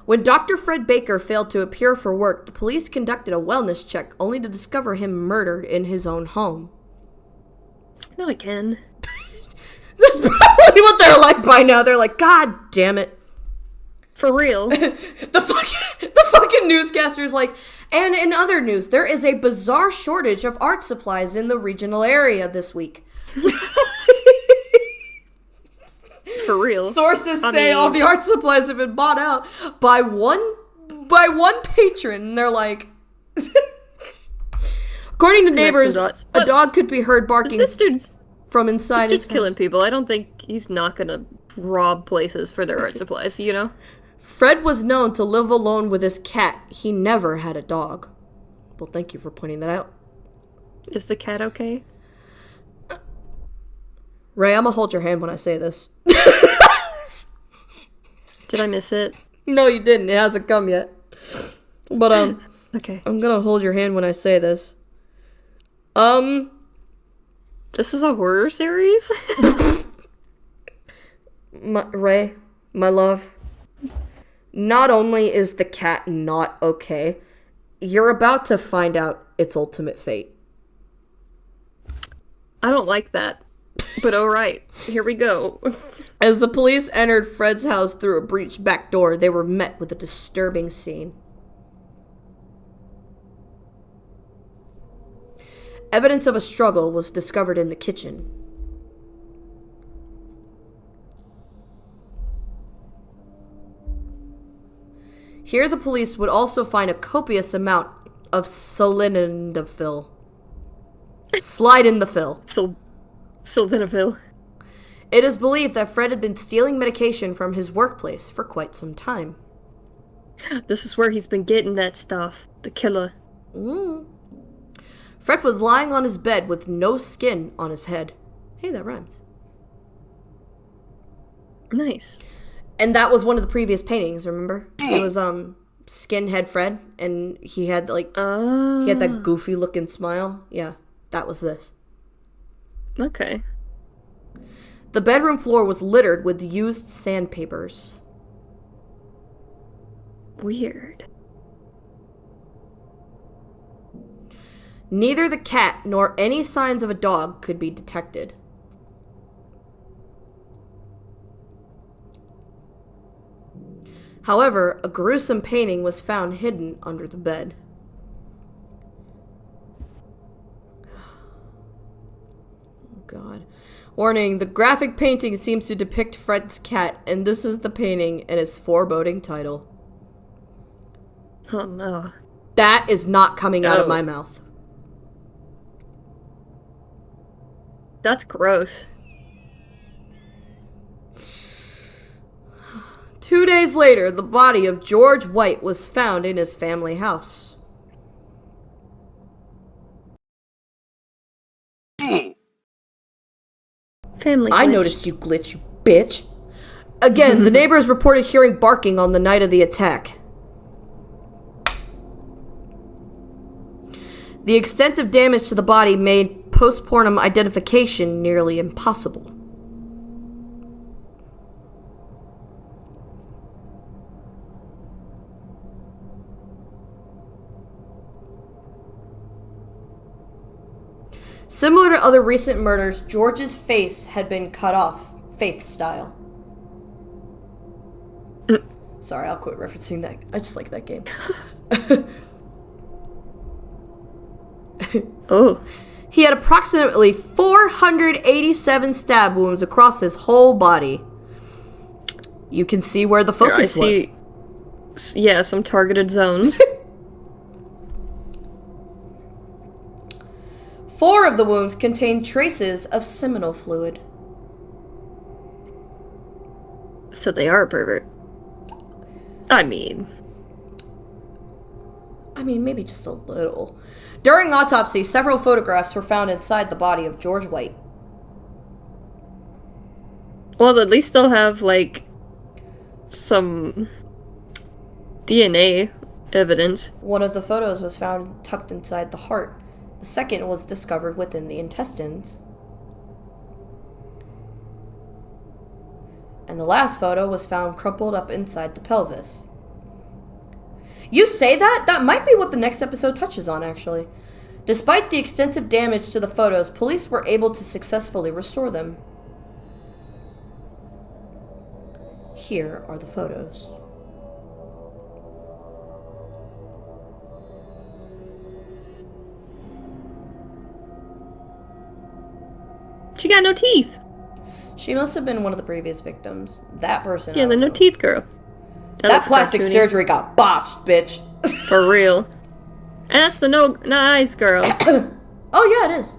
When Dr. Fred Baker failed to appear for work, the police conducted a wellness check only to discover him murdered in his own home. Not again. That's probably what they're like by now. They're like, God damn it. For real. The fucking newscaster's like, and in other news, there is a bizarre shortage of art supplies in the regional area this week. For real. Sources say all the art supplies have been bought out by one patron, and they're like, according to neighbors, a dog could be heard barking This dude's from inside his house. killing people. I don't think he's not gonna rob places for their art supplies, you know? Fred was known to live alone with his cat. He never had a dog. Well, thank you for pointing that out. Is the cat okay? Ray, I'm gonna hold your hand when I say this. Did I miss it? No, you didn't. It hasn't come yet. But, Okay. I'm gonna hold your hand when I say this. This is a horror series? Ray, my love, not only is the cat not okay, you're about to find out its ultimate fate. I don't like that. But alright, here we go. As the police entered Fred's house through a breached back door, they were met with a disturbing scene. Evidence of a struggle was discovered in the kitchen. Here the police would also find a copious amount of sildenafil. Slide in the fill. Sildenafil. It is believed that Fred had been stealing medication from his workplace for quite some time. This is where he's been getting that stuff. The killer. Fred was lying on his bed with no skin on his head. Hey, that rhymes. Nice. And that was one of the previous paintings, remember? It was, Skinhead Fred, and he had, like, he had that goofy looking smile. Yeah, that was this. Okay. The bedroom floor was littered with used sandpapers. Weird. Neither the cat nor any signs of a dog could be detected. However, a gruesome painting was found hidden under the bed. Oh, God. Warning, the graphic painting seems to depict Fred's cat, and this is the painting and its foreboding title. Oh no. That is not coming out of my mouth. That's gross. 2 days later, the body of George White was found in his family house. Family I glitch. noticed you glitch, you bitch. Again, the neighbors reported hearing barking on the night of the attack. The extent of damage to the body made postmortem identification nearly impossible. Similar to other recent murders, George's face had been cut off, Faith style. Sorry, I'll quit referencing that. I just like that game. Oh. He had approximately 487 stab wounds across his whole body. You can see where the focus was. Yeah, some targeted zones. 4 of the wounds contained traces of seminal fluid. So they are a pervert. I mean, maybe just a little. During autopsy, several photographs were found inside the body of George White. Well, at least they'll have, like, some DNA evidence. One of the photos was found tucked inside the heart. The second was discovered within the intestines. And the last photo was found crumpled up inside the pelvis. You say that? That might be what the next episode touches on, actually. Despite the extensive damage to the photos, police were able to successfully restore them. Here are the photos. She got no teeth. She must have been one of the previous victims. That person. Yeah, the no teeth girl. That plastic surgery got botched, bitch. For real. And that's the no eyes girl. Oh, yeah, it is.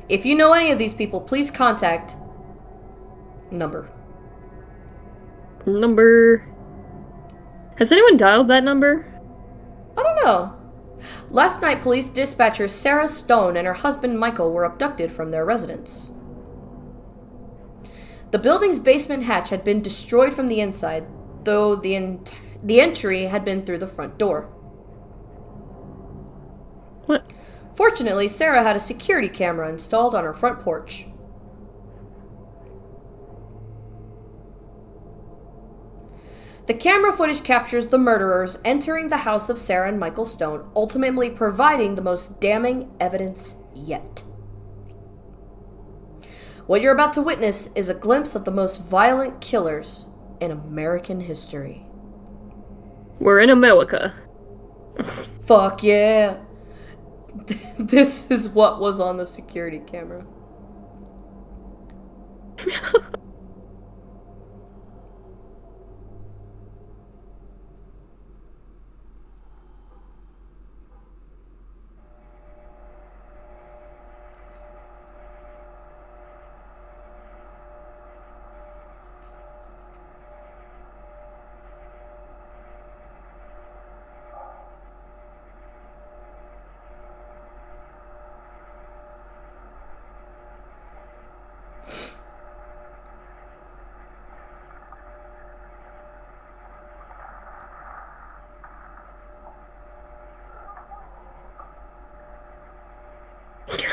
If you know any of these people, please contact number. Has anyone dialed that number? I don't know. Last night, police dispatcher Sarah Stone and her husband Michael were abducted from their residence. The building's basement hatch had been destroyed from the inside, though the entry had been through the front door. What? Fortunately, Sarah had a security camera installed on her front porch. The camera footage captures the murderers entering the house of Sarah and Michael Stone, ultimately providing the most damning evidence yet. What you're about to witness is a glimpse of the most violent killers in American history. We're in America. Fuck yeah. This is what was on the security camera.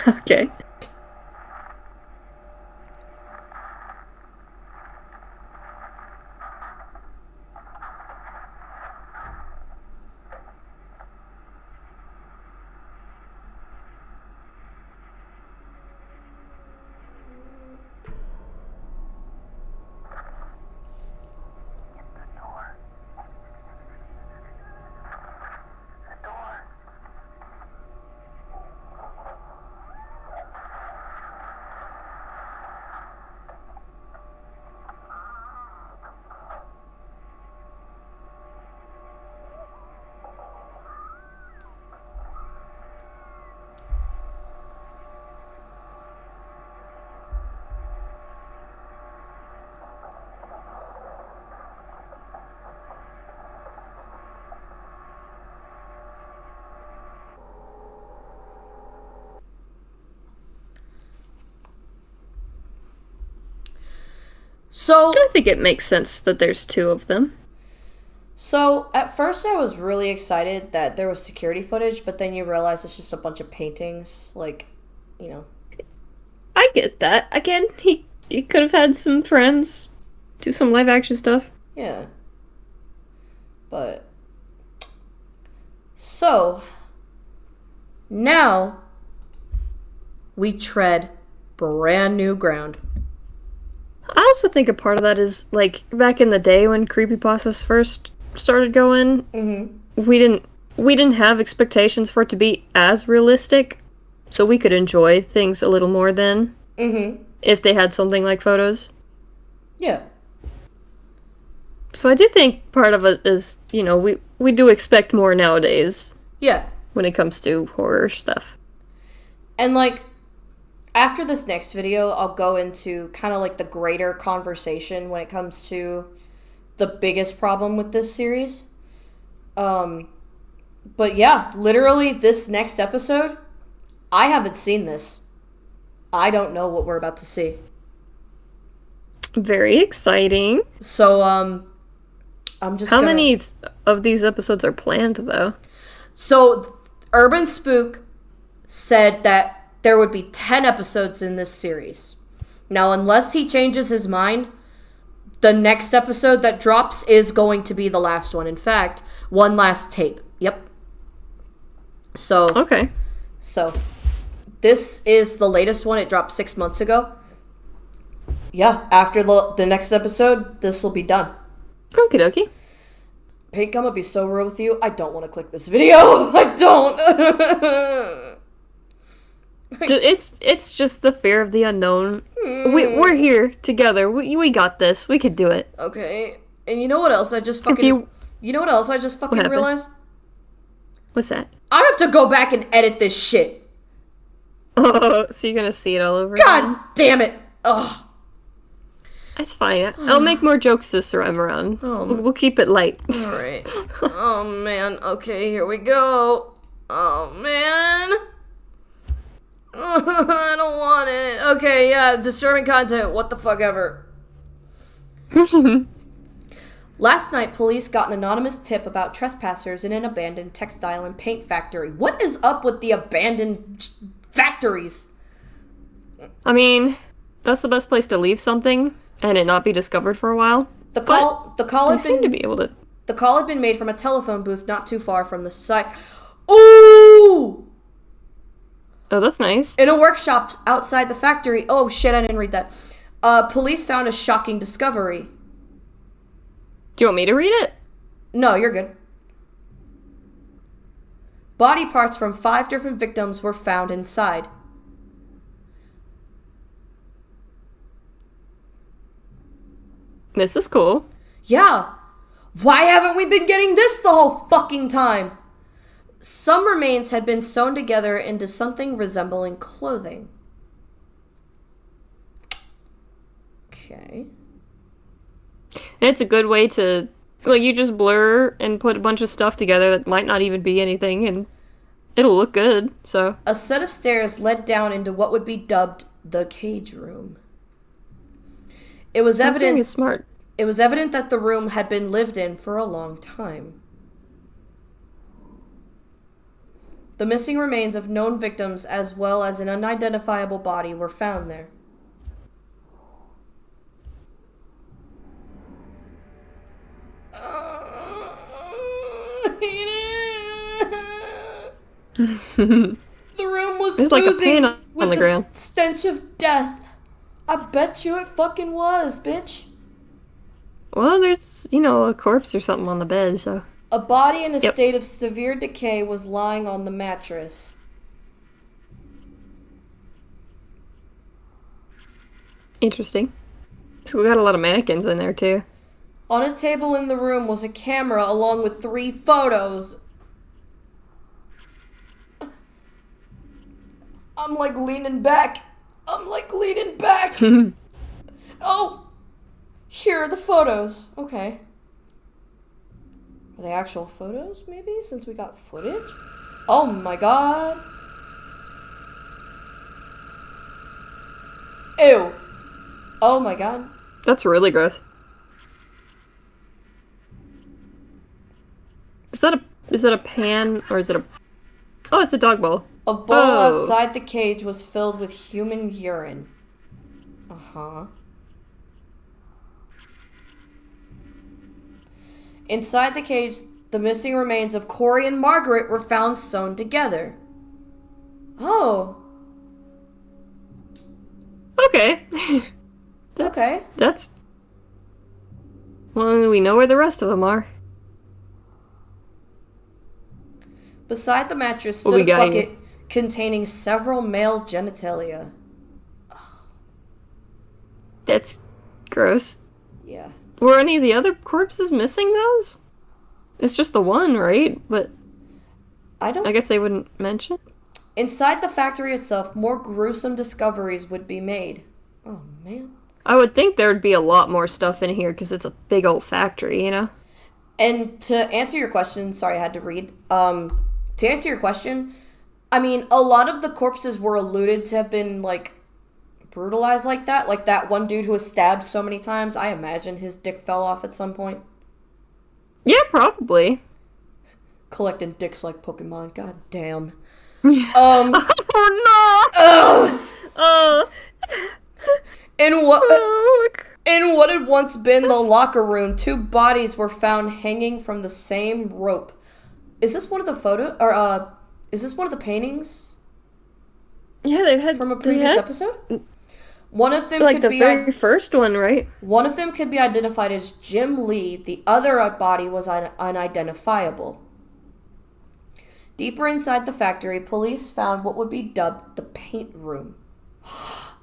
Okay. So, I think it makes sense that there's two of them. So, at first I was really excited that there was security footage, but then you realize it's just a bunch of paintings, like, you know. I get that. Again, he could have had some friends do some live action stuff. Yeah. But, so, now we tread brand new ground. I also think a part of that is, like, back in the day when creepypastas first started going, we didn't have expectations for it to be as realistic, so we could enjoy things a little more then. If they had something like photos. Yeah. So I do think part of it is, you know, we do expect more nowadays. Yeah. When it comes to horror stuff. And, like, after this next video, I'll go into kind of like the greater conversation when it comes to the biggest problem with this series. But yeah, literally this next episode, I haven't seen this. I don't know what we're about to see. Very exciting. So, I'm just How many of these episodes are planned, though? So, Urban Spook said that there would be 10 episodes in this series. Now, unless he changes his mind, the next episode that drops is going to be the last one. In fact, one last tape. Yep. So, Okay. So, this is the latest one. It dropped 6 months ago. Yeah, after the next episode, this will be done. Okie dokie. Pink, I'm gonna be so real with you. I don't want to click this video. I don't. It's just the fear of the unknown. We're here together. We got this. We could do it. Okay. And you know what else I just fucking... You know what else I just fucking happened? realized? What's that? I have to go back and edit this shit. Oh, so you're gonna see it all over God again? damn it. Ugh. That's fine. I'll make more jokes this time around. We'll keep it light. Alright. Oh, man. Okay, here we go. Oh, man. I don't want it. Okay, yeah, disturbing content. What the fuck ever. Last night, police got an anonymous tip about trespassers in an abandoned textile and paint factory. What is up with the abandoned factories? I mean, that's the best place to leave something and it not be discovered for a while. The call I had seem to been be able to. the call had been made from a telephone booth not too far from the site. Ooh! Oh, that's nice. In a workshop outside the factory. Oh shit, I didn't read that. Police found a shocking discovery. Do you want me to read it? No, you're good. Body parts from 5 different victims were found inside. This is cool. Yeah. Why haven't we been getting this the whole fucking time? Some remains had been sewn together into something resembling clothing. Okay. And it's a good way to, like, you just blur and put a bunch of stuff together that might not even be anything, and it'll look good, so. A set of stairs led down into what would be dubbed the cage room. It was Answering evident is smart. It was evident that the room had been lived in for a long time. The missing remains of known victims as well as an unidentifiable body were found there. The room was There's like a oozing pan on with the ground. stench of death. I bet you it fucking was, bitch. Well, there's, a corpse or something on the bed, so. A body in a Yep. state of severe decay was lying on the mattress. Interesting. So we got a lot of mannequins in there, too. On a table in the room was a camera along with 3 photos. I'm like leaning back. Oh! Here are the photos. Okay. Are they actual photos, maybe? Since we got footage? Oh my god. Ew. Oh my god. That's really gross. Is that a pan, or is it a... Oh, it's a dog bowl. A bowl Oh. outside the cage was filled with human urine. Uh-huh. Inside the cage, the missing remains of Corey and Margaret were found sewn together. Oh. Okay. Okay. That's... Well, we know where the rest of them are. Beside the mattress What stood we a got bucket here? containing several male genitalia. That's gross. Yeah. Were any of the other corpses missing those? It's just the one, right? But I don't... I guess they wouldn't mention. Inside the factory itself, more gruesome discoveries would be made. Oh, man. I would think there would be a lot more stuff in here because it's a big old factory, And to answer your question, sorry, I had to read. To answer your question, I mean, a lot of the corpses were alluded to have been, like, brutalized like that. Like that one dude who was stabbed so many times. I imagine his dick fell off at some point. Yeah, probably. Collecting dicks like Pokemon. God damn. Oh, no! In what had once been the locker room, 2 bodies were found hanging from the same rope. Is this one of the is this one of the paintings? Yeah, they had from a previous episode? One of them like could the be very first one, right? One of them could be identified as Jim Lee. The other body was unidentifiable. Deeper inside the factory, police found what would be dubbed the paint room.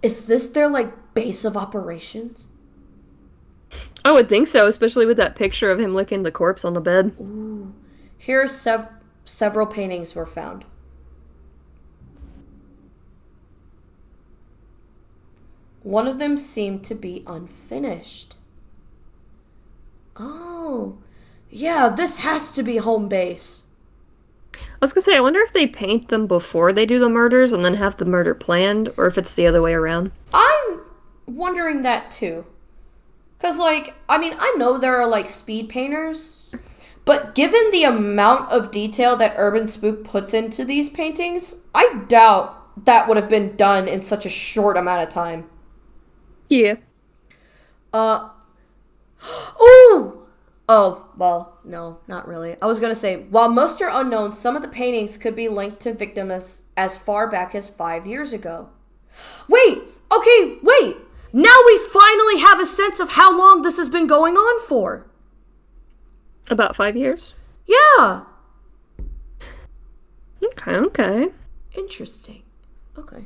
Is this their, like, base of operations? I would think so, especially with that picture of him licking the corpse on the bed. Ooh. Here several paintings were found. One of them seemed to be unfinished. Oh, yeah, this has to be home base. I was gonna say, I wonder if they paint them before they do the murders and then have the murder planned, or if it's the other way around. I'm wondering that too. Because, like, I mean, I know there are, like, speed painters, but given the amount of detail that Urban Spook puts into these paintings, I doubt that would have been done in such a short amount of time. Yeah. Ooh! Oh, well, no, not really. I was gonna say, while most are unknown, some of the paintings could be linked to victims as far back as 5 years ago. Wait! Now we finally have a sense of how long this has been going on for. About 5 years? Yeah! Okay. Interesting. Okay.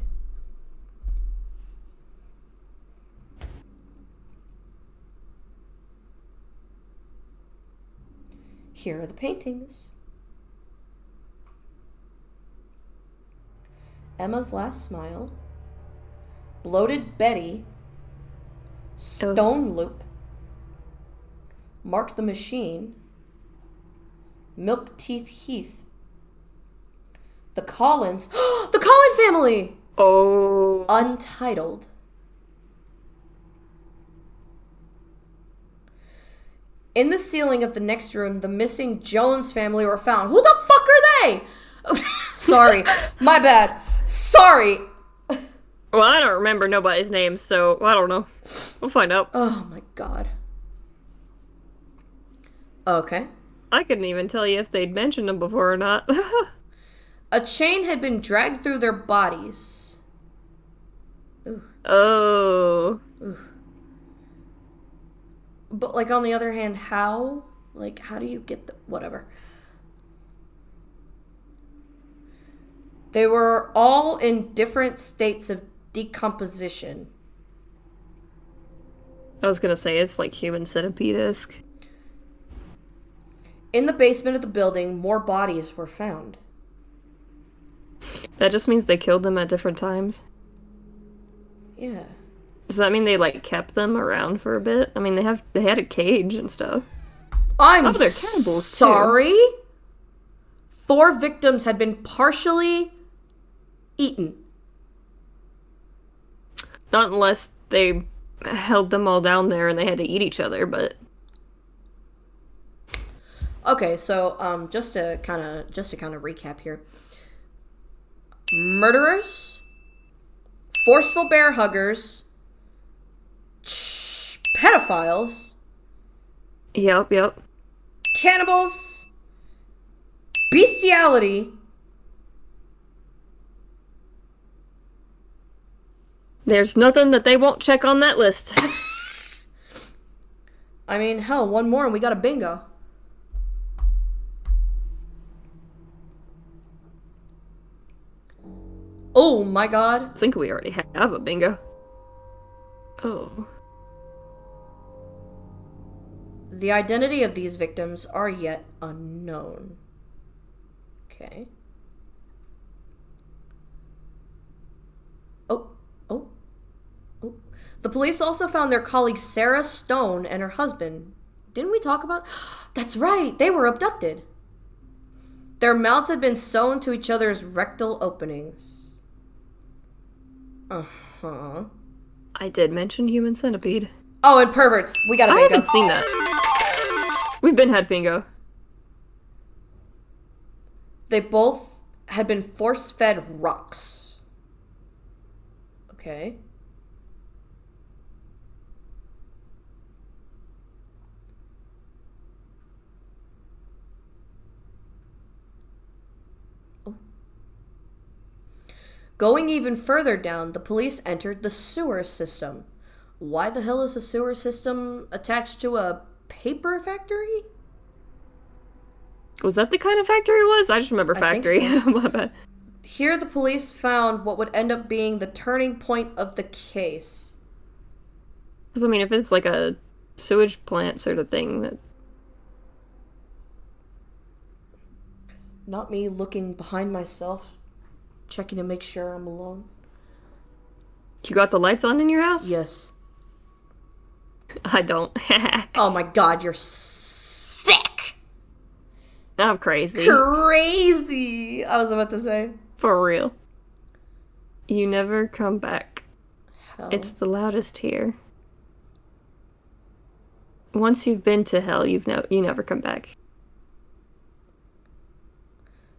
Here are the paintings. Emma's Last Smile, Bloated Betty, Stone Loop, Mark the Machine, Milk Teeth Heath, The Collins, the Collin family! Oh. Untitled. In the ceiling of the next room, the missing Jones family were found. Who the fuck are they? Sorry. My bad. Sorry. Well, I don't remember nobody's name, so I don't know. We'll find out. Oh my god. Okay. I couldn't even tell you if they'd mentioned them before or not. A chain had been dragged through their bodies. Ooh. Oh. Ooh. But, like, on the other hand, how? Like, how do you get the... Whatever. They were all in different states of decomposition. I was gonna say, it's like human centipede-esque. In the basement of the building, more bodies were found. That just means they killed them at different times. Yeah. Does that mean they, like, kept them around for a bit? I mean, they had a cage and stuff. I'm they're cannibals, sorry? too. 4 victims had been partially eaten. Not unless they held them all down there and they had to eat each other, but... Okay, so, just to kind of recap here. Murderers, forceful bear huggers, pedophiles. Yep. Cannibals. Bestiality. There's nothing that they won't check on that list. I mean, hell, one more and we got a bingo. Oh my god. I think we already have a bingo. Oh. The identity of these victims are yet unknown. Okay. Oh. The police also found their colleague Sarah Stone and her husband, Didn't we talk about? That's right, they were abducted. Their mouths had been sewn to each other's rectal openings. Uh-huh. I did mention human centipede. Oh, and perverts. We got a I bingo. haven't seen that. We've been had bingo. They both had been force-fed rocks. Okay. Oh. Going even further down, the police entered the sewer system. Why the hell is a sewer system attached to a paper factory? Was that the kind of factory it was? I just remember I think factory. so. My bad. Here the police found what would end up being the turning point of the case. 'Cause, I mean, if it's like a sewage plant sort of thing, that Not me looking behind myself, checking to make sure I'm alone. you got the lights on in your house? Yes. I don't. Oh my god, you're sick! I'm crazy. Crazy! I was about to say. For real. You never come back. Hell. It's the loudest here. Once you've been to hell, you never come back.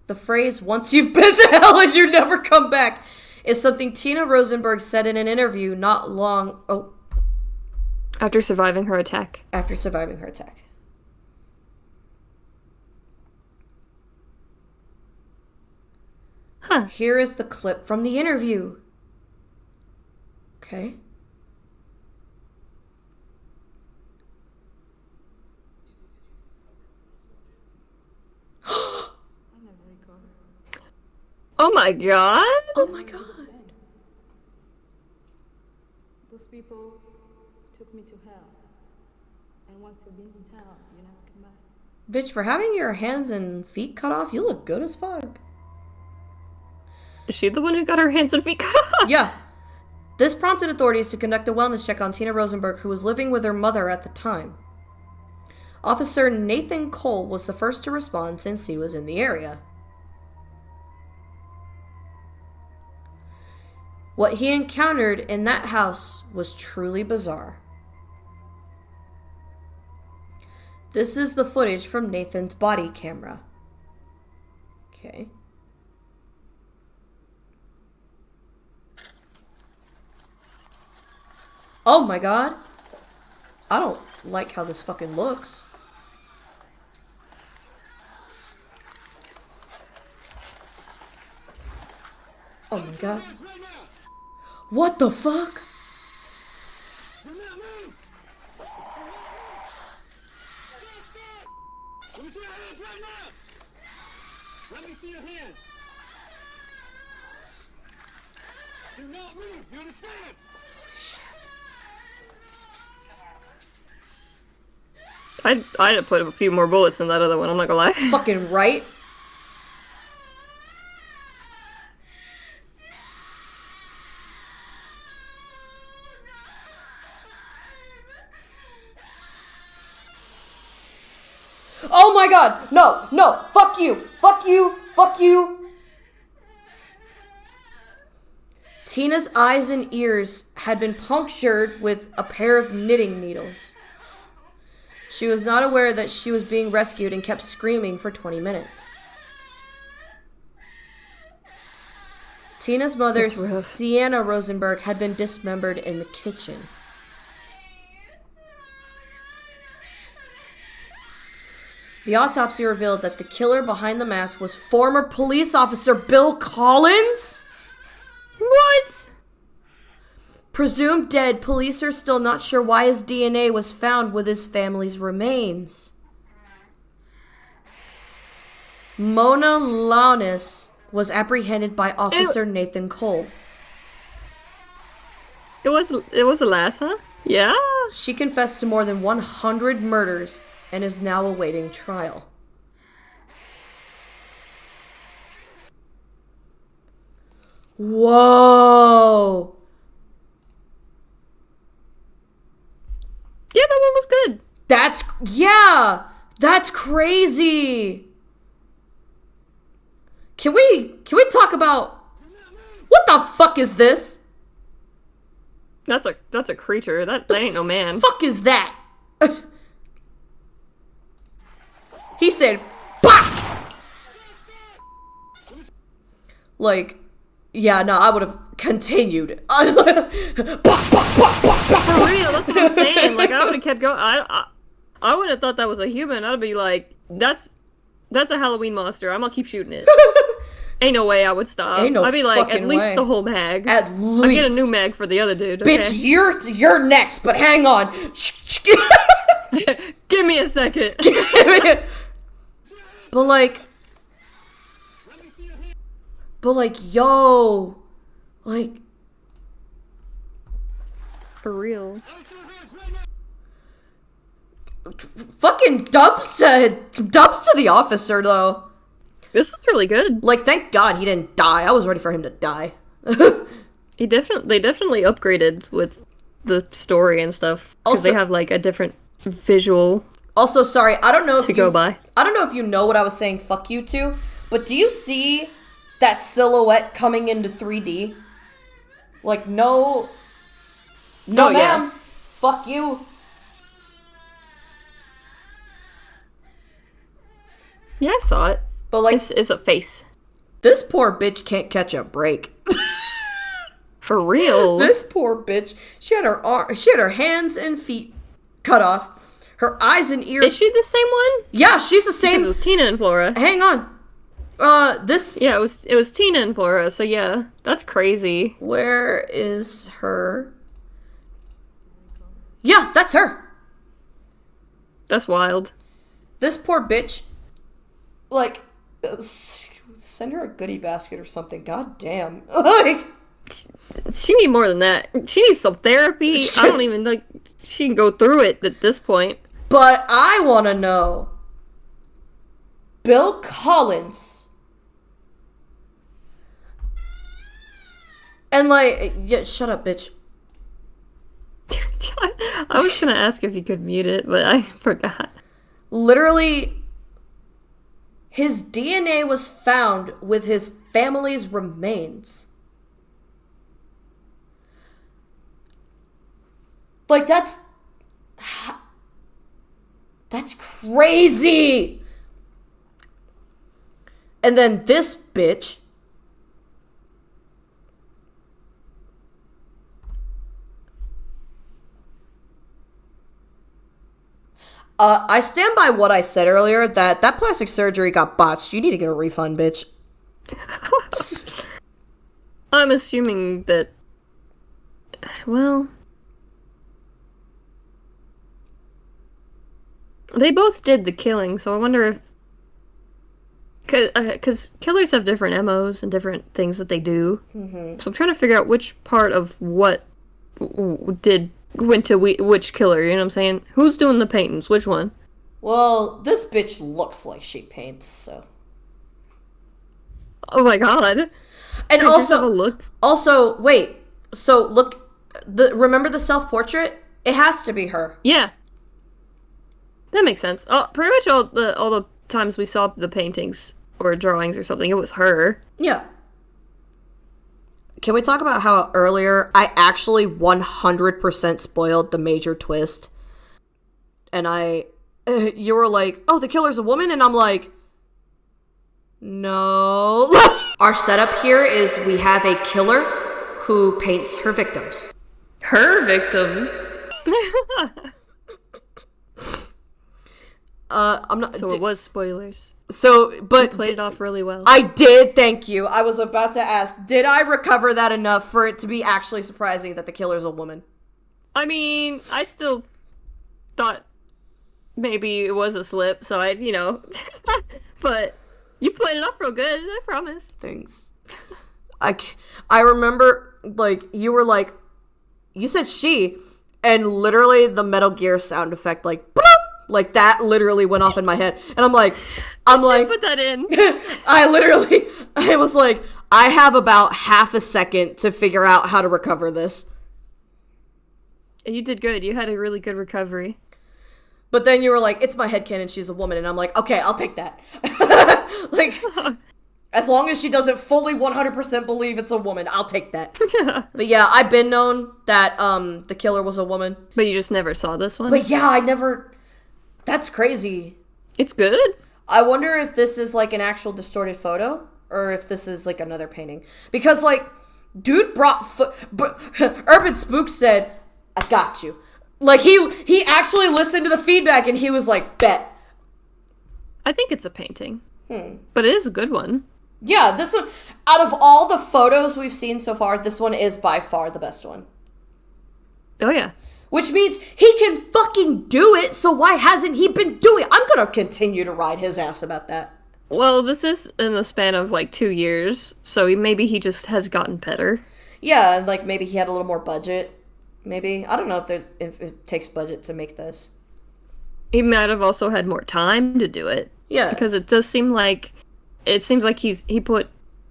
The phrase, once you've been to hell and you never come back, is something Tina Rosenberg said in an interview not long After surviving her attack. after surviving her attack. Huh. Here is the clip from the interview. Okay. Oh my god! Oh my god. Those people took me to hell. And once you've been in hell, you never come back. Bitch, for having your hands and feet cut off, you look good as fuck. Is she the one who got her hands and feet cut off? Yeah. This prompted authorities to conduct a wellness check on Tina Rosenberg, who was living with her mother at the time. Officer Nathan Cole was the first to respond since he was in the area. What he encountered in that house was truly bizarre. This is the footage from Nathan's body camera. Okay. Oh my god. I don't like how this fucking looks. Oh my god. What the fuck? Let me see your hands right now! Let me see your hands! Do not move, you understand? I'd have put a few more bullets in that other one, I'm not gonna lie. Fucking right. Oh my god! No, no! Fuck you! Fuck you! Fuck you! Tina's eyes and ears had been punctured with a pair of knitting needles. She was not aware that she was being rescued and kept screaming for 20 minutes. Tina's mother, That's rough. Sienna Rosenberg, had been dismembered in the kitchen. The autopsy revealed that the killer behind the mask was former police officer Bill Collins? What? Presumed dead, police are still not sure why his DNA was found with his family's remains. Mona Launis was apprehended by Officer Nathan Cole. It was a lass, huh? Yeah. She confessed to more than 100 murders and is now awaiting trial. Whoa! Yeah, that one was good. That's crazy. Can we talk about what the fuck is this? That's a creature. That ain't no man. Fuck is that? He said, "Bah!" Like, yeah, no, I would have continued. For real, that's what I'm saying. Like, I would have kept going. I wouldn't have thought that was a human. I'd be like, that's a Halloween monster. I'm gonna keep shooting it. Ain't no way I would stop. Ain't no I'd be like, fucking at least way. the whole mag. At I'll get a least. new mag for the other dude. Okay? Bitch, you're next, but hang on. Give me a second. But like, yo, like, For real. fucking dubs to the officer though. This is really good. Like, thank God he didn't die. I was ready for him to die. They definitely upgraded with the story and stuff. Because they Also- have, like, a different visual Also, sorry, I don't know if to go by. I don't know if you know what I was saying fuck you to, but do you see that silhouette coming into 3D? Like, no, Oh, yeah. ma'am. Fuck you. Yeah, I saw it. But like, It's a face. this poor bitch can't catch a break. For real. This poor bitch, she had her hands and feet cut off. Her eyes and ears. Is she the same one? Yeah, she's the Because same. it was Tina and Flora. Hang on. This. Yeah, it was Tina and Flora, so yeah. That's crazy. Where is her? Yeah, that's her. That's wild. This poor bitch. Like, send her a goodie basket or something. God damn. Like, She need more than that. She needs some therapy. I don't even think she can go through it at this point. but I want to know. Bill Collins. And like, yeah, shut up, bitch. I was gonna ask if you could mute it, but I forgot. Literally, his DNA was found with his family's remains. Like, that's crazy. And then this bitch. I stand by what I said earlier, that plastic surgery got botched. You need to get a refund, bitch. I'm assuming that. Well. They both did the killing, so I wonder if. Because killers have different MOs and different things that they do. Mm-hmm. So I'm trying to figure out which part of what went to which killer, you know what I'm saying? Who's doing the paintings? Which one? Well, this bitch looks like she paints, so. Oh my god. And I just have a also, look. wait. So look, remember the self-portrait? It has to be her. Yeah. That makes sense. Oh, pretty much all the times we saw the paintings or drawings or something, it was her. Yeah. Can we talk about how earlier I actually 100% spoiled the major twist? And you were like, oh, the killer's a woman? And I'm like, no. Our setup here is we have a killer who paints her victims. Her victims? I'm not. So it was spoilers. So, but Played it off really well. I did, thank you. I was about to ask, did I recover that enough for it to be actually surprising that the killer's a woman? I mean, I still thought maybe it was a slip, so but you played it off real good, I promise. Thanks. I remember, like, you were like, you said she, and literally the Metal Gear sound effect, like, boom, like that literally went off in my head. And I'm like, Put that in. I was like, I have about half a second to figure out how to recover this. You did good. You had a really good recovery. But then you were like, it's my headcanon, she's a woman. And I'm like, okay, I'll take that. Like, as long as she doesn't fully 100% believe it's a woman, I'll take that. But yeah, I've been known that the killer was a woman. But you just never saw this one? But yeah, I never... That's crazy. It's good. I wonder if this is like an actual distorted photo or if this is like another painting. Because like, dude brought... Urban Spook said, I got you. Like, he actually listened to the feedback and he was like, bet. I think it's a painting. But it is a good one. Yeah, this one, out of all the photos we've seen so far, this one is by far the best one. Oh, yeah. Which means he can fucking do it, so why hasn't he been doing it? I'm gonna continue to ride his ass about that. Well, this is in the span of, like, 2 years, so maybe he just has gotten better. Yeah, and, like, maybe he had a little more budget. Maybe. I don't know if it takes budget to make this. He might have also had more time to do it. Yeah. Because it does seem like... It seems like he put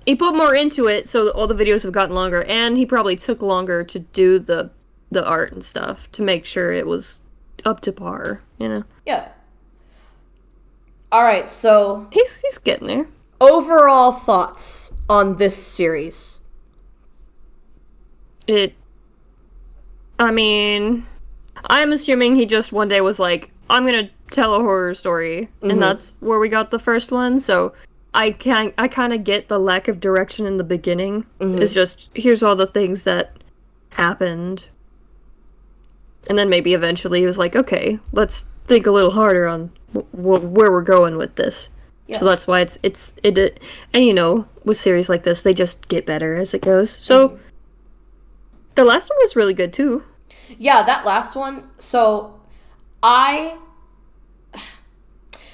more into it, so all the videos have gotten longer, and he probably took longer to do the art and stuff to make sure it was up to par, you know? Yeah. Alright, so... He's getting there. Overall thoughts on this series? I mean... I'm assuming he just one day was like, I'm gonna tell a horror story, and that's where we got the first one, so... I kind of get the lack of direction in the beginning. It's just, here's all the things that happened. And then maybe eventually he was like, okay, let's think a little harder on where we're going with this. Yeah. So that's why it and you know, with series like this, they just get better as it goes. So, the last one was really good too. Yeah, that last one, so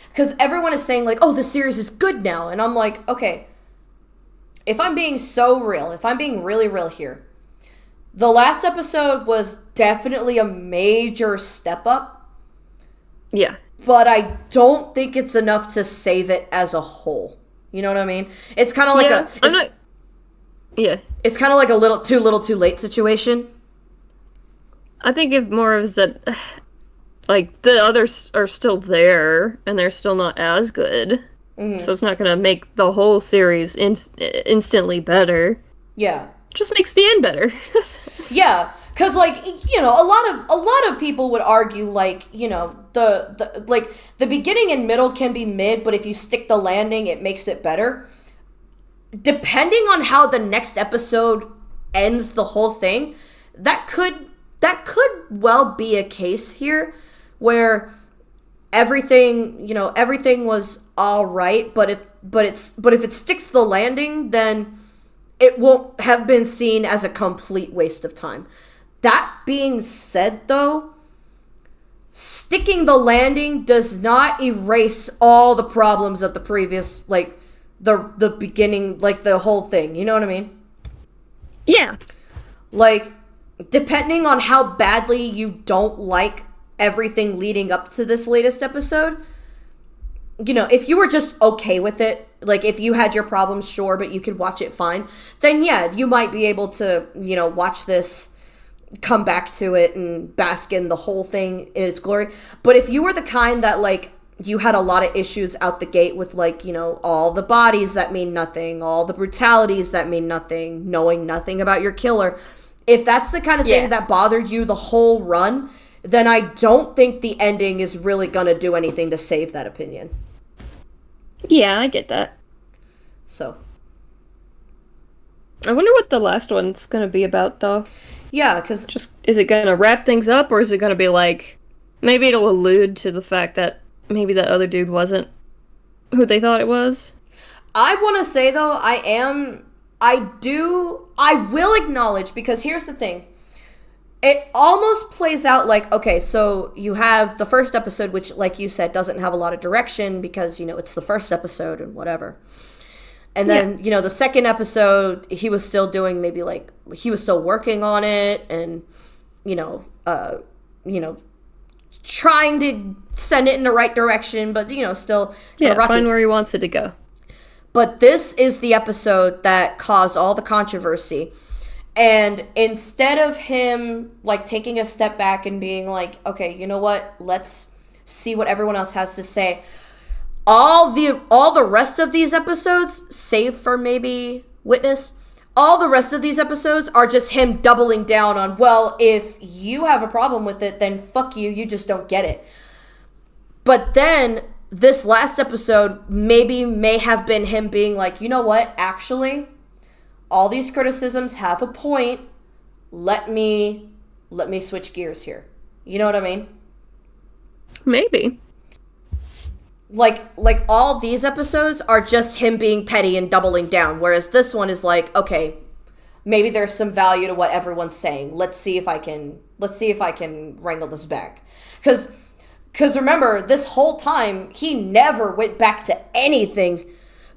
because everyone is saying, like, oh, the series is good now. And I'm like, okay, if I'm being so real, if I'm being really real here, the last episode was definitely a major step up. Yeah. But I don't think it's enough to save it as a whole. You know what I mean? It's kind of like it's kind of like a little too late situation. I think if more of that... Like, the others are still there, and they're still not as good. So it's not gonna make the whole series instantly better. Yeah. Just makes the end better. Yeah, because, like, you know, a lot of people would argue, like, you know, the beginning and middle can be mid, but if you stick the landing, it makes it better. Depending on how the next episode ends the whole thing, that could well be a case here. Where everything was all right, but if it sticks to the landing, then it won't have been seen as a complete waste of time. That being said, though, sticking the landing does not erase all the problems of the previous, like, the beginning, like, the whole thing. You know what I mean? Yeah. Like, depending on how badly you don't like everything leading up to this latest episode, you know, if you were just okay with it, like, if you had your problems, sure, but you could watch it fine, then yeah, you might be able to, you know, watch this, come back to it, and bask in the whole thing in its glory. But if you were the kind that, like, you had a lot of issues out the gate with, like, you know, all the bodies that mean nothing, all the brutalities that mean nothing, knowing nothing about your killer, if that's the kind of thing that bothered you the whole run, then I don't think the ending is really gonna do anything to save that opinion. Yeah, I get that. So. I wonder what the last one's gonna be about, though. Yeah, because... Just, is it gonna wrap things up, or is it gonna be like... Maybe it'll allude to the fact that maybe that other dude wasn't who they thought it was? I want to say, though, I will acknowledge, because here's the thing. It almost plays out like, okay, so you have the first episode, which, like you said, doesn't have a lot of direction because, you know, it's the first episode and whatever. And then, you know, the second episode, he was still doing maybe, like, he was still working on it and, you know, trying to send it in the right direction, but, you know, still find where he wants it to go. But this is the episode that caused all the controversy. And instead of him, like, taking a step back and being like, okay, you know what, let's see what everyone else has to say. All the rest of these episodes, save for maybe Witness, all the rest of these episodes are just him doubling down on, well, if you have a problem with it, then fuck you, you just don't get it. But then this last episode may have been him being like, you know what, actually, all these criticisms have a point. Let me switch gears here. You know what I mean? Maybe. Like all these episodes are just him being petty and doubling down, whereas this one is like, okay, maybe there's some value to what everyone's saying. Let's see if I can wrangle this back. Cause remember, this whole time he never went back to anything.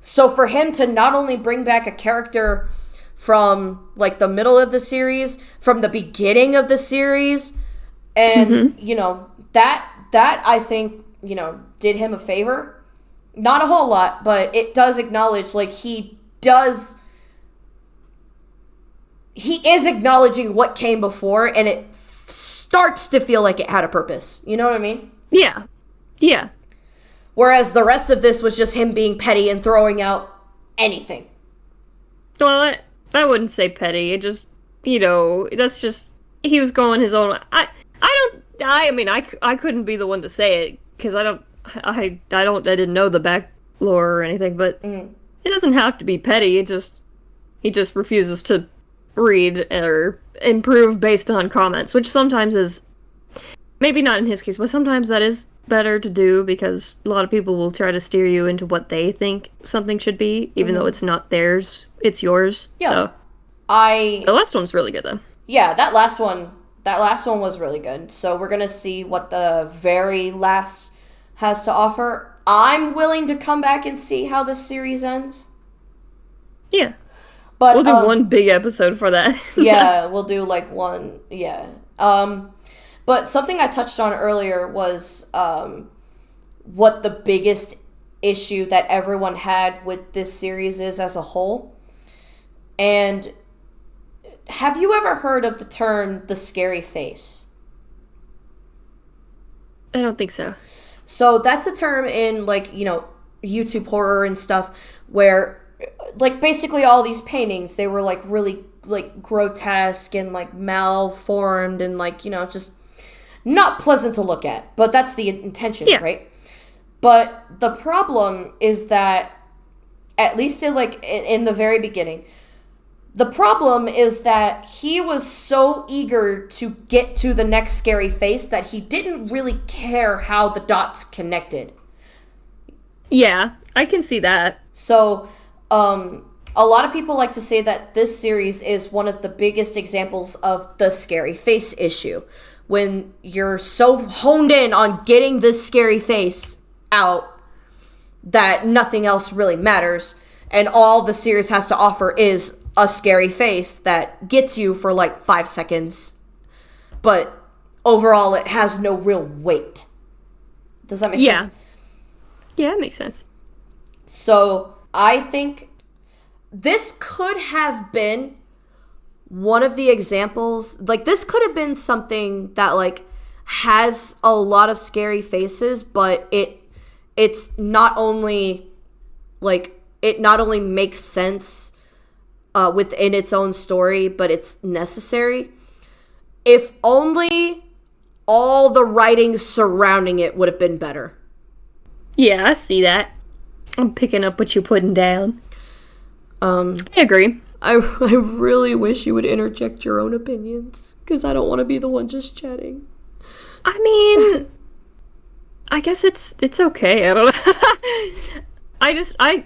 So for him to not only bring back a character from like the middle of the series, from the beginning of the series, and you know, that I think, you know, did him a favor. Not a whole lot, but it does acknowledge, like, he is acknowledging what came before, and it starts to feel like it had a purpose. You know what I mean? Yeah. Yeah. Whereas the rest of this was just him being petty and throwing out anything. Well, I wouldn't say petty. It just, you know, that's just, he was going his own way. I mean, I couldn't be the one to say it, because I didn't know the back lore or anything, but it doesn't have to be petty. He just refuses to read or improve based on comments, which sometimes is, maybe not in his case, but sometimes that is better to do, because a lot of people will try to steer you into what they think something should be, even though it's not theirs, it's yours. Yeah. So the last one's really good though. Yeah, that last one was really good. So we're gonna see what the very last has to offer. I'm willing to come back and see how this series ends. Yeah. But We'll do one big episode for that. Yeah, we'll do like one, yeah. But something I touched on earlier was what the biggest issue that everyone had with this series is as a whole. And have you ever heard of the term the scary face? I don't think so. So that's a term in, like, you know, YouTube horror and stuff, where, like, basically all these paintings, they were, like, really, like, grotesque and, like, malformed and, like, you know, just not pleasant to look at. But that's the intention, right? But the problem is that, at least in the very beginning, the problem is that he was so eager to get to the next scary face that he didn't really care how the dots connected. Yeah, I can see that. So, a lot of people like to say that this series is one of the biggest examples of the scary face issue. When you're so honed in on getting this scary face out that nothing else really matters, and all the series has to offer is a scary face that gets you for like 5 seconds, but overall it has no real weight. Does that make sense? Yeah, it makes sense. So I think this could have been one of the examples, like, this could have been something that, like, has a lot of scary faces, but it's not only, like, it not only makes sense within its own story, but it's necessary. If only all the writing surrounding it would have been better. Yeah, I see that. I'm picking up what you're putting down. I agree. I really wish you would interject your own opinions, because I don't want to be the one just chatting. I mean, I guess it's okay. I don't know.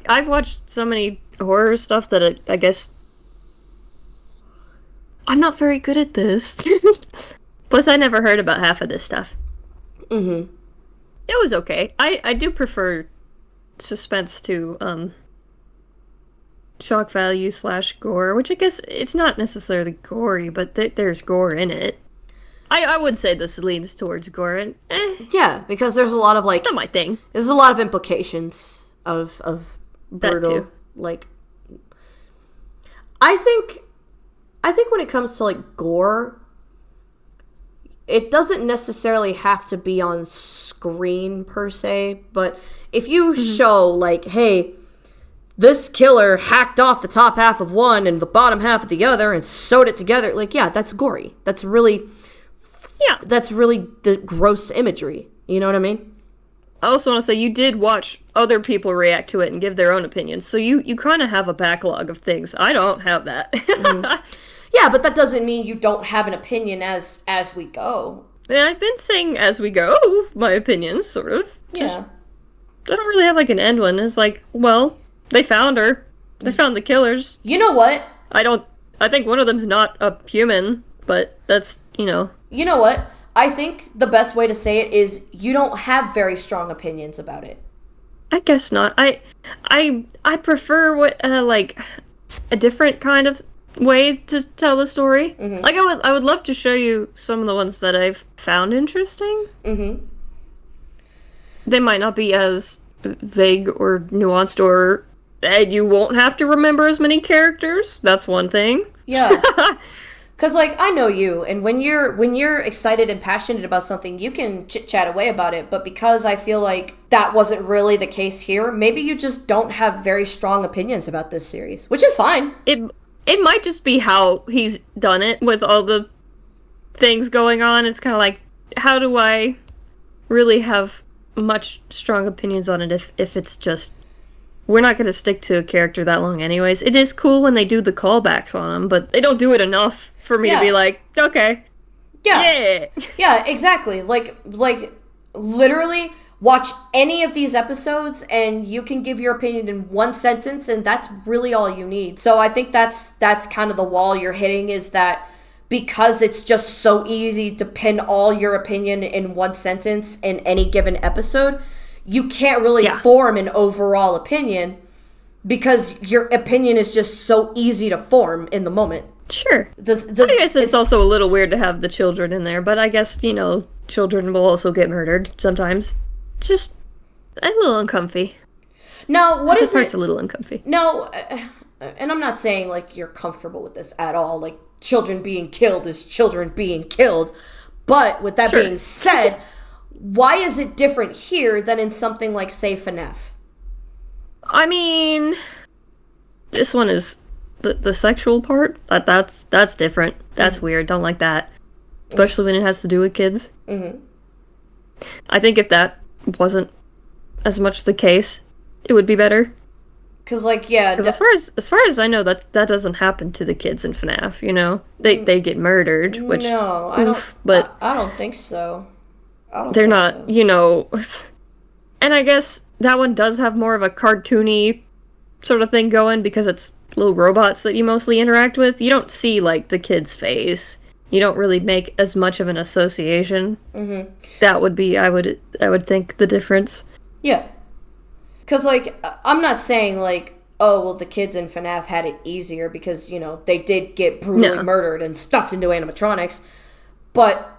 I've watched so many horror stuff that I guess I'm not very good at this. Plus, I never heard about half of this stuff. Mm-hmm. It was okay. I do prefer suspense to shock value / gore, which I guess it's not necessarily gory, but there's gore in it. I would say this leans towards gore, and yeah, because there's a lot of, like, it's not my thing. There's a lot of implications of brutal, That too. Like, I think when it comes to, like, gore, it doesn't necessarily have to be on screen per se, but if you show like, hey, this killer hacked off the top half of one and the bottom half of the other and sewed it together, like, yeah, that's gory. That's really the gross imagery. You know what I mean? I also want to say you did watch other people react to it and give their own opinions, so you kind of have a backlog of things. I don't have that. Yeah, but that doesn't mean you don't have an opinion as we go. And I've been saying as we go, my opinions, sort of. Yeah. I don't really have, like, an end one. It's like, well, they found her. They found the killers. You know what? I think one of them's not a human, but that's, You know what? I think the best way to say it is you don't have very strong opinions about it. I guess not. I prefer what, like, a different kind of way to tell the story. Mm-hmm. Like, I would love to show you some of the ones that I've found interesting. Mm-hmm. They might not be as vague or nuanced, or you won't have to remember as many characters. That's one thing. Yeah. Because, like, I know you, and when you're excited and passionate about something, you can chit-chat away about it, but because I feel like that wasn't really the case here, maybe you just don't have very strong opinions about this series, which is fine. It might just be how he's done it with all the things going on. It's kind of like, how do I really have much strong opinions on it if it's just, we're not going to stick to a character that long anyways. It is cool when they do the callbacks on them, but they don't do it enough for me to be like, okay. Yeah. Yeah, exactly. Like literally watch any of these episodes and you can give your opinion in one sentence, and that's really all you need. So I think that's kind of the wall you're hitting, is that because it's just so easy to pin all your opinion in one sentence in any given episode, you can't really form an overall opinion because your opinion is just so easy to form in the moment. Sure. I guess it's also a little weird to have the children in there, but I guess, children will also get murdered sometimes. Just a little uncomfy. Now, what is it? This part's a little uncomfy. No, and I'm not saying, like, you're comfortable with this at all. Like, children being killed is children being killed. But with that being said, why is it different here than in something like, say, FNAF? I mean, this one is the sexual part. That's different. That's weird. Don't like that. Especially when it has to do with kids. Mm-hmm. I think if that wasn't as much the case, it would be better. Because, like, yeah... as far as I know, that doesn't happen to the kids in FNAF, They get murdered, which... No, I don't think so. They're not, And I guess that one does have more of a cartoony sort of thing going because it's little robots that you mostly interact with. You don't see, like, the kid's face. You don't really make as much of an association. Mm-hmm. That would be, I would think, the difference. Yeah. Because, like, I'm not saying, like, oh, well, the kids in FNAF had it easier because, they did get brutally murdered and stuffed into animatronics. But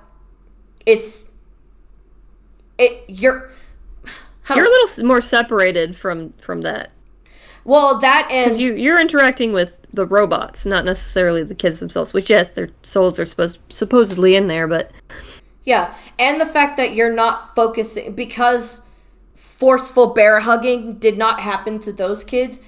you're a little more separated from that. Well, that and... Because you're interacting with the robots, not necessarily the kids themselves, which, yes, their souls are supposedly in there, but... Yeah, and the fact that you're not focusing... Because forceful bear hugging did not happen to those kids,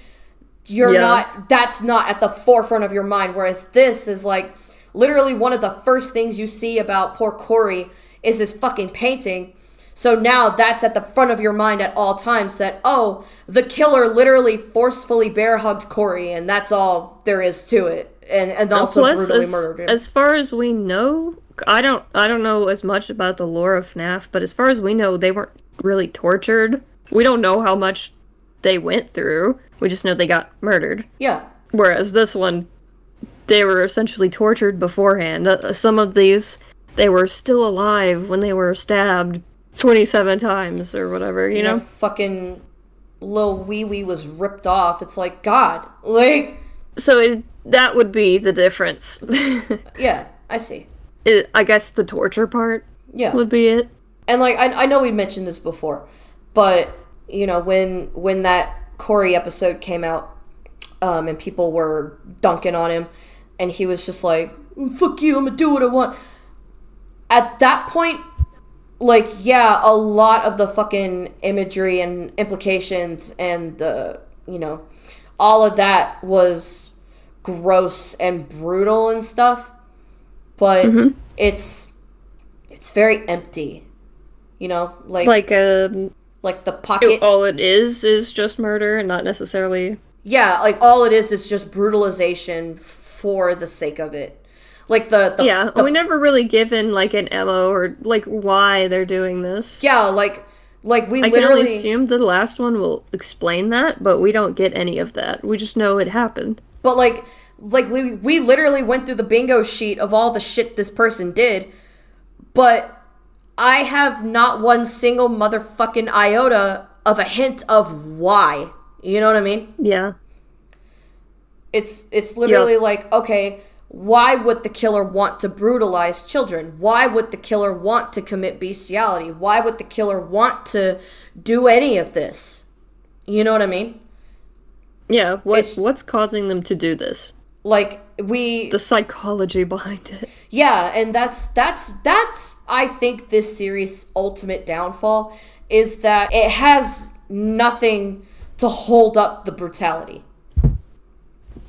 that's not at the forefront of your mind, whereas this is, like, literally one of the first things you see about poor Corey is his fucking painting. So now that's at the front of your mind at all times, that, oh, the killer literally forcefully bear hugged Corey, and that's all there is to it. And also brutally murdered him. As far as we know, I don't know as much about the lore of FNAF, but as far as we know, they weren't really tortured. We don't know how much they went through. We just know they got murdered. Yeah. Whereas this one, they were essentially tortured beforehand. Some of these, they were still alive when they were stabbed 27 times or whatever, Their fucking little wee-wee was ripped off. It's like, God. Like... So that would be the difference. Yeah, I see. I guess the torture part would be it. And, like, I know we mentioned this before, but, when that Corey episode came out, and people were dunking on him, and he was just like, fuck you, I'm gonna do what I want. at that point, like, yeah, a lot of the fucking imagery and implications and the, all of that was gross and brutal and stuff. But it's very empty, like the pocket. All it is just murder and not necessarily. Yeah, like all it is just brutalization for the sake of it. Like we never really given like an MO or like why they're doing this. Yeah, like we I literally can only assume the last one will explain that, but we don't get any of that. We just know it happened. But like we literally went through the bingo sheet of all the shit this person did, but I have not one single motherfucking iota of a hint of why. You know what I mean? Yeah. It's literally like, okay, why would the killer want to brutalize children? Why would the killer want to commit bestiality? Why would the killer want to do any of this? You know what I mean? Yeah, what's causing them to do this? Like, the psychology behind it. Yeah, and that's I think this series' ultimate downfall is that it has nothing to hold up the brutality.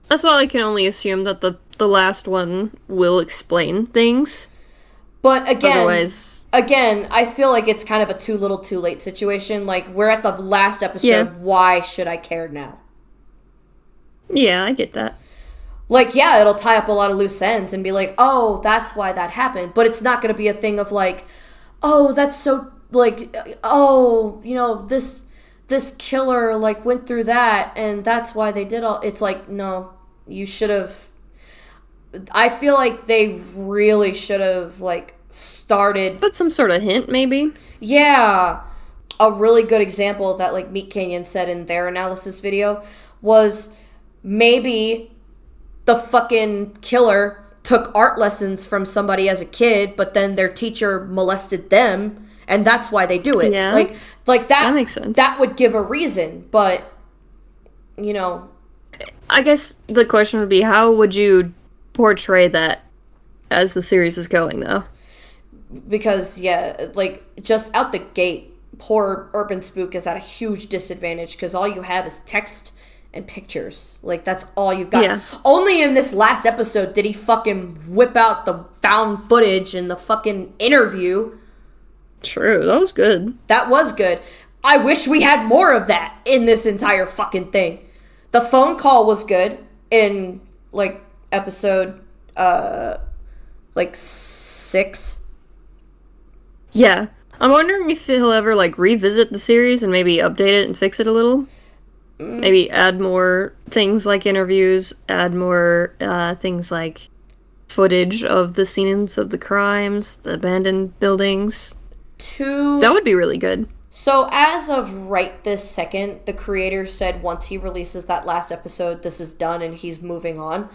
That's why I can only assume that the last one will explain things. But again, otherwise, I feel like it's kind of a too little too late situation. Like, we're at the last episode, yeah. Why should I care now? Yeah, I get that. Like, yeah, it'll tie up a lot of loose ends and be like, oh, that's why that happened. But it's not going to be a thing of like, oh, that's so, like, oh, this killer, like, went through that and that's why they did all. It's like, no, you should have. I feel like they really should have, like, started. But some sort of hint, maybe? Yeah. A really good example that, like, Meat Canyon said in their analysis video was maybe the fucking killer took art lessons from somebody as a kid, but then their teacher molested them, and that's why they do it. Yeah. Like that makes sense. That would give a reason, but, I guess the question would be, how would you portray that as the series is going, though? Because, yeah, like, just out the gate, poor Urban Spook is at a huge disadvantage because all you have is text and pictures. Like, that's all you've got. Yeah. Only in this last episode did he fucking whip out the found footage and the fucking interview. True, that was good. That was good. I wish we had more of that in this entire fucking thing. The phone call was good in, like, episode, 6. Yeah. I'm wondering if he'll ever, like, revisit the series and maybe update it and fix it a little. Maybe add more things like interviews, add more things like footage of the scenes of the crimes, the abandoned buildings. That would be really good. So as of right this second, the creator said once he releases that last episode, this is done and he's moving on.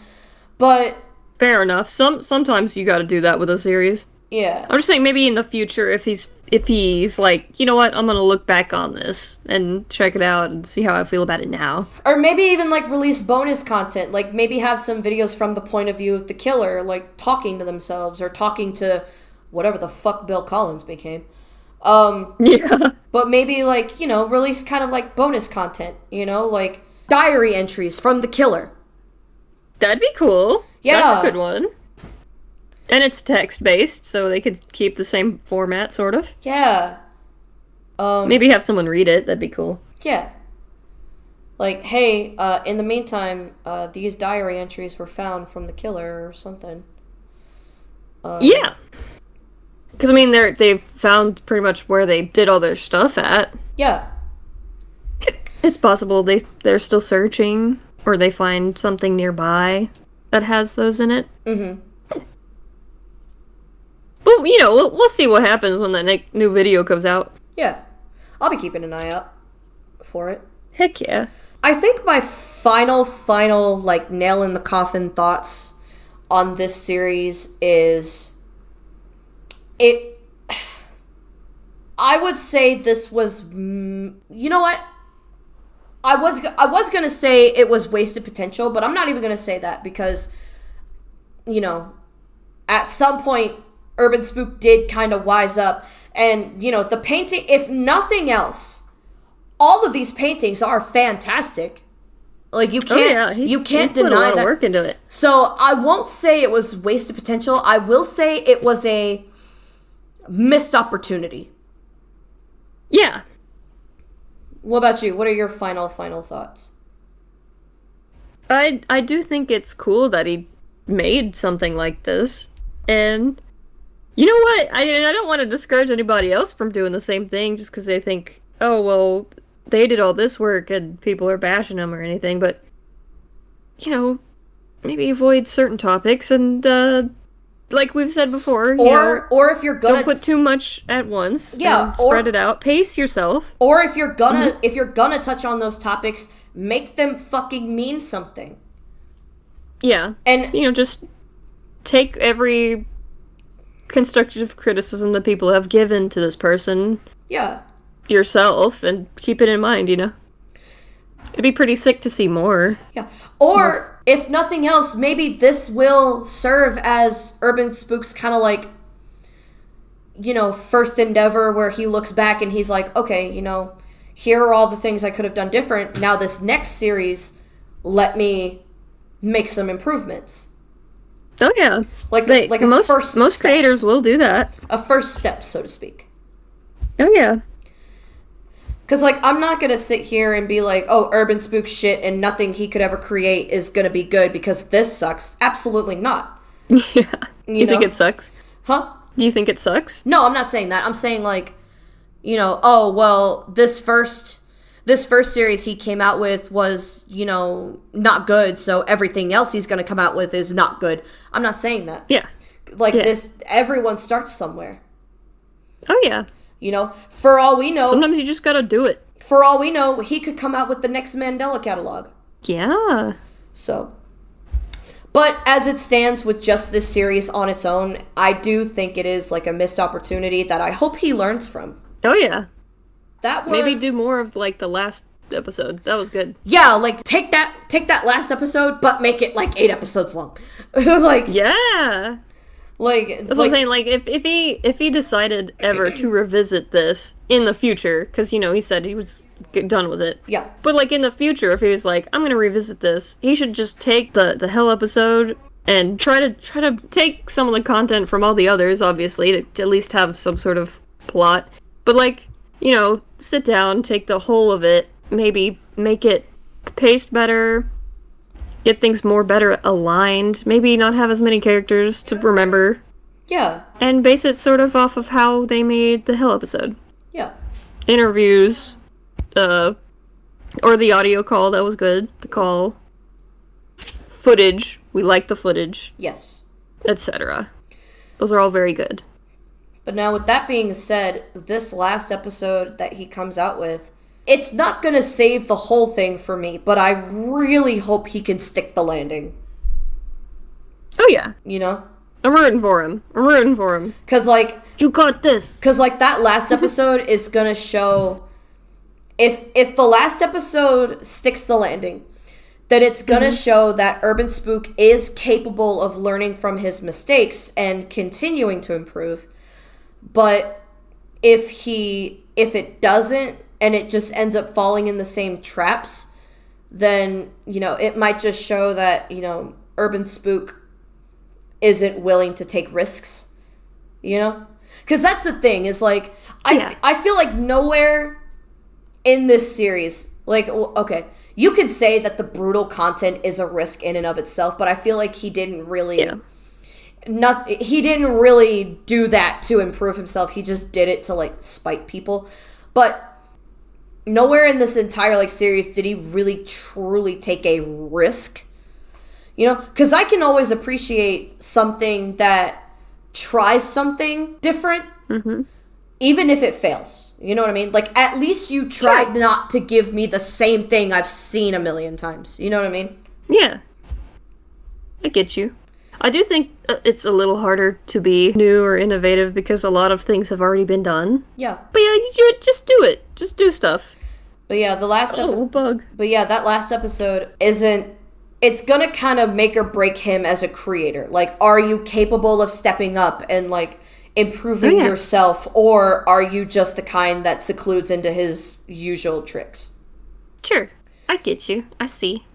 But fair enough. Sometimes you got to do that with a series. Yeah. I'm just saying maybe in the future if he's like, you know what, I'm going to look back on this and check it out and see how I feel about it now. Or maybe even like release bonus content, like maybe have some videos from the point of view of the killer, like talking to themselves or talking to whatever the fuck Bill Collins became. Yeah. But maybe like, release kind of like bonus content, like diary entries from the killer. That'd be cool. Yeah. That's a good one. And it's text-based, so they could keep the same format, sort of. Yeah. Maybe have someone read it. That'd be cool. Yeah. Like, hey, in the meantime, these diary entries were found from the killer or something. Yeah. Because, I mean, they've found pretty much where they did all their stuff at. Yeah. It's possible they're still searching, or they find something nearby that has those in it. Mm-hmm. But, we'll see what happens when that new video comes out. Yeah. I'll be keeping an eye out for it. Heck yeah. I think my final, like, nail in the coffin thoughts on this series is I would say this was, you know what? I was going to say it was wasted potential, but I'm not even going to say that because, at some point, Urban Spook did kind of wise up. And, you know, the painting, if nothing else, all of these paintings are fantastic. Like, you can't, you can't deny put a lot that. of work into it. So I won't say it was wasted potential. I will say it was a missed opportunity. Yeah. What about you? What are your final thoughts? I do think it's cool that he made something like this. And you know what? I don't want to discourage anybody else from doing the same thing just because they think, oh, well, they did all this work and people are bashing them or anything. But, you know, maybe avoid certain topics and, like we've said before, or if you're gonna don't put too much at once. Yeah, and spread it out. Pace yourself. Or if you're gonna touch on those topics, make them fucking mean something. Yeah. And you know, just take every constructive criticism that people have given to this person yeah. yourself and keep it in mind, you know? It'd be pretty sick to see more. Yeah. Or if nothing else, maybe this will serve as Urban Spook's kind of like, you know, first endeavor where he looks back and he's like, okay, you know, here are all the things I could have done different. Now this next series, let me make some improvements. Oh yeah. Like a most step. creators will do that. A first step, so to speak. Oh yeah. Because, like, I'm not going to sit here and be like, oh, Urban Spook shit and nothing he could ever create is going to be good because this sucks. Absolutely not. Yeah. You think know? it sucks? Huh? Do you think it sucks? No, I'm not saying that. I'm saying, like, you know, oh, well, this first series he came out with was, you know, not good, so everything else he's going to come out with is not good. I'm not saying that. Yeah. Like, this, everyone starts somewhere. Oh yeah. You know, for all we know... Sometimes you just gotta do it. For all we know, he could come out with the next Mandela catalog. Yeah. So... But as it stands with just this series on its own, I do think it is like a missed opportunity that I hope he learns from. Oh yeah. That was... Maybe do more of like the last episode. That was good. Yeah, like take that last episode, but make it like 8 episodes long. Like yeah. Like that's what I'm saying. Like if he decided ever to revisit this in the future, because you know he said he was done with it. Yeah. But like in the future, if he was like, I'm gonna revisit this, he should just take the Hell episode and try to take some of the content from all the others, obviously, to at least have some sort of plot. But like, you know, sit down, take the whole of it, maybe make it paced better. Get things more better aligned. Maybe not have as many characters to remember. Yeah. And base it sort of off of how they made the Hill episode. Yeah. Interviews, or the audio call, that was good. The call. Footage, we like the footage. Yes. Etc. Those are all very good. But now with that being said, this last episode that he comes out with, it's not gonna save the whole thing for me, but I really hope he can stick the landing. Oh yeah. You know? I'm rooting for him. Cause like... You got this! Cause like that last episode is gonna show... If the last episode sticks the landing, then it's gonna show that Urban Spook is capable of learning from his mistakes and continuing to improve. But if it doesn't, and it just ends up falling in the same traps, then, you know, it might just show that, you know, Urban Spook isn't willing to take risks, you know? Because that's the thing, is, like, I feel like nowhere in this series, like, okay, you could say that the brutal content is a risk in and of itself, but I feel like he didn't really... Yeah. He didn't really do that to improve himself. He just did it to, like, spite people. But... nowhere in this entire, like, series did he really truly take a risk, you know? Because I can always appreciate something that tries something different, even if it fails. You know what I mean? Like, at least you tried not to give me the same thing I've seen a million times. You know what I mean? Yeah. I get you. I do think it's a little harder to be new or innovative because a lot of things have already been done. Yeah. But yeah, you just do it. Just do stuff. But yeah, the last episode... bug. But yeah, that last episode isn't... it's gonna kind of make or break him as a creator. Like, are you capable of stepping up and, like, improving Oh, yeah. yourself, or are you just the kind that secludes into his usual tricks? Sure. I get you. I see.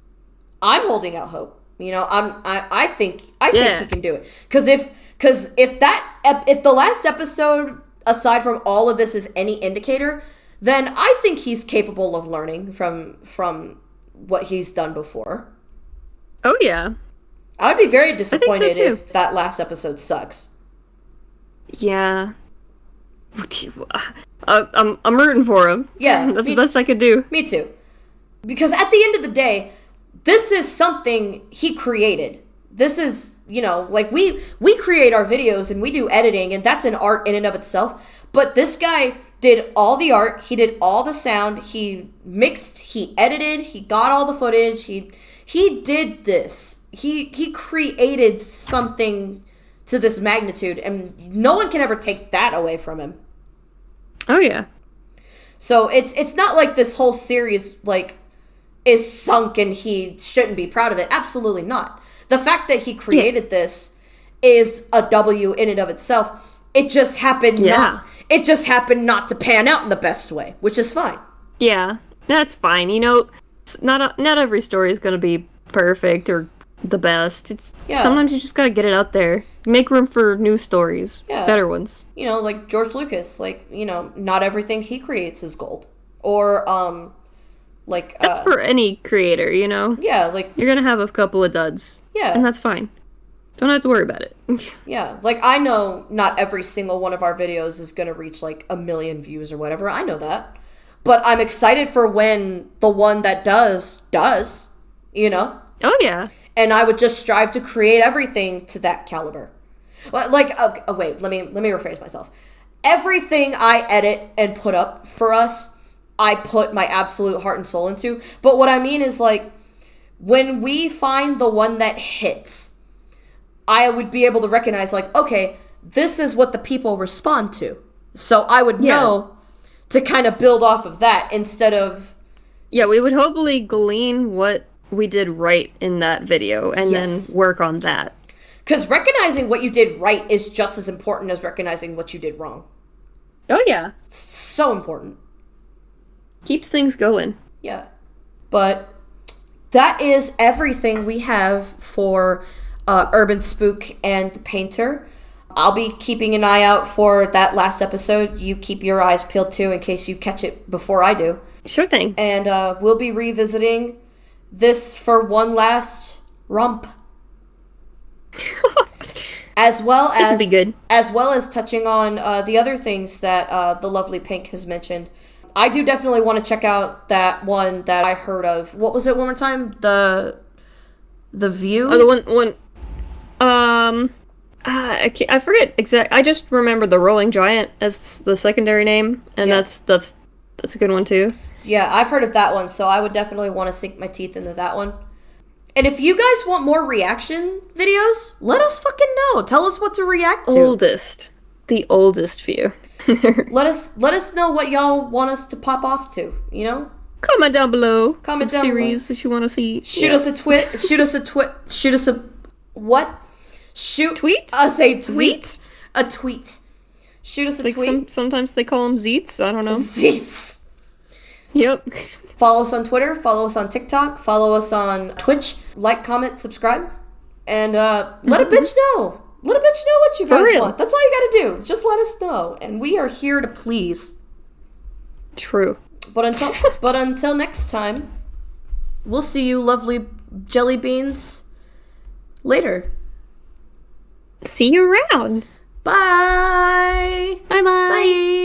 I'm holding out hope. You know, I think Yeah. he can do it. Because if the last episode, aside from all of this, is any indicator, then I think he's capable of learning from what he's done before. Oh, yeah. I would be very disappointed too. if that last episode sucks. Yeah. I'm rooting for him. Yeah, That's the best I could do. Me too. Because at the end of the day, this is something he created. This is, you know, like we create our videos and we do editing, and that's an art in and of itself. But this guy did all the art, he did all the sound, he mixed, he edited, he got all the footage, he did this. He created something to this magnitude, and no one can ever take that away from him. Oh, yeah. So it's not like this whole series like is sunk and he shouldn't be proud of it. Absolutely not. The fact that he created this is a W in and of itself. It just happened not to pan out in the best way, which is fine. Yeah, that's fine. You know, not every story is going to be perfect or the best. Sometimes you just got to get it out there. Make room for new stories, better ones. You know, like George Lucas, like, you know, not everything he creates is gold. Or like that's for any creator, you know. Yeah, like you're going to have a couple of duds. Yeah. And that's fine. Don't have to worry about it. Yeah, like I know not every single one of our videos is going to reach like 1 million views or whatever. I know that. But I'm excited for when the one that does, you know? Oh, yeah. And I would just strive to create everything to that caliber. Like, oh, wait, let me rephrase myself. Everything I edit and put up for us, I put my absolute heart and soul into. But what I mean is, like, when we find the one that hits, I would be able to recognize, like, okay, this is what the people respond to. So I would know to kind of build off of that instead of... Yeah, we would hopefully glean what we did right in that video and then work on that. Because recognizing what you did right is just as important as recognizing what you did wrong. Oh, yeah. It's so important. Keeps things going. Yeah. But that is everything we have for Urban Spook and the Painter. I'll be keeping an eye out for that last episode. You keep your eyes peeled too in case you catch it before I do. Sure thing. And we'll be revisiting this for one last romp. As well as be good. As well as touching on the other things that the lovely Pink has mentioned. I do definitely want to check out that one that I heard of. What was it one more time? The View? Oh, the one I forget exact. I just remember the Rolling Giant as the secondary name, and that's a good one too. Yeah, I've heard of that one, so I would definitely want to sink my teeth into that one. And if you guys want more reaction videos, let us fucking know. Tell us what to react to. The oldest few. Let us know what y'all want us to pop off to, you know? Comment down below. Comment some down series below. that you want to see. Shoot us a what? Shoot Tweet? us a tweet. A tweet. Shoot us a Like tweet. sometimes they call them Zeets. I don't know. Zeets. Yep. Follow us on Twitter. Follow us on TikTok. Follow us on Twitch. Like, comment, subscribe. And let a bitch know. Let a bitch know what you guys want. That's all you gotta do. Just let us know. And we are here to please. True. But until next time, we'll see you lovely jelly beans later. See you around. Bye. Bye-bye. Bye.